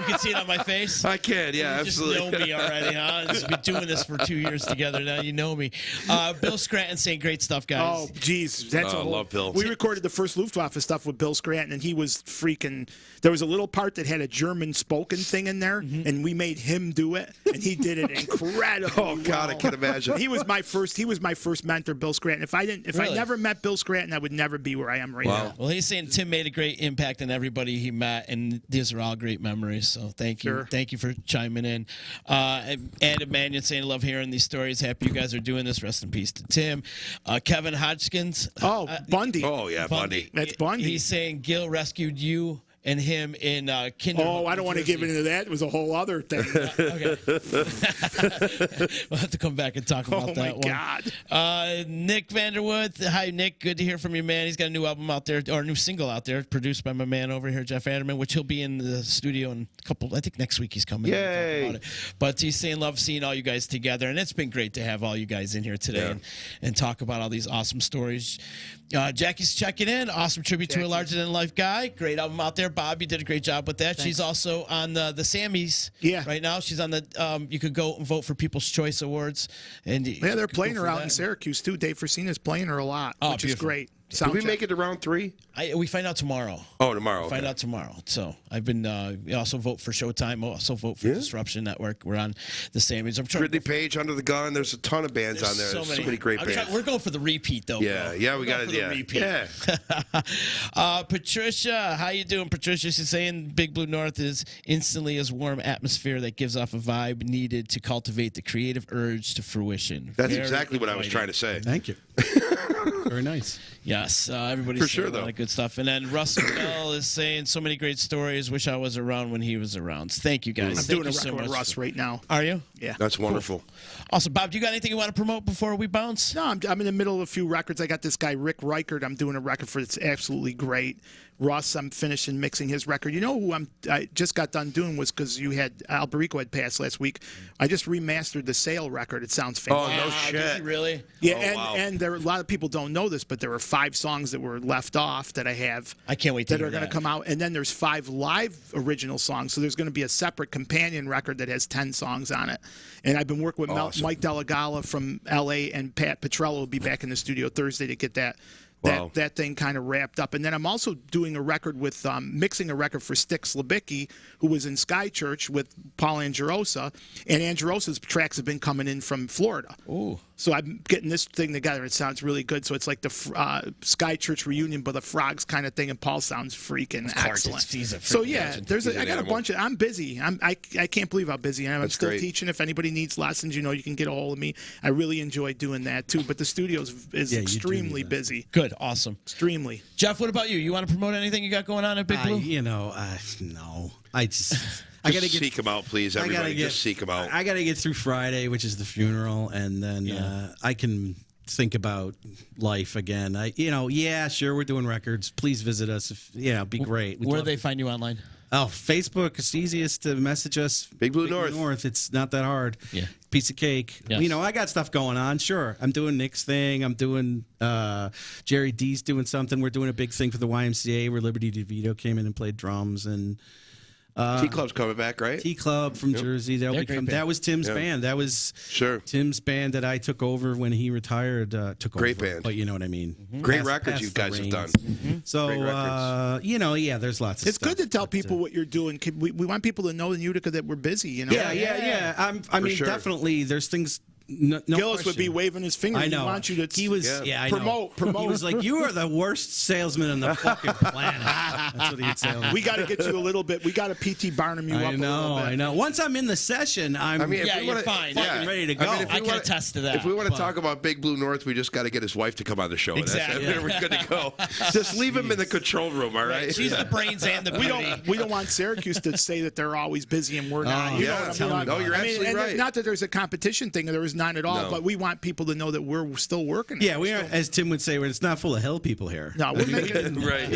can see it on my face. I can, yeah, You absolutely. just know me already, huh? Just been doing this for 2 years together now. You know me. Bill Scranton saying great stuff, guys. Oh, geez. That's I love Bill. We recorded the first Luftwaffe stuff with Bill Scranton, and he was freaking. There was a little part that had a German spoken thing in there, and we made him do it, and he did it incredibly. Oh God, I well. can imagine. He was my first mentor, Bill Scranton. If I Really? never met Bill Scranton, I would never be where I am right now. Well, he's saying Tim made a great impact on everybody he met, and these are all great memories. So thank you. Sure. Thank you for chiming in. And Mannion saying, I love hearing these stories. Happy you guys are doing this. Rest in peace to Tim. Kevin Hodgkins. Bundy. Oh yeah, Bundy. That's Bundy. He's saying Gil rescued you and him in Kinder. Oh, I don't want to give into that. It was a whole other thing. Okay. We'll have to come back and talk about that one. Oh, my God. Nick Vanderwood. Hi, Nick. Good to hear from you, man. He's got a new album out there, or a new single out there, produced by my man over here, Jeff Aderman, which he'll be in the studio in a couple, I think next week he's coming. Yay. To talk about it. But he's saying love seeing all you guys together, and it's been great to have all you guys in here today and talk about all these awesome stories. Jackie's checking in. Awesome tribute to a larger-than-life guy. Great album out there. Bobby did a great job with that. Thanks. She's also on the Sammys right now. She's on the you could go and vote for People's Choice Awards. And yeah, they're playing her out in Syracuse, too. Dave Frasina's playing her a lot, which is great. Sound Did we check. make it to round 3? We find out tomorrow. Oh, tomorrow. Find okay. out tomorrow. So I've been also vote for Showtime. Also vote for Disruption Network. We're on the same. I'm trying. Ridley Page, Under the Gun. There's a ton of bands on there. There's so many great bands. We're going for the repeat though. Yeah, bro. yeah, we got going it. for the Yeah, repeat. yeah. Patricia, how you doing, Patricia? She's saying Big Blue North is instantly a warm atmosphere that gives off a vibe needed to cultivate the creative urge to fruition. That's Very exactly what I was trying to say. Thank you. Very nice. Yes, everybody's For saying sure, a lot though. of good stuff. And then Russell Bell is saying so many great stories. Wish I was around when he was around. Thank you, guys. I'm Thank doing a you so record with much. Russ right now. Are you? Yeah. That's wonderful. Awesome. Bob, do you got anything you want to promote before we bounce? No, I'm in the middle of a few records. I got this guy, Rick Reichert. I'm doing a record for it's absolutely great. Russ, I'm finishing mixing his record. You know who I just got done doing was because you had Alberico had passed last week. I just remastered the Sale record. It sounds Oh, fantastic. no Did shit. you really? Yeah, Oh, wow. and there are a lot of people don't know this, but there were 5 songs that were left off that I have. I can't wait to that hear are going to that. come out, and then there's 5 live original songs. So there's going to be a separate companion record that has 10 songs on it. And I've been working with Awesome. Mike Delagala from L.A. and Pat Petrello will be back in the studio Thursday to get that. Wow. That thing kind of wrapped up. And then I'm also doing a record with, mixing a record for Styx Labicki, who was in Sky Church with Paul Angerosa. And Angerosa's tracks have been coming in from Florida. Ooh. So I'm getting this thing together. It sounds really good. So it's like the Sky Church reunion, but the Frogs kind of thing. And Paul sounds freaking course, excellent. he's a So freaking yeah, legend. there's He's I an got a animal. bunch of. I'm busy. I can't believe how busy I am. I'm That's still great. teaching. If anybody needs lessons, you can get a hold of me. I really enjoy doing that too. But the studio is Yeah, you do extremely need that. busy. Good. Awesome. Extremely. Jeff, what about you? You want to promote anything you got going on at Big Blue? No. I just. I gotta get. Seek them out, please, everybody. Just seek them out. I gotta get through Friday, which is the funeral, and then I can think about life again. Sure, we're doing records. Please visit us. It'd be great. We'd Where do love they to- find you online? Oh, Facebook. It's easiest to message us. Big Blue North. It's not that hard. Yeah. Piece of cake. Yes. I got stuff going on. Sure. I'm doing Nick's thing. I'm doing Jerry D's doing something. We're doing a big thing for the YMCA where Liberty DeVito came in and played drums, and T-Club's coming back, right? T Club from Jersey. They're a great band. That was Tim's Yeah. band. That was Sure. Tim's band that I took over when he retired. Great over. band. But you know what I mean. Great records you guys have done. So Great records. there's lots of It's stuff. good to tell but, people what you're doing. We want people to know in Utica that we're busy. Yeah. I mean, sure. definitely. There's things. No Gilles would be question. waving his finger. I know. He wants you to. He was. Yeah. I know. Promote. He was like, "You are the worst salesman on the fucking planet." That's what he'd say. We got to get you a little bit. We got to PT Barnum you up a little bit. I know. Once I'm in the session, I'm. I mean, if Yeah, we you're wanna, fine. Fucking ready to go. if we I can wanna- attest to that. If we want to but- talk about Big Blue North, we just got to get his wife to come on the show. Exactly. That's it. We're good to go. Just leave him in the control room, all right? She's the brains and the beauty. We don't want Syracuse to say that they're always busy and we're not. You know yeah. what I mean? No, you're absolutely and right. Not that there's a competition thing. There is none at all. No. But we want people to know that we're still working. Yeah, we are. As Tim would say, it's not full of hill people here. No, we're making. Right.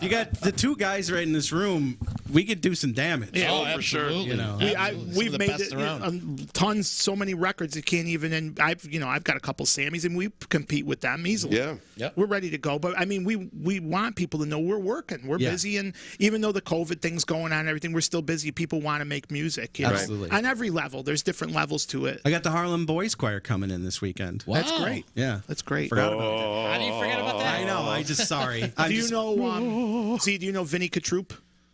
You got the 2 guys right in this room. We could do some damage. Yeah. Oh, for sure. absolutely. You know. Absolutely. Some We've of the made best it, around. tons, so many records. You can't even. And I've got a couple Sammys, and we compete with them easily. Yeah. Yep. We're ready to go. But I mean, we want people to know we're working. We're Yeah. busy, and even though the COVID thing's going on and everything, we're still busy. People want to make music. You know? Absolutely. On every level, there's different levels to it. I got the Harlem Boys Choir coming in this weekend. Wow. That's great. Yeah. That's great. Forgot about that. How do you forget about that? I know. I just sorry. Do you know? Do you know Vinny Katroop,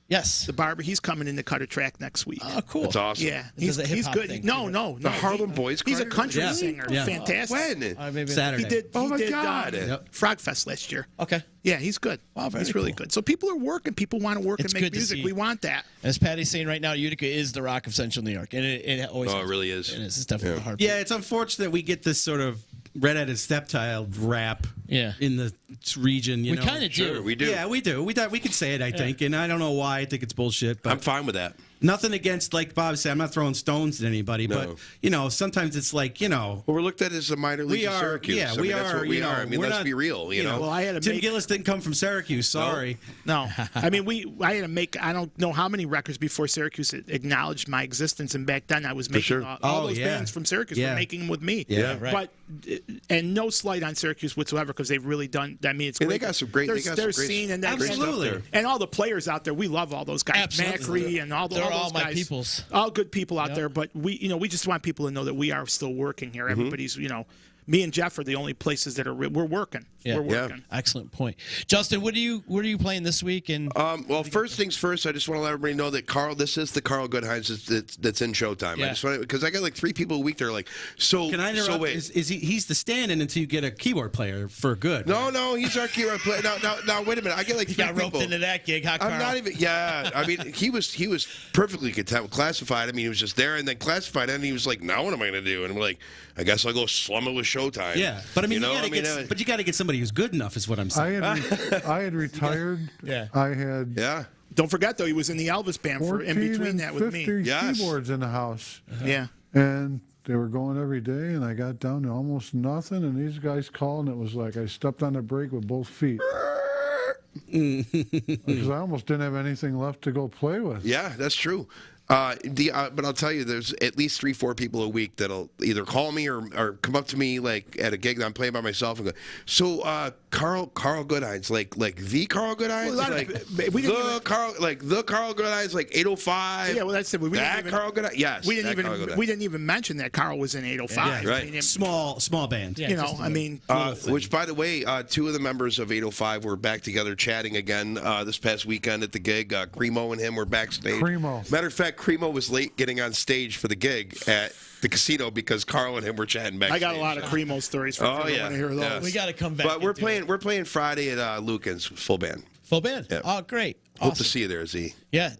Yes. the barber? He's coming in to cut a track next week. Oh, cool. That's awesome. Yeah, Does a he's hip-hop good. thing, No, too, no. The Harlem Boys He's a Choir? country Yeah. singer. Yeah. Fantastic. When? Maybe Saturday. He did. Oh, my he did, God. Frog Fest last year. Okay. Yeah, he's good. Wow, very he's really cool. good. So people are working. People want to work It's and make good to music. see. We want that. As Patty's saying right now, Utica is the rock of Central New York, and it always. Oh, it has really been. is. It is. It's definitely Yeah. the heart. Yeah, it's unfortunate we get this sort of redheaded stepchild rap Yeah. in the region. We kind of Sure, do. we do. Yeah, we do. We can say it, I think, and I don't know why. I think it's bullshit, but I'm fine with that. nothing against, like Bob said, I'm not throwing stones at anybody, No. but, sometimes it's like, Well, we're looked at as a minor league we of are, Syracuse. yeah, I we mean, are. That's what we are. I mean, we're let's not- be real, you know? Well, I had to Tim make. Gilles didn't come from Syracuse, sorry. No, I mean I had to make. I don't know how many records before Syracuse acknowledged my existence, and back then I was making sure. all Oh, those yeah. bands from Syracuse Yeah. were making them with me. Yeah, right. But and no slight on Syracuse whatsoever because they've really done. I mean, it's And great. they got some great- they got some their great- scene and great that stuff Absolutely. there. and all the players out there. We love all those guys, Absolutely. Macri and all They're all those my guys. peoples. All good people out Yep. there. But we just want people to know that we are still working here. Everybody's me and Jeff are the only places that we're working. Yeah. We're working. Excellent point. Justin, what are you playing this week? And Well, first things first, I just want to let everybody know that this is the Carl Goodhines that's in Showtime. Yeah. I just want because I got like 3 people a week. They're like, so. Can I interrupt? So wait. Is he's the stand-in until you get a keyboard player for good? No, he's our keyboard player. Now, wait a minute. I get like 3 got roped people. into that gig, huh, Carl? I'm not even. Yeah, I mean, he was perfectly content with Classified. I mean, he was just there, and then Classified, and he was like, now what am I going to do? And I'm like, I guess I'll go slum it with Showtime. Yeah, but I mean, you know? you got to get somebody who's good enough, is what I'm saying. I had retired. Yeah. I had Yeah. Don't forget though, he was in the Elvis band for 14 in between and that with 50 me. Yes. keyboards in the house. Yeah. And they were going every day, and I got down to almost nothing, and these guys called, and it was like I stepped on the brake with both feet. Because I almost didn't have anything left to go play with. Yeah, that's true. But I'll tell you, there's at least 3-4 people a week that'll either call me or come up to me like at a gig that I'm playing by myself and go, so Carl Goodhines, like the Carl Goodhines, Well, the Carl Goodhines, like 805. Yeah, well, that's it. We didn't even, Carl Goodhines. Yes, we that Carl Goodhines. didn't even mention that Carl was in 805. Yeah, right. I mean, Small band. Yeah, you know, just a I mean, Which, by the way, 2 of the members of 805 were back together chatting again this past weekend at the gig. Cremo and him were backstage. Cremo. Matter of fact, Cremo was late getting on stage for the gig at the casino because Carl and him were chatting backstage. I got a lot of Cremo stories. For Oh if you yeah, want to hear those. yeah. We got to come back. But and we're do playing. it. We're playing Friday at Lucan's full band. Full band. Yeah. Oh, great. Hope to Awesome. see you there, Z. Yeah.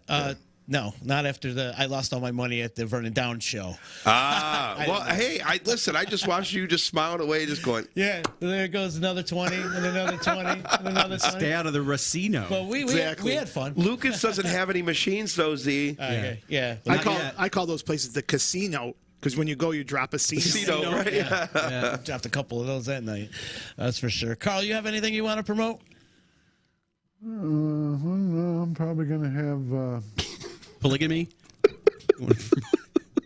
No, not after I lost all my money at the Vernon Downs show. Well, hey, listen. I just watched you just smiling away, just going. Yeah, there goes another 20 and another 20 and another 20. Stay out of the Racino. But we had fun. Lucas doesn't have any machines though, Z. Okay, yeah. I call those places the casino because when you go, you drop a casino. Casino, right? Yeah. Dropped a couple of those that night. That's for sure. Carl, you have anything you want to promote? I'm probably going to have Polygamy.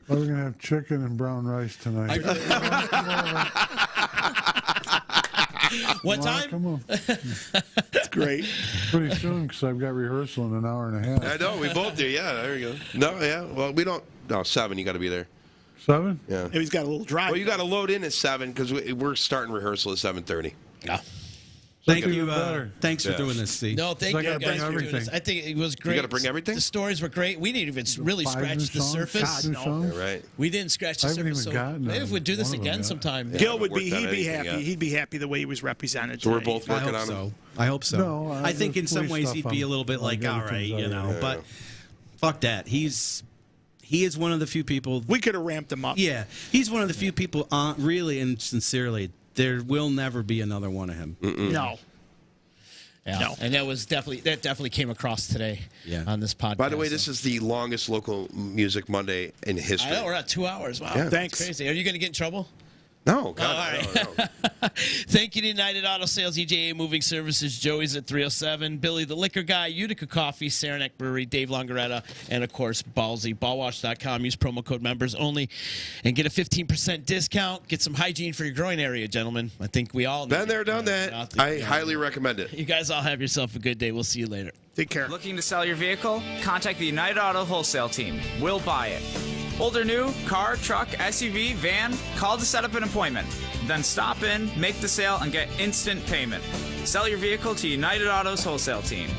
probably going to have chicken and brown rice tonight. What time? Come on. It's great. Pretty soon, because I've got rehearsal in an hour and a half. I know. We both do. Yeah. There you go. No. Yeah. Well, we don't. No, 7. You got to be there. 7? Yeah. Maybe he's got a little drive. Well, you got to load in at 7 because we're starting rehearsal at 7:30. Yeah. Thank Even you. better. Thanks for Yeah. doing this, Steve. No, thank I you gotta guys bring for doing everything. this. I think it was great. gotta bring everything? The stories were great. We didn't even really 5 scratch new the songs, surface. 6 new God, no. songs. Yeah, right. We didn't scratch the I haven't surface. even So gotten maybe if we do this one of them again yet. sometime. Gil would be. Worked on He'd be anything, happy. yeah. He'd be happy the way he was represented. So we're today. both I working hope on so. them. I hope so. No, I think in some police ways stuff, he'd be a little bit I'll like, get all it right, to you know. Zoe. But fuck that. He is one of the few people. We could have ramped him up. Yeah, he's one of the few people. Really and sincerely, there will never be another one of him. No. Yeah. No. And that definitely came across today on this podcast. By the way, this is the longest local music Monday in history. I know we're at 2 hours. Wow. Yeah. Thanks. That's crazy. Are you going to get in trouble? No, God, all right. no. Thank you to United Auto Sales, EJA Moving Services, Joey's at 307, Billy the Liquor Guy, Utica Coffee, Saranac Brewery, Dave Longaretta, and of course, Ballsy. Ballwash.com. Use promo code members only and get a 15% discount. Get some hygiene for your groin area, gentlemen. I think we all need Been there, it. done that. I highly recommend it. You guys all have yourself a good day. We'll see you later. Take care. Looking to sell your vehicle? Contact the United Auto Wholesale Team. We'll buy it. Old or new, car, truck, SUV, van, call to set up an appointment. Then stop in, make the sale, and get instant payment. Sell your vehicle to United Auto's Wholesale Team.